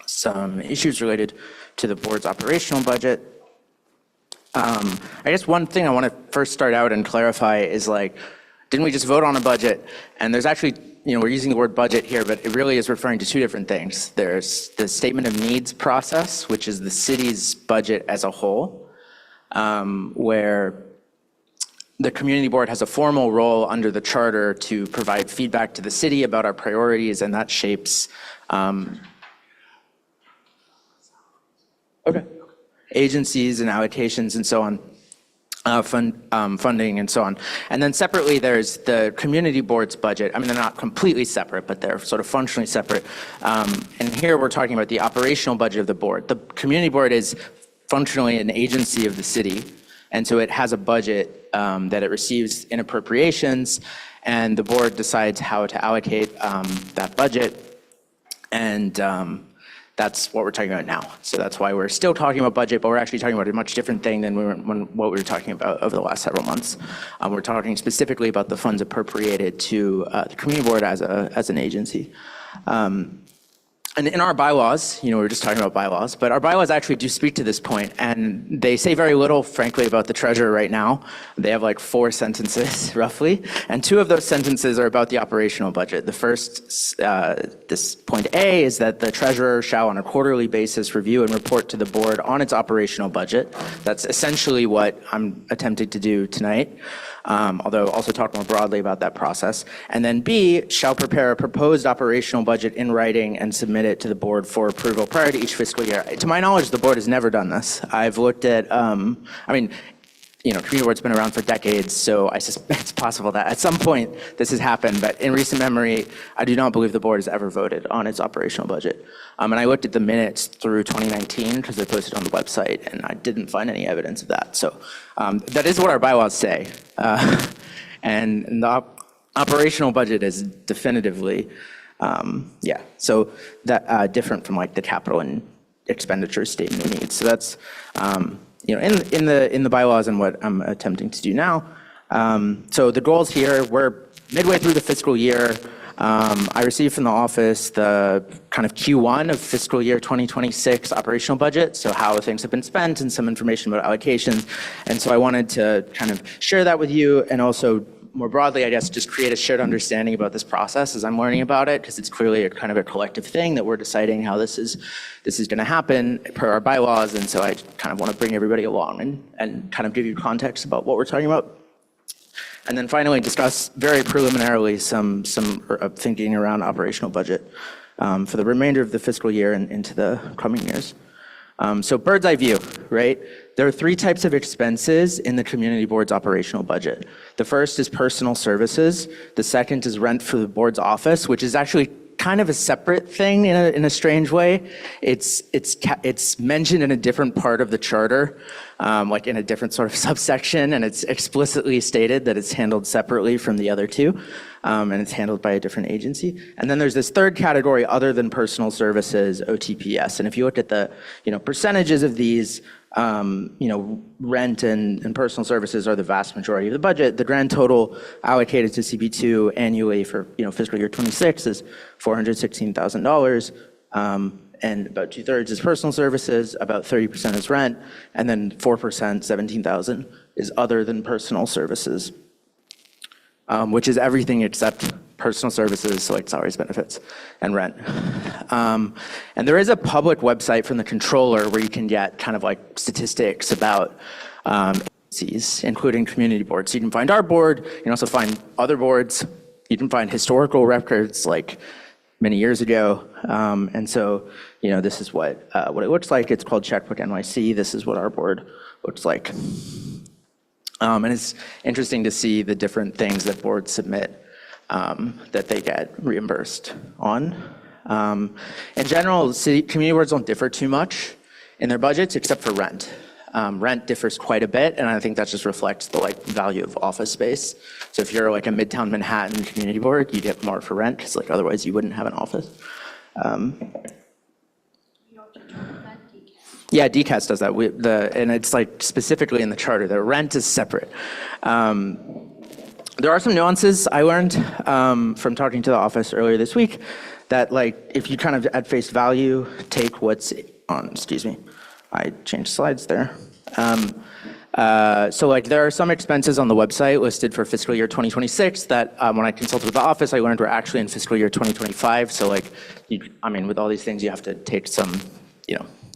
Speaker 14: some issues related to the board's operational budget. I guess one thing I want to first start out and clarify is didn't we just vote on a budget? And there's actually, we're using the word budget here, but it really is referring to two different things. There's the statement of needs process, which is the city's budget as a whole, where the community board has a formal role under the charter to provide feedback to the city about our priorities, and that shapes agencies and allocations and so on, funding and so on. And then separately, there's the community board's budget. I mean, they're not completely separate, but they're sort of functionally separate. And here we're talking about the operational budget of the board. The community board is functionally an agency of the city, and so it has a budget that it receives in appropriations, and the board decides how to allocate that budget, and that's what we're talking about now. So that's why we're still talking about budget, but we're actually talking about a much different thing than what we were talking about over the last several months. We're talking specifically about the funds appropriated to the community board as an agency. And in our bylaws, we were just talking about bylaws, but our bylaws actually do speak to this point, and they say very little, frankly, about the treasurer right now. They have 4 sentences, roughly, and 2 of those sentences are about the operational budget. The first, this point A, is that the treasurer shall, on a quarterly basis, review and report to the board on its operational budget. That's essentially what I'm attempting to do tonight. Although also talk more broadly about that process. And then B, shall prepare a proposed operational budget in writing and submit it to the board for approval prior to each fiscal year. To my knowledge, the board has never done this. I've looked at, community board's been around for decades, so I suspect it's possible that at some point this has happened, but in recent memory, I do not believe the board has ever voted on its operational budget. And I looked at the minutes through 2019 because they're posted on the website, and I didn't find any evidence of that. So that is what our bylaws say. And the operational budget is definitively, so that different from the capital and expenditure statement of needs. So that's, in the bylaws and what I'm attempting to do now. So the goals here, we're midway through the fiscal year. I received from the office the kind of Q1 of fiscal year 2026 operational budget, so how things have been spent and some information about allocations. And so I wanted to kind of share that with you, and also more broadly, I guess, just create a shared understanding about this process as I'm learning about it, because it's clearly a kind of a collective thing that we're deciding how this is going to happen per our bylaws. And so I kind of want to bring everybody along and kind of give you context about what we're talking about. And then finally, discuss very preliminarily some thinking around operational budget for the remainder of the fiscal year and into the coming years. So bird's eye view, right? There are 3 types of expenses in the community board's operational budget. The first is personal services. The second is rent for the board's office, which is actually kind of a separate thing in a strange way. It's mentioned in a different part of the charter, in a different sort of subsection, and it's explicitly stated that it's handled separately from the other 2, and it's handled by a different agency. And then there's this third category, other than personal services, OTPS. And if you look at the percentages of these, rent and personal services are the vast majority of the budget. The grand total allocated to CB2 annually for fiscal year 26 is $416,000, and about 2/3 is personal services, about 30% is rent, and then 4%, $17,000, is other than personal services, which is everything except personal services, so salaries, benefits, and rent. And there is a public website from the controller where you can get kind of statistics about agencies, including community boards. So you can find our board, you can also find other boards, you can find historical records many years ago. And so, this is what it looks like. It's called Checkbook NYC. This is what our board looks like. And it's interesting to see the different things that boards submit that they get reimbursed on. In general, community boards don't differ too much in their budgets except for rent. Rent differs quite a bit, and I think that just reflects the value of office space. So if you're a Midtown Manhattan community board, you get more for rent because otherwise you wouldn't have an office. Yeah, DCAS does that. And it's specifically in the charter. The rent is separate. There are some nuances I learned from talking to the office earlier this week that if you kind of at face value take what's on, excuse me, I changed slides there. So there are some expenses on the website listed for fiscal year 2026 that when I consulted with the office, I learned were actually in fiscal year 2025. So with all these things, you have to take some,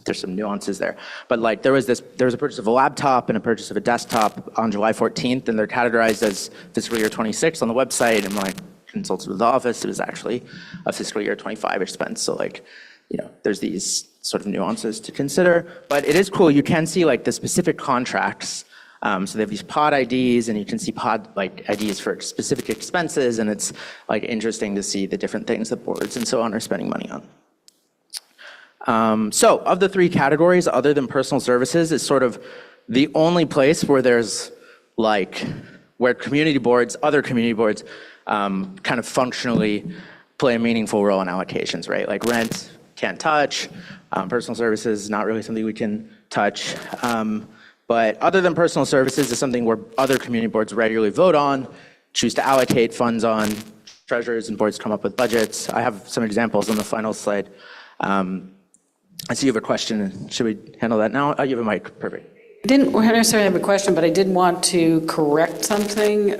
Speaker 14: there's some nuances there. But there was a purchase of a laptop and a purchase of a desktop on July 14th, and they're categorized as fiscal year 26 on the website. And when I consulted with the office, it was actually a fiscal year 25 expense. So there's these sort of nuances to consider, but it is cool. You can see the specific contracts. So they have these pod IDs, and you can see pod IDs for specific expenses, and it's interesting to see the different things that boards and so on are spending money on. So of the three categories, other than personal services, is sort of the only place where there's where community boards, other community boards, kind of functionally play a meaningful role in allocations, right? Rent, can't touch. Personal services, not really something we can touch. But other than personal services is something where other community boards regularly vote on, choose to allocate funds on. Treasurers and boards come up with budgets. I have some examples on the final slide. I see you have a question. Should we handle that now? Oh, you have a mic. Perfect.
Speaker 7: I didn't necessarily have a question, but I did want to correct something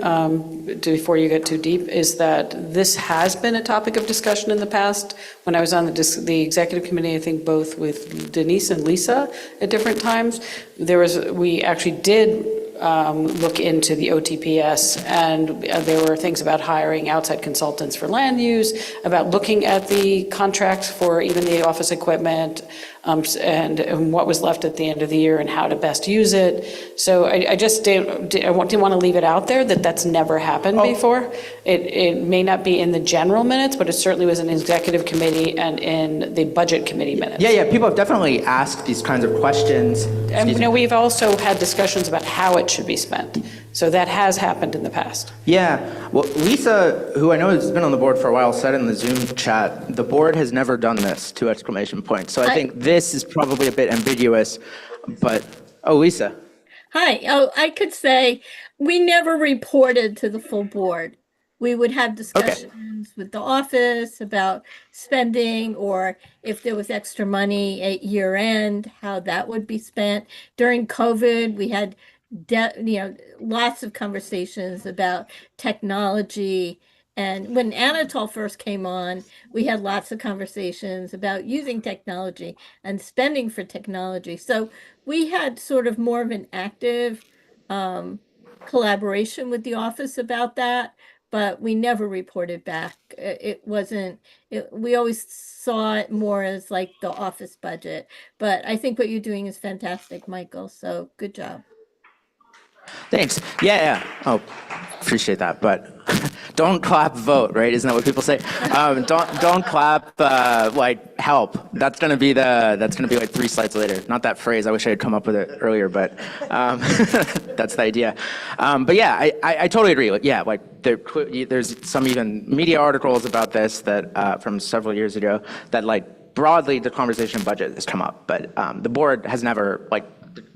Speaker 7: before you get too deep, is that this has been a topic of discussion in the past. When I was on the executive committee, I think both with Denise and Lisa at different times, we actually did look into the OTPS, and there were things about hiring outside consultants for land use, about looking at the contracts for even the office equipment, and what was left at the end of the year and how to best use it. So I just didn't want to leave it out there that that's never happened before. It may not be in the general minutes, but it certainly was in the executive committee and in the budget committee minutes.
Speaker 14: Yeah, people have definitely asked these kinds of questions.
Speaker 7: And we've also had discussions about how it should be spent. So that has happened in the past.
Speaker 14: Yeah, well, Lisa, who I know has been on the board for a while, said in the Zoom chat, the board has never done this, 2 exclamation points. So I think this is probably a bit ambiguous, but, Lisa.
Speaker 24: Hi. Oh, I could say we never reported to the full board. We would have discussions with the office about spending, or if there was extra money at year end, how that would be spent. During COVID, we had lots of conversations about technology. And when Anatol first came on, we had lots of conversations about using technology and spending for technology. So we had sort of more of an active collaboration with the office about that, but we never reported back. We always saw it more as the office budget. But I think what you're doing is fantastic, Michael. So good job.
Speaker 14: Thanks. Yeah. Oh, appreciate that. But don't clap, vote, right? Isn't that what people say? Don't clap, help. That's gonna be 3 slides later. Not that phrase. I wish I had come up with it earlier, but that's the idea. But yeah, I totally agree. There's some even media articles about this that from several years ago that broadly the conversation budget has come up, but the board has never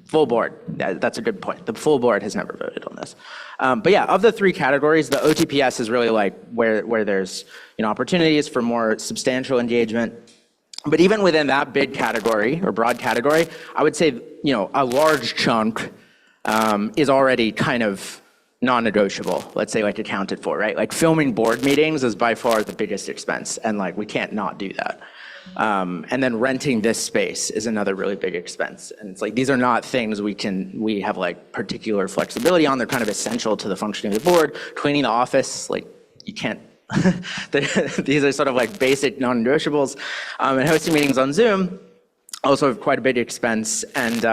Speaker 14: full board, that's a good point. The full board has never voted on this. But yeah, of the 3 categories, the OTPS is really where there's opportunities for more substantial engagement. But even within that big category or broad category, I would say a large chunk is already kind of non-negotiable. Let's say accounted for, right? Filming board meetings is by far the biggest expense, and we can't not do that. And then renting this space is another really big expense. And it's these are not things we have particular flexibility on. They're kind of essential to the functioning of the board. Cleaning the office, you can't these are sort of like basic non-negotiables. And hosting meetings on Zoom also have quite a big expense and,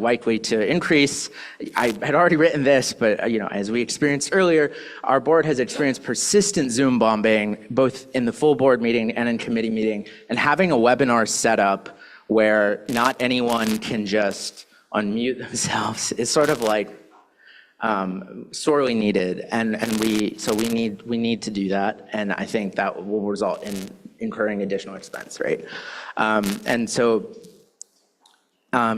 Speaker 14: likely to increase. I had already written this, but, as we experienced earlier, our board has experienced persistent Zoom bombing, both in the full board meeting and in committee meeting, and having a webinar set up where not anyone can just unmute themselves is sort of like sorely needed, and we need to do that, and I think that will result in incurring additional expense, right? So I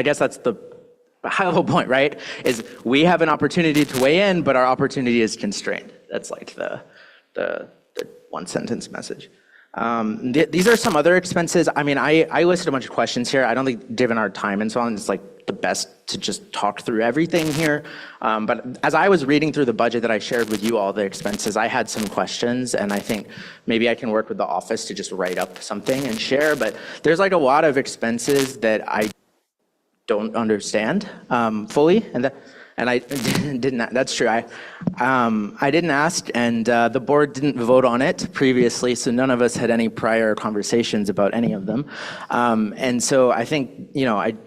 Speaker 14: guess that's the high-level point, right? Is we have an opportunity to weigh in, but our opportunity is constrained. That's like the one-sentence message. These are some other expenses. I mean, I listed a bunch of questions here. I don't think, given our time and so on, it's like the best to just talk through everything here. But as I was reading through the budget that I shared with you all, the expenses, I had some questions, and I think maybe I can work with the office to just write up something and share. But there's like a lot of expenses that I don't understand fully, and I didn't. That's true. I didn't ask, and the board didn't vote on it previously, so none of us had any prior conversations about any of them. And so I think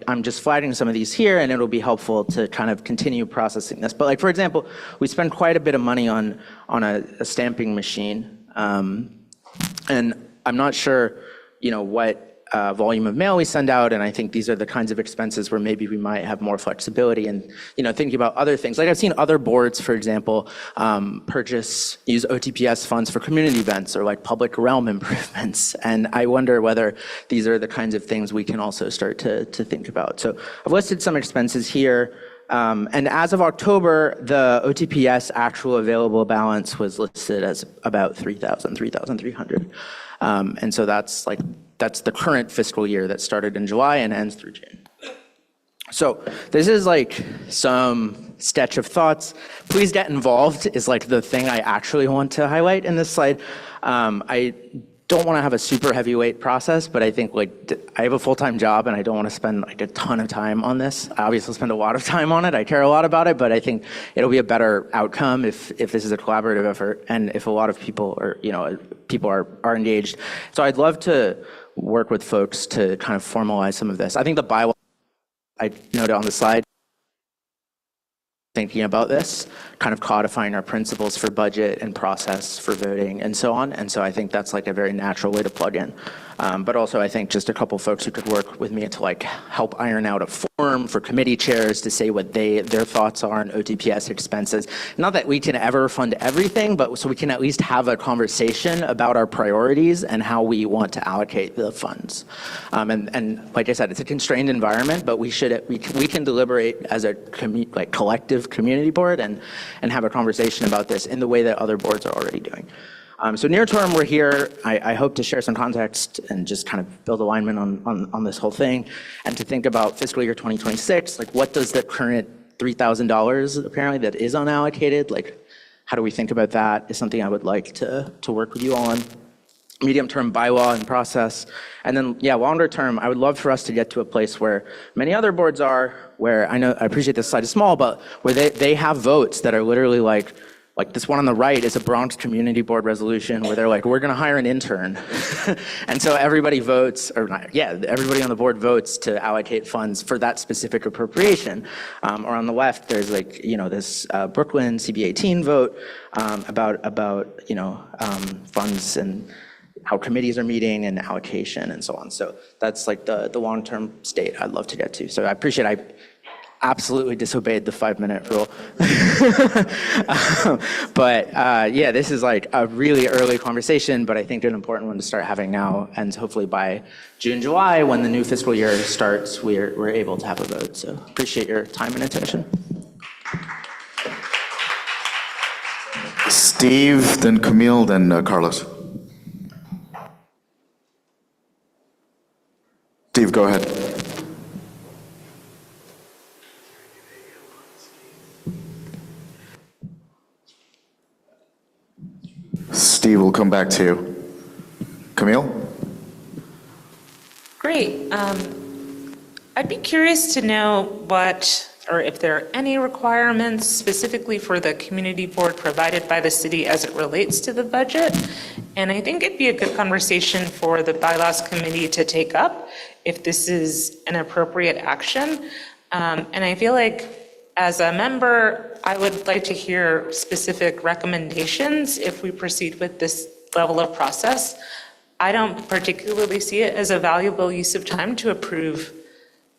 Speaker 14: I'm just flagging some of these here, and it'll be helpful to kind of continue processing this. But like, for example, we spend quite a bit of money on a stamping machine, and I'm not sure what volume of mail we send out, and I think these are the kinds of expenses where maybe we might have more flexibility and thinking about other things. Like I've seen other boards, for example, use OTPS funds for community events or like public realm improvements, and I wonder whether these are the kinds of things we can also start to think about. So I've listed some expenses here. And as of October, the OTPS actual available balance was listed as about 3,300. And so that's the current fiscal year that started in July and ends through June. So this is like some sketch of thoughts. Please get involved is like the thing I actually want to highlight in this slide. I don't want to have a super heavyweight process, but I think I have a full-time job and I don't want to spend like a ton of time on this. I obviously spend a lot of time on it. I care a lot about it, but I think it'll be a better outcome if this is a collaborative effort and if a lot of people are engaged. So I'd love to work with folks to kind of formalize some of this. I think the bylaw I noted on the slide, thinking about this, kind of codifying our principles for budget and process for voting and so on. And so I think that's like a very natural way to plug in. But also I think just a couple folks who could work with me to like help iron out a form for committee chairs to say what their thoughts are on OTPS expenses. Not that we can ever fund everything, but so we can at least have a conversation about our priorities and how we want to allocate the funds. And like I said, it's a constrained environment, but we can deliberate as a collective community board and have a conversation about this in the way that other boards are already doing. So near term, we're here. I hope to share some context and just kind of build alignment on this whole thing, and to think about fiscal year 2026, like what does the current $3,000 apparently that is unallocated, like how do we think about that is something I would like to work with you on. Medium-term bylaw and process. And then, longer term, I would love for us to get to a place where many other boards are, where I appreciate this slide is small, but where they have votes that are literally like this one on the right is a Bronx Community Board resolution where they're like, we're going to hire an intern. And so everybody votes, everybody on the board votes to allocate funds for that specific appropriation. Or on the left, there's this Brooklyn CB18 vote about funds and how committees are meeting and allocation and so on. So that's like the long-term state I'd love to get to. So I appreciate I absolutely disobeyed the 5-minute rule. But this is like a really early conversation, but I think an important one to start having now. And hopefully by June, July, when the new fiscal year starts, we're able to have a vote. So appreciate your time and attention.
Speaker 1: Steve, then Camille, then Carlos. Steve, go ahead. Steve, we'll come back to you. Camille?
Speaker 12: Great. I'd be curious to know what or if there are any requirements specifically for the community board provided by the city as it relates to the budget. And I think it'd be a good conversation for the bylaws committee to take up if this is an appropriate action. And I feel like as a member, I would like to hear specific recommendations if we proceed with this level of process. I don't particularly see it as a valuable use of time to approve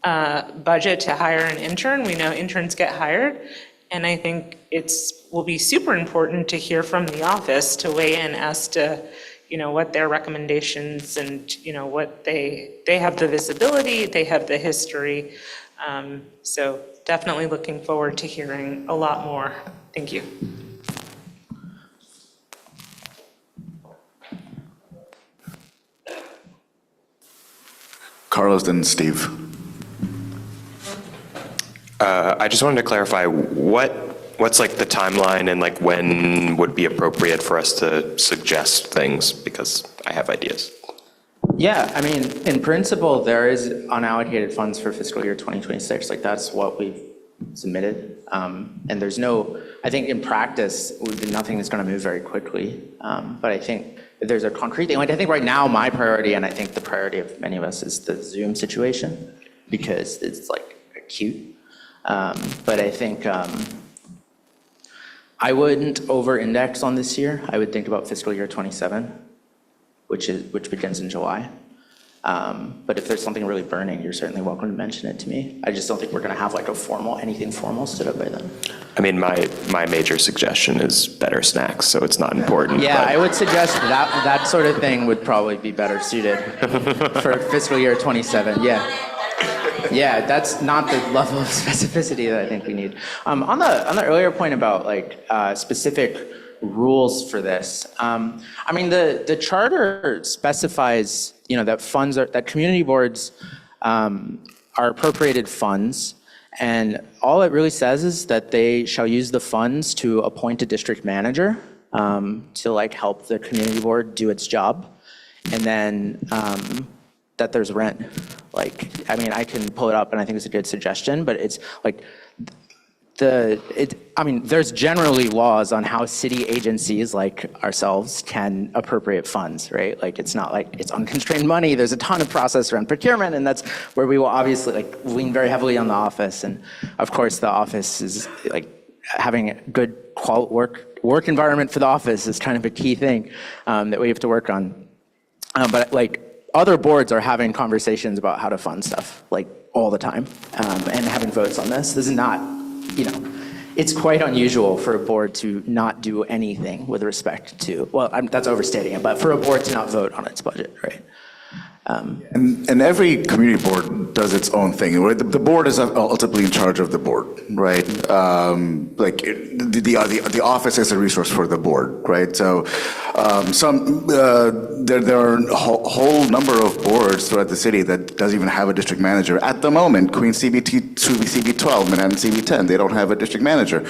Speaker 12: budget to hire an intern. We know interns get hired, and I think will be super important to hear from the office to weigh in as to, what their recommendations and, what they have the visibility, they have the history. So definitely looking forward to hearing a lot more. Thank you.
Speaker 1: Carlos, then Steve.
Speaker 8: I just wanted to clarify, what's like the timeline and like when would be appropriate for us to suggest things? Because I have ideas.
Speaker 14: Yeah, I mean, in principle, there is unallocated funds for fiscal year 2026. Like that's what we've submitted. And there's I think in practice, nothing is going to move very quickly. But I think if there's a concrete thing, like I think right now my priority, and I think the priority of many of us, is the Zoom situation because it's like acute. But I think I wouldn't over-index on this year. I would think about fiscal year 27, which begins in July. But if there's something really burning, you're certainly welcome to mention it to me. I just don't think we're going to have like anything formal stood up by then.
Speaker 8: I mean, my major suggestion is better snacks, so it's not important.
Speaker 14: Yeah,
Speaker 8: but
Speaker 14: I would suggest that sort of thing would probably be better suited for fiscal year 27. Yeah, that's not the level of specificity that I think we need. On the earlier point about like specific rules for this, I mean the charter specifies that community boards are appropriated funds, and all it really says is that they shall use the funds to appoint a district manager to like help the community board do its job, and then that there's rent. Like, I mean, I can pull it up and I think it's a good suggestion, but it's like there's generally laws on how city agencies like ourselves can appropriate funds, right? Like, it's not like it's unconstrained money. There's a ton of process around procurement, and that's where we will obviously like lean very heavily on the office. And of course, the office is like having a good work environment for the office is kind of a key thing that we have to work on. But like, other boards are having conversations about how to fund stuff like all the time and having votes on this. This is not, it's quite unusual for a board to not do anything with respect to, that's overstating it, but for a board to not vote on its budget, right?
Speaker 1: And every community board does its own thing. Right? The board is ultimately in charge of the board, right? The office is a resource for the board, right? So there are a whole number of boards throughout the city that doesn't even have a district manager. At the moment, Queens CB12, Manhattan CB10, they don't have a district manager.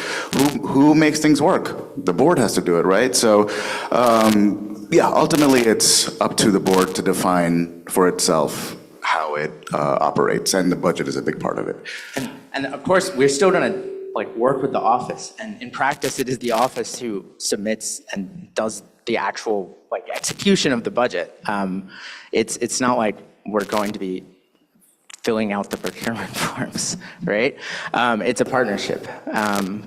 Speaker 1: Who makes things work? The board has to do it, right? So ultimately it's up to the board to define for itself how it operates, and the budget is a big part of it.
Speaker 14: And of course, we're still going to like work with the office, and in practice, it is the office who submits and does the actual like execution of the budget. It's not like we're going to be filling out the procurement forms, right? It's a partnership, and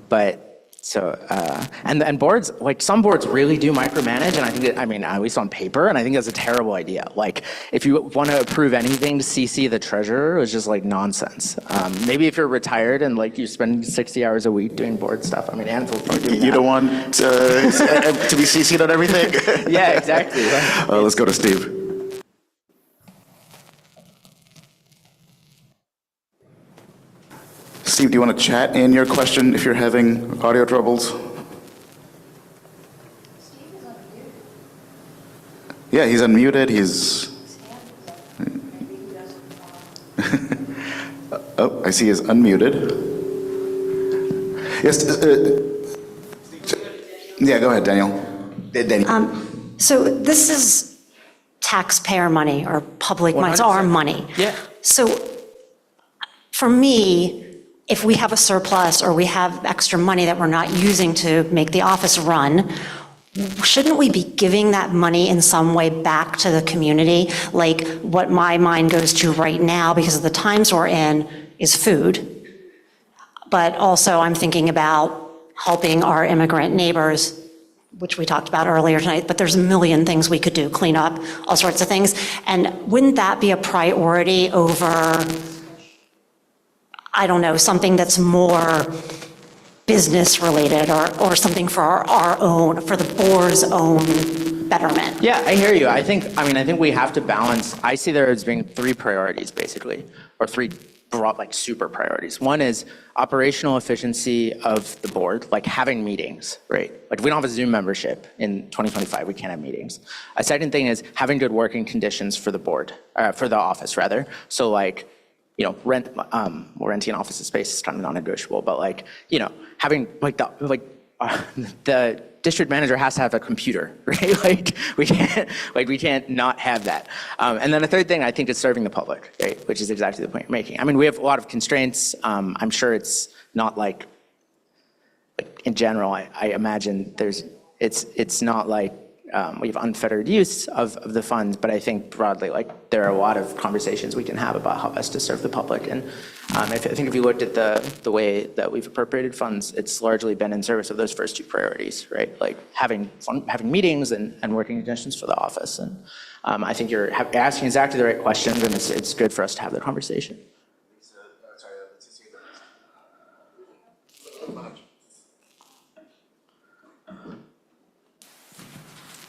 Speaker 14: boards, like some boards really do micromanage, and I think at least on paper, and I think that's a terrible idea. Like, if you want to approve anything to CC the treasurer, it's just like nonsense. Maybe if you're retired and like you spend 60 hours a week doing board stuff, Ansel's probably doing that.
Speaker 1: You don't want to be CC'd on everything?
Speaker 14: Yeah, exactly. Right?
Speaker 1: Let's go to Steve. Steve, do you want to chat in your question if you're having audio troubles? Yeah, he's unmuted. Oh, I see he's unmuted. Yes. Yeah, go ahead, Daniel.
Speaker 9: So this is taxpayer money or public money. It's our money.
Speaker 14: Yeah.
Speaker 9: So for me, if we have a surplus or we have extra money that we're not using to make the office run, shouldn't we be giving that money in some way back to the community? Like what my mind goes to right now, because of the times we're in, is food. But also I'm thinking about helping our immigrant neighbors, which we talked about earlier tonight, but there's a million things we could do, clean up, all sorts of things. And wouldn't that be a priority over, I don't know, something that's more business related or something for our own, for the board's own betterment?
Speaker 14: Yeah, I hear you. I think we have to balance. I see there as being three priorities, basically, or three broad, like super priorities. One is operational efficiency of the board, like having meetings, right? Like if we don't have a Zoom membership in 2025, we can't have meetings. A second thing is having good working conditions for the board, for the office rather. So like, renting an office space is kind of non-negotiable, but like, having the district manager has to have a computer, right? Like we can't not have that. And then the third thing I think is serving the public, right? Which is exactly the point you're making. I mean, we have a lot of constraints. I'm sure it's not like in general, I imagine it's not like we have unfettered use of the funds, but I think broadly, like there are a lot of conversations we can have about how best to serve the public. And I think if you looked at the way that we've appropriated funds, it's largely been in service of those first two priorities, right? Like having meetings and working conditions for the office. And I think you're asking exactly the right questions, and it's good for us to have the conversation.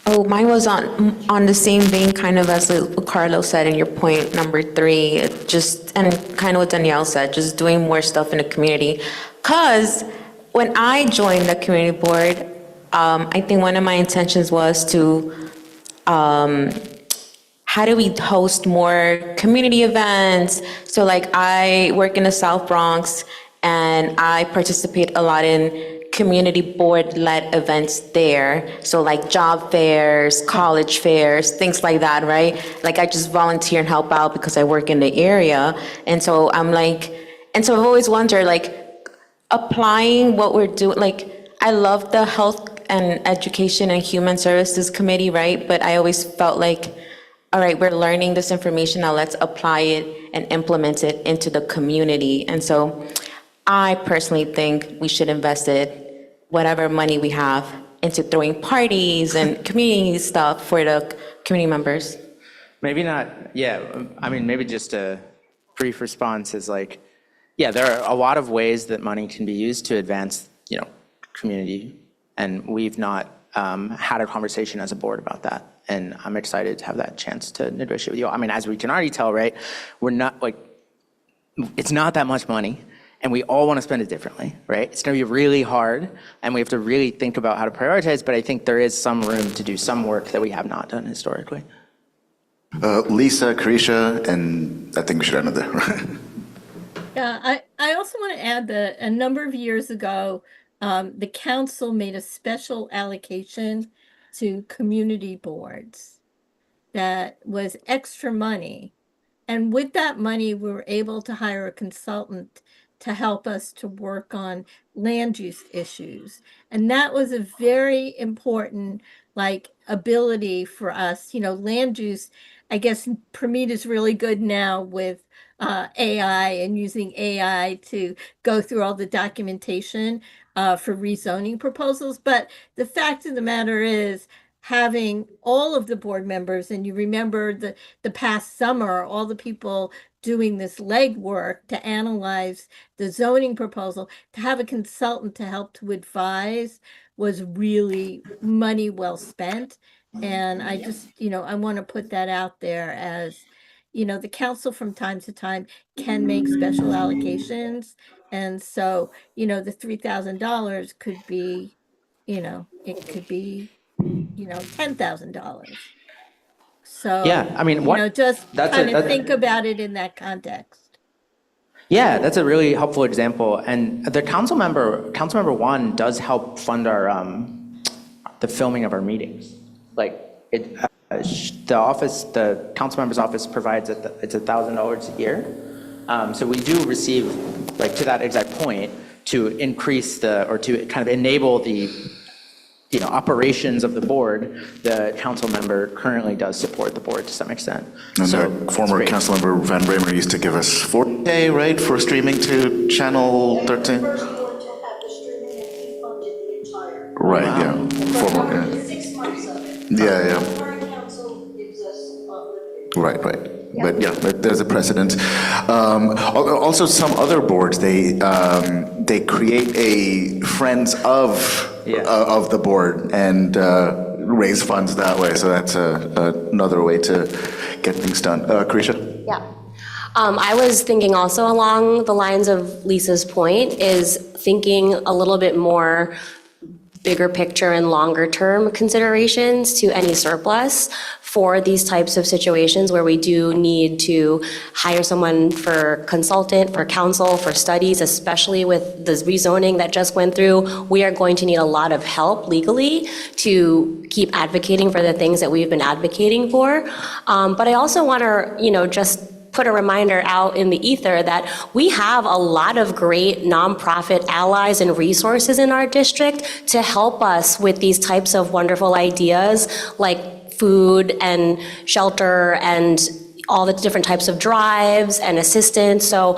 Speaker 13: Oh, mine was on the same vein, kind of as Carlos said in your point number 3, and kind of what Danielle said, just doing more stuff in the community. Because when I joined the community board, I think one of my intentions was to, how do we host more community events? So like I work in the South Bronx and I participate a lot in community board-led events there. So like job fairs, college fairs, things like that, right? Like I just volunteer and help out because I work in the area. And so I've always wondered, like applying what we're doing, like I love the Health and Education and Human Services Committee, right? But I always felt like, all right, we're learning this information, now let's apply it and implement it into the community. And so I personally think we should invest it, whatever money we have, into throwing parties and community stuff for the community members.
Speaker 14: Maybe not, yeah, I mean, maybe just a brief response is like, yeah, there are a lot of ways that money can be used to advance, community, and we've not had a conversation as a board about that. And I'm excited to have that chance to negotiate with you. I mean, as we can already tell, right, we're not like, it's not that much money. And we all want to spend it differently, right? It's going to be really hard, and we have to really think about how to prioritize, but I think there is some room to do some work that we have not done historically.
Speaker 1: Lisa, Carisha, and I think we should end it there.
Speaker 24: Yeah, I also want to add that a number of years ago, the council made a special allocation to community boards that was extra money. And with that money, we were able to hire a consultant to help us to work on land use issues. And that was a very important, ability for us. Land use, I guess Permeet is really good now with AI and using AI to go through all the documentation for rezoning proposals. But the fact of the matter is, having all of the board members, and you remember the past summer, all the people doing this legwork to analyze the zoning proposal, to have a consultant to help to advise was really money well spent. And I just, I want to put that out there as, the council from time to time can make special allocations. And so, the $3,000 could be, it could be $10,000. So,
Speaker 14: Yeah, I mean,
Speaker 24: just
Speaker 14: that's
Speaker 24: kind of think about it in that context.
Speaker 14: Yeah, that's a really helpful example. And the council member 1 does help fund our the filming of our meetings. Like the council member's office provides it's $1,000 a year. So we do receive like to that exact point, to increase or to kind of enable the, operations of the board, the council member currently does support the board to some extent.
Speaker 1: And
Speaker 14: So
Speaker 1: former
Speaker 14: that's great.
Speaker 1: council member Van Bramer used to give us 4K, right, for streaming to channel 13? Right, yeah. Former, yeah.
Speaker 15: 6 months of it.
Speaker 1: Yeah, yeah.
Speaker 15: The current council gives us unlimited.
Speaker 1: Right, right. But yeah, there's a precedent. Also, some other boards, they create a friends of the board and raise funds that way. So that's another way to get things done. Carisha?
Speaker 16: Yeah. I was thinking also along the lines of Lisa's point is thinking a little bit more bigger picture and longer term considerations to any surplus for these types of situations where we do need to hire someone for consultant, for counsel, for studies, especially with the rezoning that just went through. We are going to need a lot of help legally to keep advocating for the things that we've been advocating for. But I also want to, just put a reminder out in the ether that we have a lot of great nonprofit allies and resources in our district to help us with these types of wonderful ideas like food and shelter and all the different types of drives and assistance. So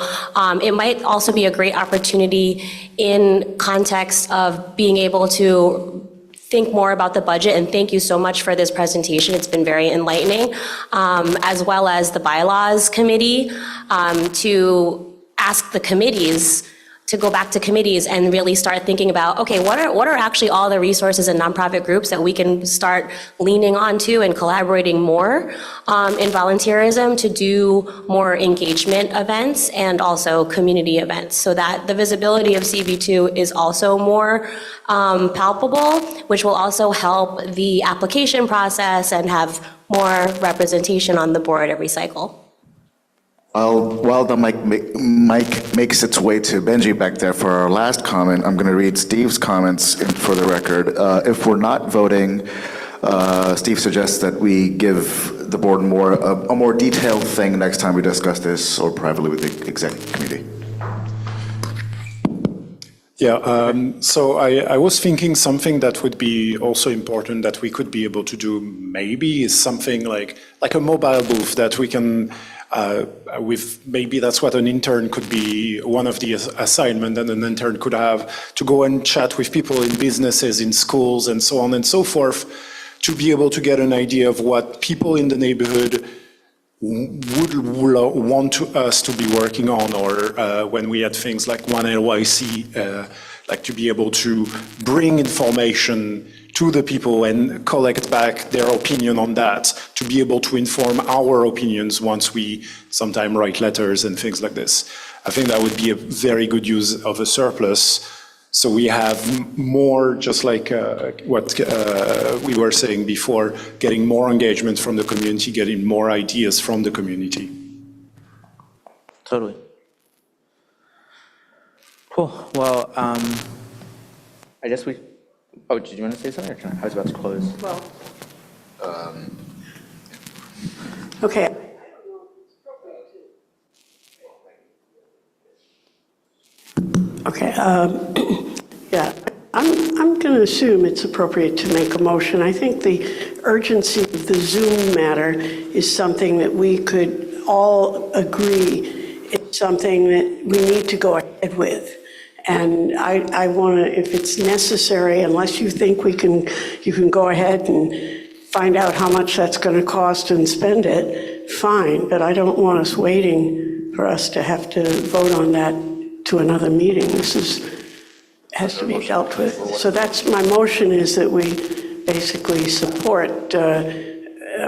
Speaker 16: it might also be a great opportunity in context of being able to think more about the budget, and thank you so much for this presentation. It's been very enlightening, as well as the bylaws committee, to ask the committees to go back to committees and really start thinking about, okay, what are actually all the resources and nonprofit groups that we can start leaning onto and collaborating more in volunteerism to do more engagement events and also community events, so that the visibility of CB2 is also more palpable, which will also help the application process and have more representation on the board every cycle.
Speaker 1: While the mic makes its way to Benji back there for our last comment, I'm going to read Steve's comments for the record. If we're not voting, Steve suggests that we give the board a more detailed thing next time we discuss this, or privately with the executive committee.
Speaker 17: Yeah, so I was thinking something that would be also important that we could be able to do maybe is something like a mobile booth that we can, maybe that's what an intern could be, one of the assignment that an intern could have, to go and chat with people in businesses, in schools, and so on and so forth, to be able to get an idea of what people in the neighborhood would want us to be working on, or when we had things like One NYC, like to be able to bring information to the people and collect back their opinion on that, to be able to inform our opinions once we sometime write letters and things like this. I think that would be a very good use of a surplus. So we have more, just like what we were saying before, getting more engagement from the community, getting more ideas from the community.
Speaker 14: Totally. Cool. Well, I guess oh, did you want to say something? Or I was about to close.
Speaker 5: Well, okay. Okay, yeah, I'm going to assume it's appropriate to make a motion. I think the urgency of the Zoom matter is something that we could all agree is something that we need to go ahead with. And I want to, if it's necessary, unless you think you can go ahead and find out how much that's going to cost and spend it, fine. But I don't want us waiting for us to have to vote on that to another meeting. This has to be dealt with. So that's my motion, is that we basically support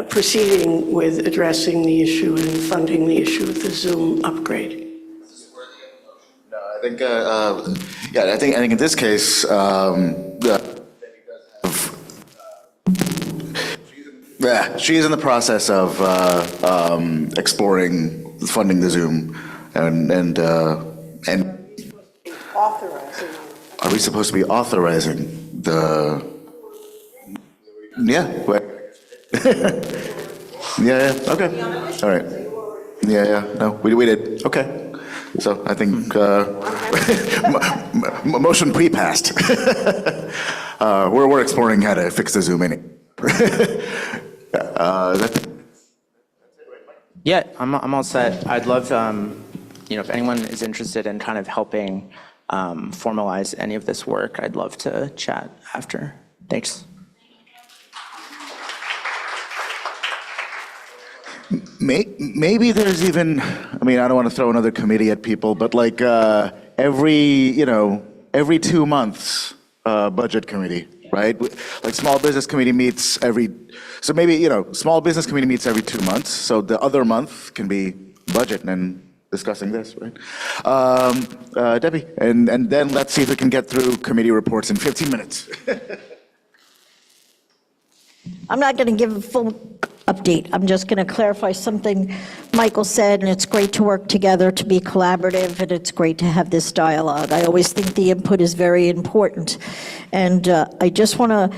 Speaker 5: proceeding with addressing the issue and funding the issue of the Zoom upgrade.
Speaker 1: I think, I think in this case, she's in the process of exploring funding the Zoom, and
Speaker 5: Authorizing.
Speaker 1: Are we supposed to be authorizing the? Yeah. Yeah. Okay. All right. Yeah. No, we did. Okay. So I think motion pre-passed. We're exploring how to fix the Zoom in it.
Speaker 14: Yeah, I'm all set. I'd love, if anyone is interested in kind of helping formalize any of this work, I'd love to chat after. Thanks.
Speaker 1: Maybe there's even, I don't want to throw another committee at people, but like every 2 months, budget committee, right? Like small business committee meets so maybe, small business committee meets every 2 months. So the other month can be budget and discussing this, right? Debbie, and then let's see if we can get through committee reports in 15 minutes.
Speaker 4: I'm not going to give a full update. I'm just going to clarify something Michael said, and it's great to work together, to be collaborative, and it's great to have this dialogue. I always think the input is very important. And I just want to,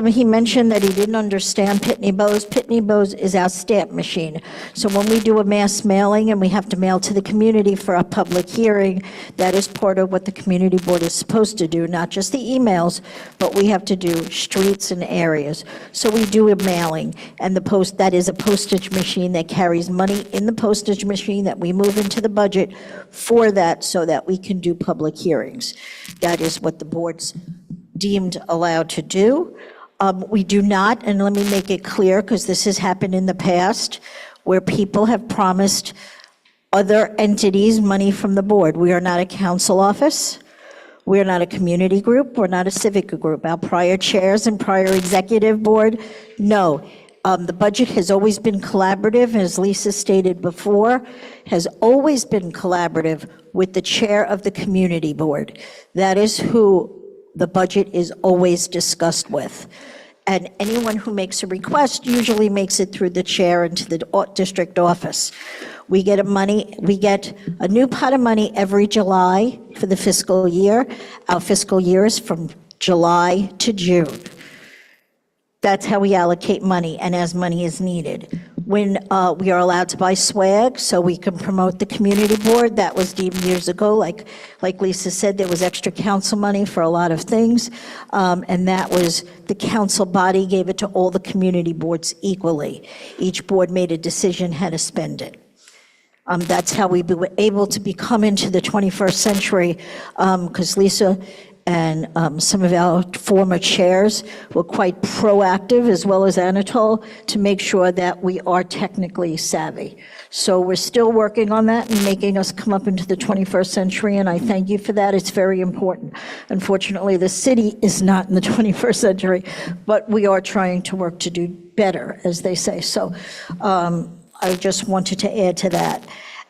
Speaker 4: he mentioned that he didn't understand Pitney Bowes. Pitney Bowes is our stamp machine. So when we do a mass mailing and we have to mail to the community for a public hearing, that is part of what the community board is supposed to do, not just the emails, but we have to do streets and areas. So we do a mailing, and that is a postage machine that carries money in the postage machine that we move into the budget for that so that we can do public hearings. That is what the board's deemed allowed to do. We do not, and let me make it clear, because this has happened in the past, where people have promised other entities money from the board. We are not a council office. We are not a community group. We're not a civic group. Our prior chairs and prior executive board, no. The budget has always been collaborative, as Lisa stated before, has always been collaborative with the chair of the community board. That is who the budget is always discussed with. And anyone who makes a request usually makes it through the chair into the district office. We get a new pot of money every July for the fiscal year. Our fiscal year is from July to June. That's how we allocate money, and as money is needed. When we are allowed to buy swag, so we can promote the community board, that was deemed years ago, like Lisa said, there was extra council money for a lot of things, and that was, the council body gave it to all the community boards equally. Each board made a decision how to spend it. That's how we were able to become into the 21st century, because Lisa and some of our former chairs were quite proactive, as well as Anatole, to make sure that we are technically savvy. So we're still working on that and making us come up into the 21st century, and I thank you for that. It's very important. Unfortunately, the city is not in the 21st century, but we are trying to work to do better, as they say. So I just wanted to add to that.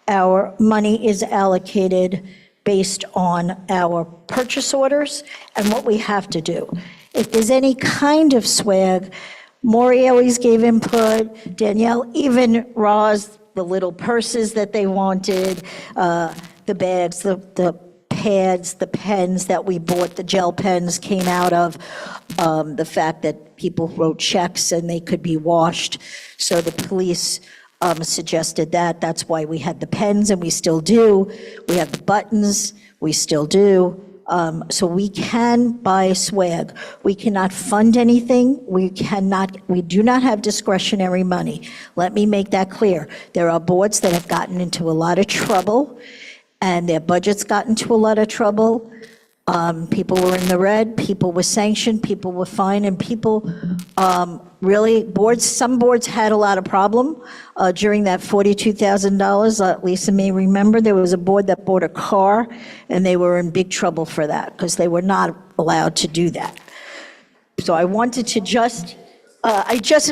Speaker 4: Our money is allocated based on our purchase orders and what we have to do. If there's any kind of swag, Maury always gave input, Danielle, even Roz, the little purses that they wanted, the bags, the pads, the pens that we bought, the gel pens came out of the fact that people wrote checks and they could be washed. So the police suggested that. That's why we had the pens, and we still do. We have the buttons, we still do. So we can buy swag. We cannot fund anything. We do not have discretionary money. Let me make that clear. There are boards that have gotten into a lot of trouble, and their budgets got into a lot of trouble. People were in the red, people were sanctioned, people were fined, and people really, some boards had a lot of problem during that $42,000. Lisa may remember there was a board that bought a car, and they were in big trouble for that because they were not allowed to do that. So I wanted to just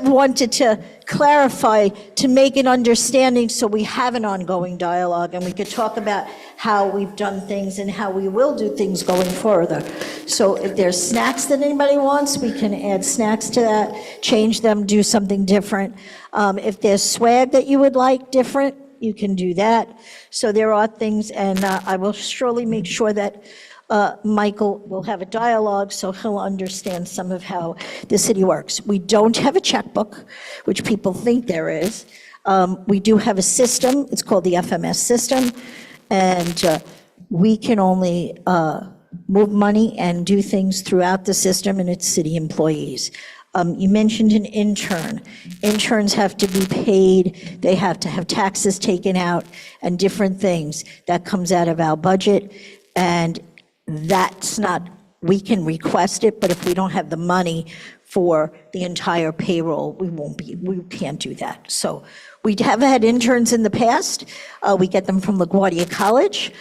Speaker 4: wanted to clarify, to make an understanding so we have an ongoing dialogue and we could talk about how we've done things and how we will do things going further. So if there's snacks that anybody wants, we can add snacks to that, change them, do something different. If there's swag that you would like different, you can do that. So there are things, and I will surely make sure that Michael will have a dialogue so he'll understand some of how the city works. We don't have a checkbook, which people think there is. We do have a system. It's called the FMS system. And we can only move money and do things throughout the system, and it's city employees. You mentioned an intern. Interns have to be paid, they have to have taxes taken out, and different things. That comes out of our budget, and that's not, we can request it, but if we don't have the money for the entire payroll, we can't do that. So we have had interns in the past. We get them from LaGuardia College.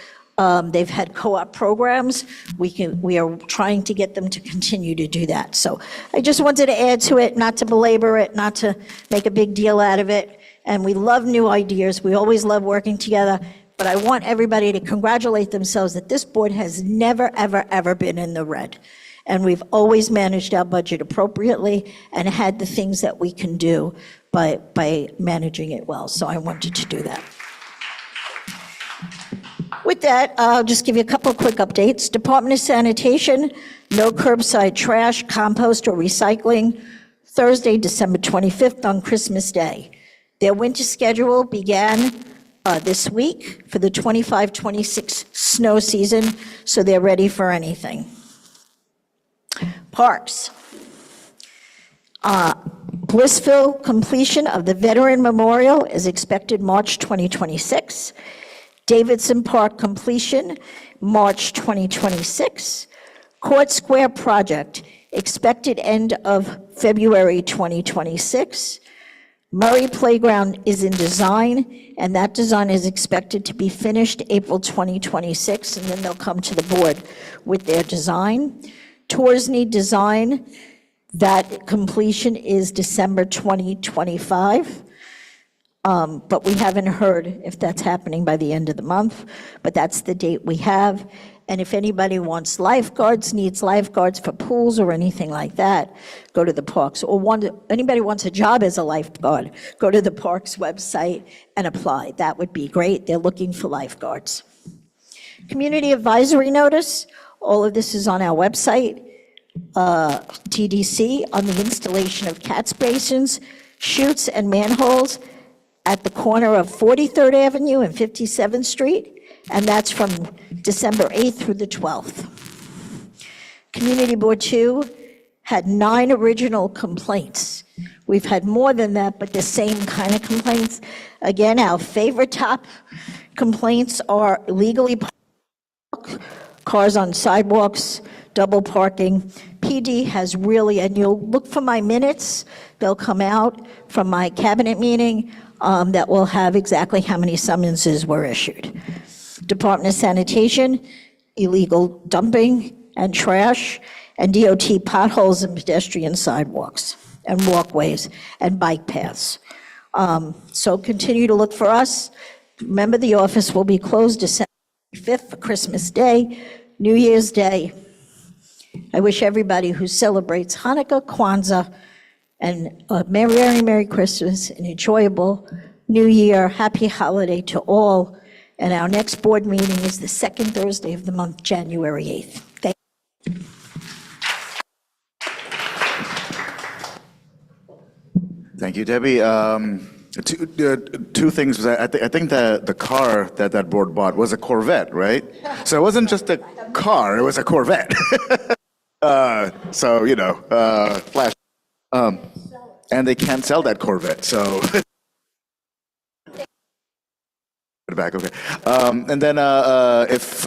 Speaker 4: They've had co-op programs. We are trying to get them to continue to do that. So I just wanted to add to it, not to belabor it, not to make a big deal out of it. And we love new ideas. We always love working together. But I want everybody to congratulate themselves that this board has never, ever, ever been in the red. And we've always managed our budget appropriately and had the things that we can do by managing it well. So I wanted to do that. With that, I'll just give you a couple of quick updates. Department of Sanitation, no curbside trash, compost, or recycling, Thursday, December 25th on Christmas Day. Their winter schedule began this week for the 25-26 snow season, so they're ready for anything. Parks. Blissville completion of the Veteran Memorial is expected March 2026. Davidson Park completion, March 2026. Court Square project, expected end of February 2026. Murray Playground is in design, and that design is expected to be finished April 2026, and then they'll come to the board with their design. Tours need design, that completion is December 2025. But we haven't heard if that's happening by the end of the month, but that's the date we have. And if anybody wants lifeguards, needs lifeguards for pools or anything like that, go to the parks. Or anybody wants a job as a lifeguard, go to the parks website and apply. That would be great. They're looking for lifeguards. Community advisory notice, all of this is on our website. TDC on the installation of catch basins, chutes, and manholes at the corner of 43rd Avenue and 57th Street, and that's from December 8th through the 12th. Community Board 2 had 9 original complaints. We've had more than that, but the same kind of complaints. Again, our favorite top complaints are illegally parked cars on sidewalks, double parking. PD has really, and you'll look for my minutes, they'll come out from my cabinet meeting, that will have exactly how many summonses were issued. Department of Sanitation, illegal dumping and trash, and DOT potholes and pedestrian sidewalks and walkways and bike paths. So continue to look for us. Remember, the office will be closed December 5th for Christmas Day, New Year's Day. I wish everybody who celebrates Hanukkah, Kwanzaa, and a Merry Christmas, an enjoyable New Year, happy holiday to all. And our next board meeting is the second Thursday of the month, January 8th. Thank you.
Speaker 1: Thank you, Debbie. Two things. I think the car that board bought was a Corvette, right? So it wasn't just a car, it was a Corvette. So, flash. And they can't sell that Corvette, so. Back, okay. And then if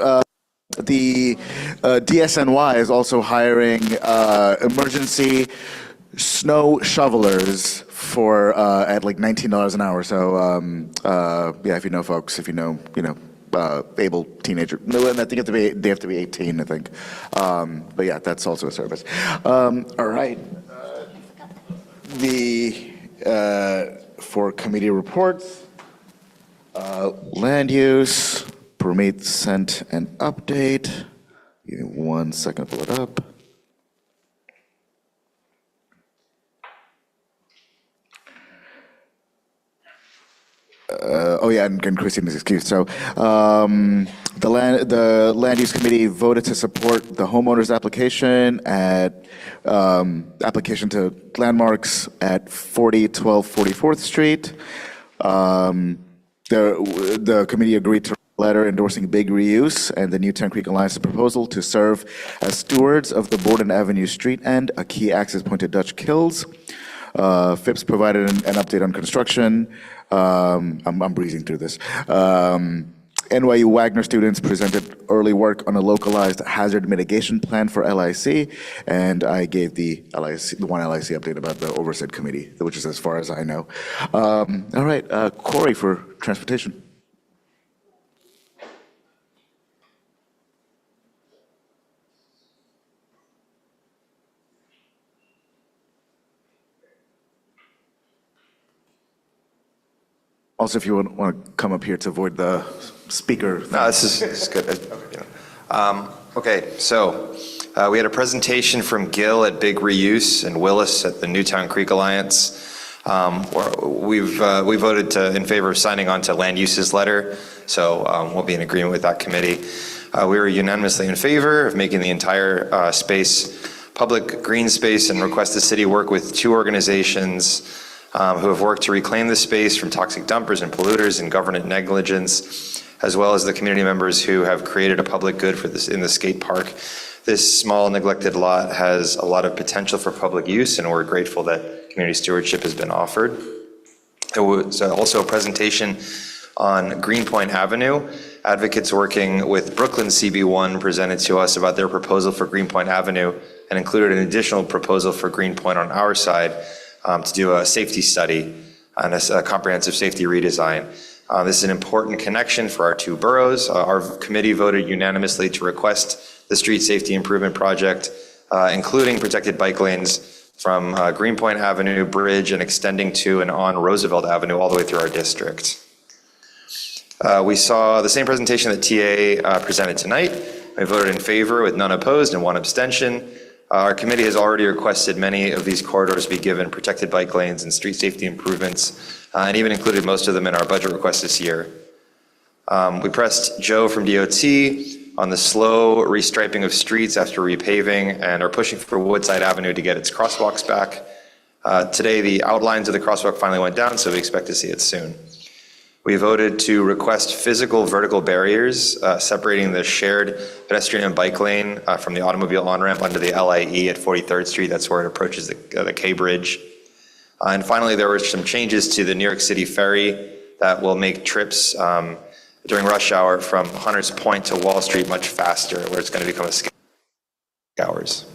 Speaker 1: the DSNY is also hiring emergency snow shovelers for at like $19 an hour. So yeah, if you know folks, if you know, able teenager. No, and I think they have to be 18, I think. But yeah, that's also a service. All right. For committee reports, land use, permit sent an update. Give me 1 second to pull it up. Oh yeah, and Christina's excuse. So the land use committee voted to support the homeowner's application at application to landmarks at 4012 44th Street. The committee agreed to letter endorsing big reuse and the Newtown Creek Alliance's proposal to serve as stewards of the Borden Avenue street end, a key access point to Dutch Kills. Phipps provided an update on construction. I'm breezing through this. NYU Wagner students presented early work on a localized hazard mitigation plan for LIC, and I gave the one LIC update about the oversight committee, which is as far as I know. All right, Corey for transportation. Also, if you want to come up here to avoid the speaker.
Speaker 6: No, this is good. Okay, so we had a presentation from Gil at Big Reuse and Willis at the Newtown Creek Alliance. We voted in favor of signing on to land uses letter, so we'll be in agreement with that committee. We were unanimously in favor of making the entire space public green space and request the city work with 2 organizations who have worked to reclaim the space from toxic dumpers and polluters and government negligence, as well as the community members who have created a public good for this in the skate park. This small neglected lot has a lot of potential for public use, and we're grateful that community stewardship has been offered. There was also a presentation on Greenpoint Avenue. Advocates working with Brooklyn CB1 presented to us about their proposal for Greenpoint Avenue and included an additional proposal for Greenpoint on our side to do a safety study on a comprehensive safety redesign. This is an important connection for our 2 boroughs. Our committee voted unanimously to request the street safety improvement project, including protected bike lanes from Greenpoint Avenue Bridge and extending to and on Roosevelt Avenue all the way through our district. We saw the same presentation that TA presented tonight. I voted in favor with none opposed and 1 abstention. Our committee has already requested many of these corridors be given protected bike lanes and street safety improvements, and even included most of them in our budget request this year. We pressed Joe from DOT on the slow restriping of streets after repaving and are pushing for Woodside Avenue to get its crosswalks back. Today, the outlines of the crosswalk finally went down, so we expect to see it soon. We voted to request physical vertical barriers separating the shared pedestrian and bike lane from the automobile on-ramp under the LIE at 43rd Street. That's where it approaches the K Bridge. And finally, there were some changes to the New York City ferry that will make trips during rush hour from Hunters Point to Wall Street much faster, where it's going to become a skate hours.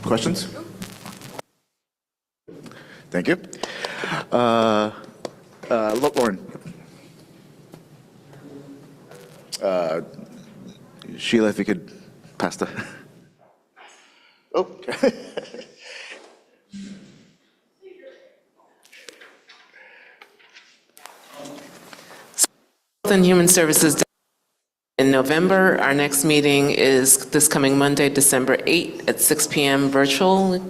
Speaker 1: Questions? Thank you. Lauren. Sheila, if you could pass the. Oh.
Speaker 18: Health and Human Services in November. Our next meeting is this coming Monday, December 8th at 6 p.m. virtual.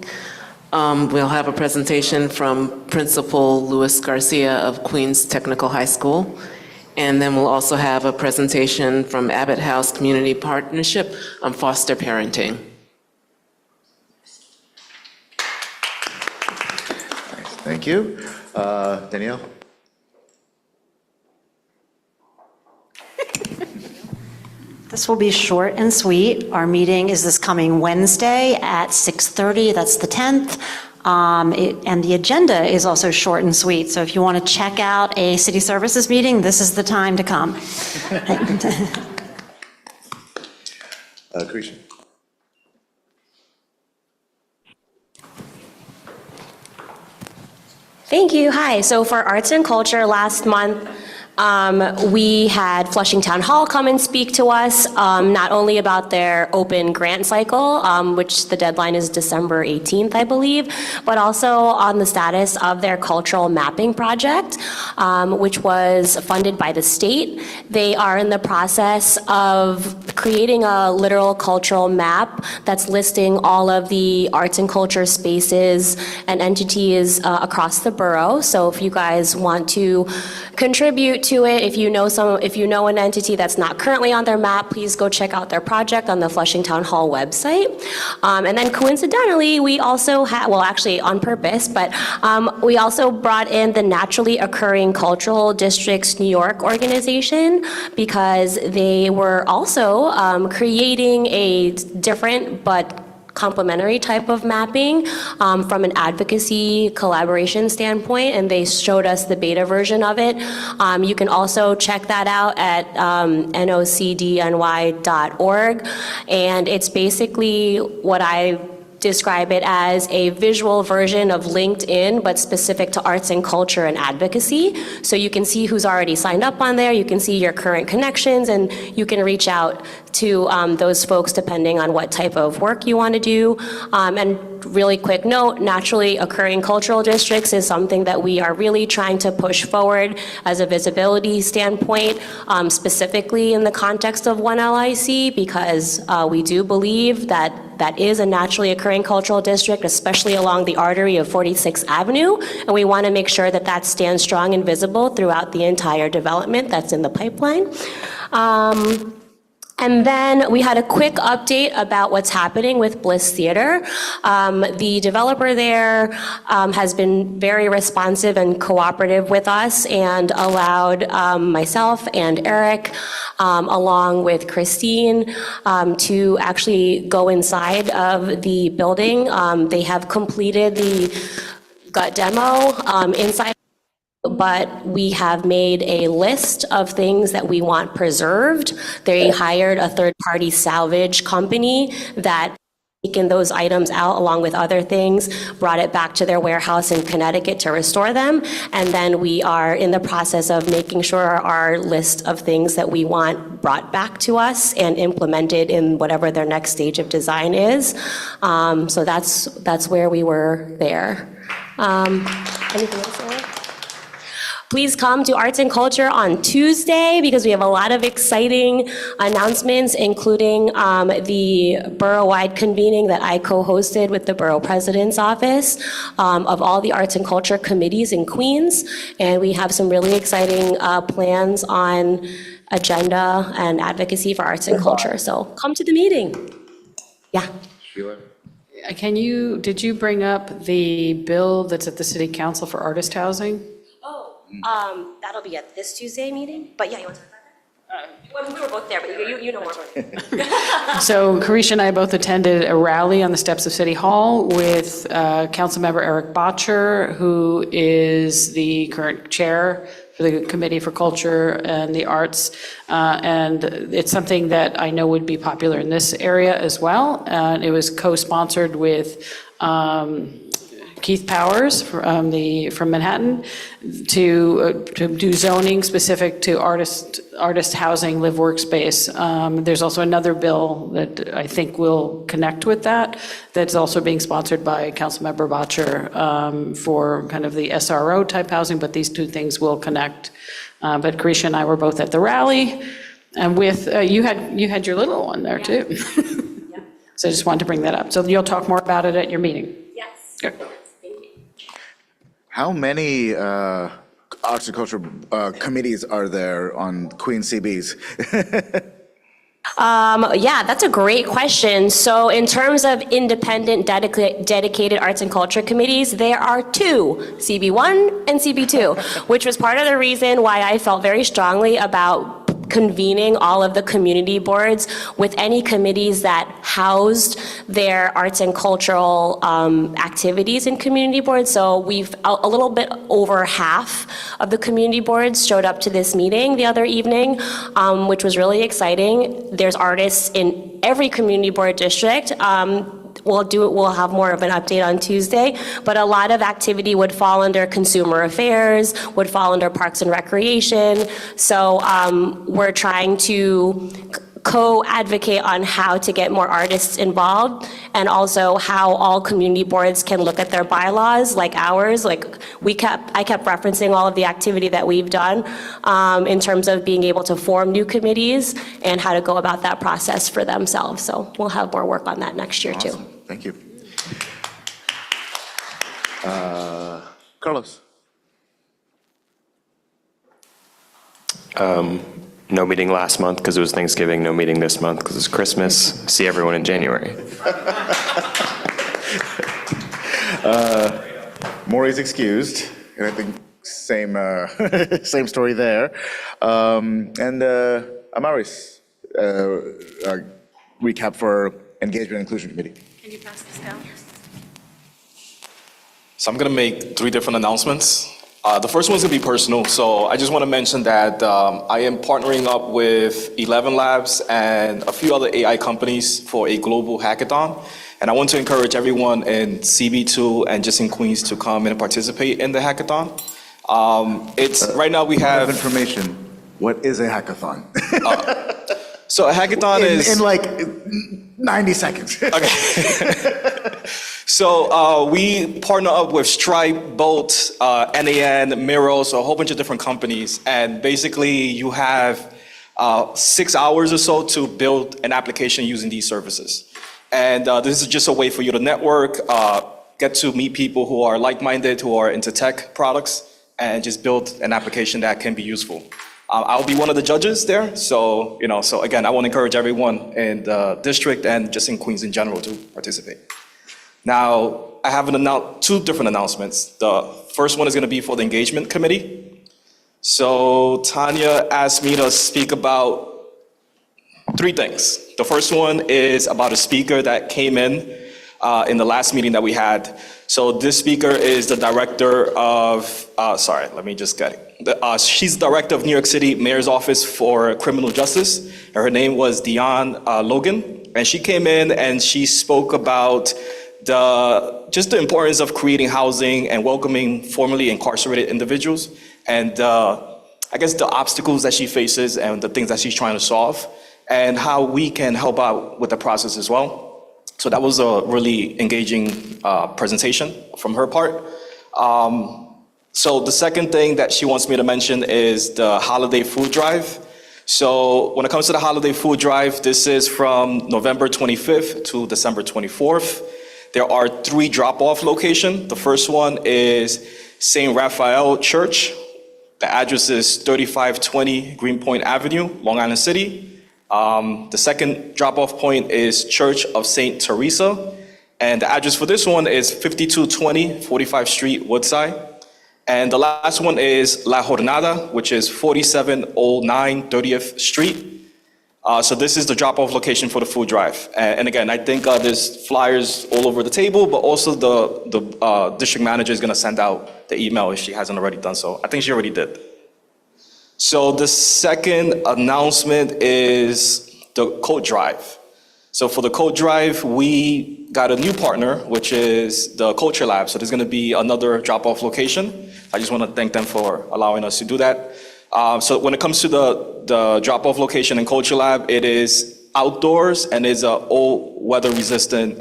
Speaker 18: We'll have a presentation from Principal Luis Garcia of Queens Technical High School. And then we'll also have a presentation from Abbott House Community Partnership on foster parenting.
Speaker 1: Thank you. Danielle?
Speaker 9: This will be short and sweet. Our meeting is this coming Wednesday at 6:30, that's the 10th. And the agenda is also short and sweet, so if you want to check out a city services meeting, this is the time to come.
Speaker 1: Christian.
Speaker 16: Thank you. Hi. So for arts and culture, last month, we had Flushing Town Hall come and speak to us, not only about their open grant cycle, which the deadline is December 18th, I believe, but also on the status of their cultural mapping project, which was funded by the state. They are in the process of creating a literal cultural map that's listing all of the arts and culture spaces and entities across the borough. So if you guys want to contribute to it. If you know an entity that's not currently on their map, please go check out their project on the Flushing Town Hall website. And then coincidentally, we also had, well, actually on purpose, but we also brought in the Naturally Occurring Cultural Districts New York organization because they were also creating a different but complementary type of mapping from an advocacy collaboration standpoint, and they showed us the beta version of it. You can also check that out at nocdny.org, and it's basically what I describe it as a visual version of LinkedIn, but specific to arts and culture and advocacy. So you can see who's already signed up on there, you can see your current connections, and you can reach out to those folks depending on what type of work you want to do. And really quick note, naturally occurring cultural districts is something that we are really trying to push forward as a visibility standpoint, specifically in the context of One LIC, because we do believe that that is a naturally occurring cultural district, especially along the artery of 46th Avenue, and we want to make sure that that stands strong and visible throughout the entire development that's in the pipeline. And then we had a quick update about what's happening with Bliss Theater. The developer there has been very responsive and cooperative with us and allowed myself and Eric, along with Christine, to actually go inside of the building. They have completed the gut demo inside, but we have made a list of things that we want preserved. They hired a third-party salvage company that taken those items out along with other things, brought it back to their warehouse in Connecticut to restore them, and then we are in the process of making sure our list of things that we want brought back to us and implemented in whatever their next stage of design is. So that's where we were there. Anything else, Eric? Please come to Arts and Culture on Tuesday because we have a lot of exciting announcements, including the borough-wide convening that I co-hosted with the Borough President's Office of all the Arts and Culture committees in Queens. And we have some really exciting plans on agenda and advocacy for arts and culture. So come to the meeting. Yeah.
Speaker 7: Did you bring up the bill that's at the City Council for artist housing?
Speaker 16: That'll be at this Tuesday meeting, but yeah, you want to talk about that? Well, we were both there, but you know more about it.
Speaker 7: So Carisha and I both attended a rally on the steps of City Hall with Councilmember Eric Botcher, who is the current chair for the Committee for Culture and the Arts. And it's something that I know would be popular in this area as well. And it was co-sponsored with Keith Powers from Manhattan to do zoning specific to artist housing, live workspace. There's also another bill that I think will connect with that, that's also being sponsored by Councilmember Botcher for kind of the SRO type housing, but these two things will connect. But Carisha and I were both at the rally, and with you had your little one there too. Yeah. So I just wanted to bring that up. So you'll talk more about it at your meeting.
Speaker 16: Yes.
Speaker 7: Good.
Speaker 1: How many arts and culture committees are there on Queen CBs?
Speaker 16: Yeah, that's a great question. So in terms of independent dedicated arts and culture committees, there are two, CB1 and CB2, which was part of the reason why I felt very strongly about convening all of the community boards with any committees that housed their arts and cultural activities in community boards. So we've a little bit over half of the community boards showed up to this meeting the other evening, which was really exciting. There's artists in every community board district. We'll have more of an update on Tuesday, but a lot of activity would fall under consumer affairs, would fall under parks and recreation. So we're trying to co-advocate on how to get more artists involved, and also how all community boards can look at their bylaws like ours. Like I kept referencing all of the activity that we've done in terms of being able to form new committees and how to go about that process for themselves. So we'll have more work on that next year too.
Speaker 1: Thank you. Carlos.
Speaker 8: No meeting last month because it was Thanksgiving, no meeting this month because it's Christmas. See everyone in January.
Speaker 1: Maury's excused, and I think same same story there. And Amaris, recap for Engagement and Inclusion Committee.
Speaker 12: Can you pass this down?
Speaker 10: So I'm going to make 3 different announcements. The first one's going to be personal. So I just want to mention that I am partnering up with 11 Labs and a few other AI companies for a global hackathon. And I want to encourage everyone in CB2 and just in Queens to come and participate in the hackathon. Right now we have
Speaker 1: information. What is a hackathon?
Speaker 10: So a hackathon is
Speaker 1: in like 90 seconds.
Speaker 10: Okay. So we partner up with Stripe, Bolt, NAN, Miros, a whole bunch of different companies. And basically you have 6 hours or so to build an application using these services. And this is just a way for you to network, get to meet people who are like-minded, who are into tech products, and just build an application that can be useful. I'll be one of the judges there. So, so again, I want to encourage everyone in the district and just in Queens in general to participate. Now, I have 2 different announcements. The first one is going to be for the Engagement Committee. So Tanya asked me to speak about 3 things. The first one is about a speaker that came in the last meeting that we had. So this speaker is the director of, let me just get it. She's the director of New York City Mayor's Office for Criminal Justice. And her name was Dion Logan. And she came in and she spoke about just the importance of creating housing and welcoming formerly incarcerated individuals. And I guess the obstacles that she faces and the things that she's trying to solve, and how we can help out with the process as well. So that was a really engaging presentation from her part. So the second thing that she wants me to mention is the holiday food drive. So when it comes to the holiday food drive, this is from November 25th to December 24th. There are 3 drop-off locations. The first one is St. Raphael Church. The address is 3520 Greenpoint Avenue, Long Island City. The second drop-off point is Church of St. Teresa. And the address for this one is 5220 45th Street, Woodside. And the last one is La Jornada, which is 4709 30th Street. So this is the drop-off location for the food drive. And again, I think there's flyers all over the table, but also the district manager is going to send out the email if she hasn't already done so. I think she already did. So the second announcement is the coat drive. So for the coat drive, we got a new partner, which is the Culture Lab. So there's going to be another drop-off location. I just want to thank them for allowing us to do that. So when it comes to the drop-off location in Culture Lab, it is outdoors and is a all weather resistant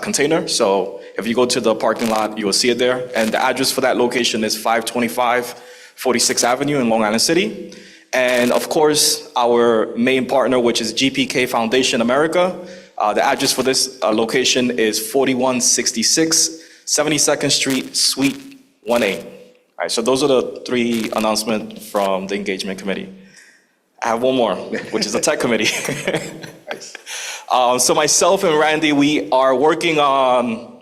Speaker 10: container. So if you go to the parking lot, you will see it there. And the address for that location is 525 46th Avenue in Long Island City. And of course, our main partner, which is GPK Foundation America, the address for this location is 4166 72nd Street, Suite 1A. All right, so those are the 3 announcements from the Engagement Committee. I have one more, which is the Tech Committee. So myself and Randy, we are working on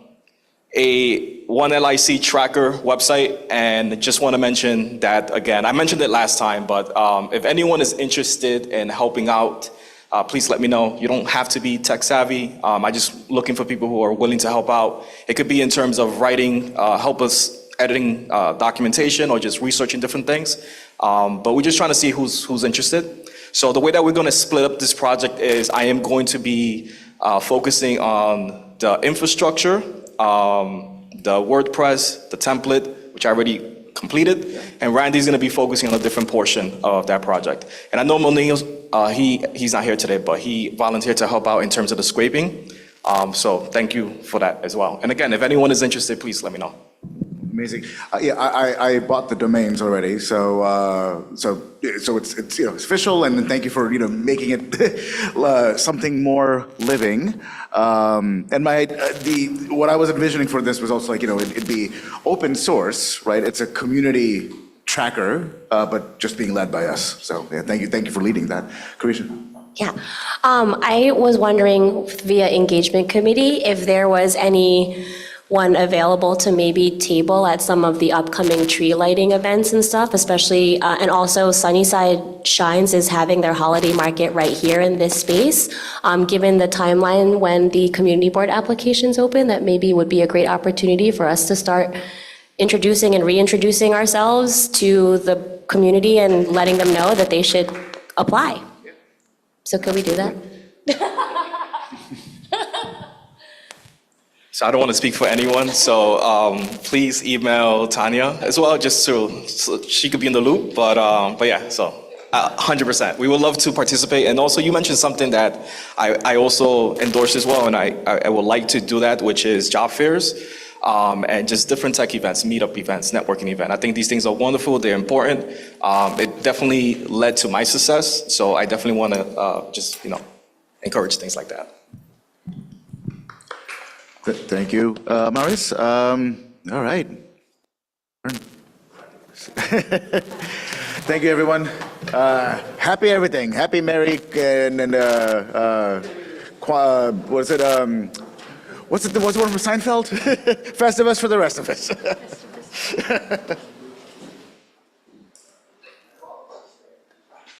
Speaker 10: a One LIC tracker website, and just want to mention that again. I mentioned it last time, but if anyone is interested in helping out, please let me know. You don't have to be tech savvy. I'm just looking for people who are willing to help out. It could be in terms of writing, help us editing documentation, or just researching different things. But we're just trying to see who's interested. So the way that we're going to split up this project is I am going to be focusing on the infrastructure, the WordPress, the template, which I already completed, and Randy's going to be focusing on a different portion of that project. And I know Monique, he's not here today, but he volunteered to help out in terms of the scraping. So thank you for that as well. And again, if anyone is interested, please let me know.
Speaker 1: Amazing. Yeah, I bought the domains already, so it's it's official, and thank you for making it something more living. And what I was envisioning for this was also it'd be open source, right? It's a community tracker, but just being led by us. So yeah, thank you for leading that. Carisha?
Speaker 16: Yeah. I was wondering via engagement committee if there was anyone available to maybe table at some of the upcoming tree lighting events and stuff, especially, and also Sunnyside Shines is having their holiday market right here in this space. Given the timeline when the community board applications open, that maybe would be a great opportunity for us to start introducing and reintroducing ourselves to the community and letting them know that they should apply. So could we do that?
Speaker 10: So I don't want to speak for anyone, so please email Tanya as well, just so she could be in the loop. But yeah, so 100%. We would love to participate. And also, you mentioned something that I also endorse as well, and I would like to do that, which is job fairs. And just different tech events, meetup events, networking event. I think these things are wonderful, they're important. It definitely led to my success, so I definitely want to just, encourage things like that.
Speaker 1: Thank you, Maurice. All right. Thank you, everyone. Happy everything. Happy Merry and what is it? What's the one from Seinfeld? Festivus for the rest of us.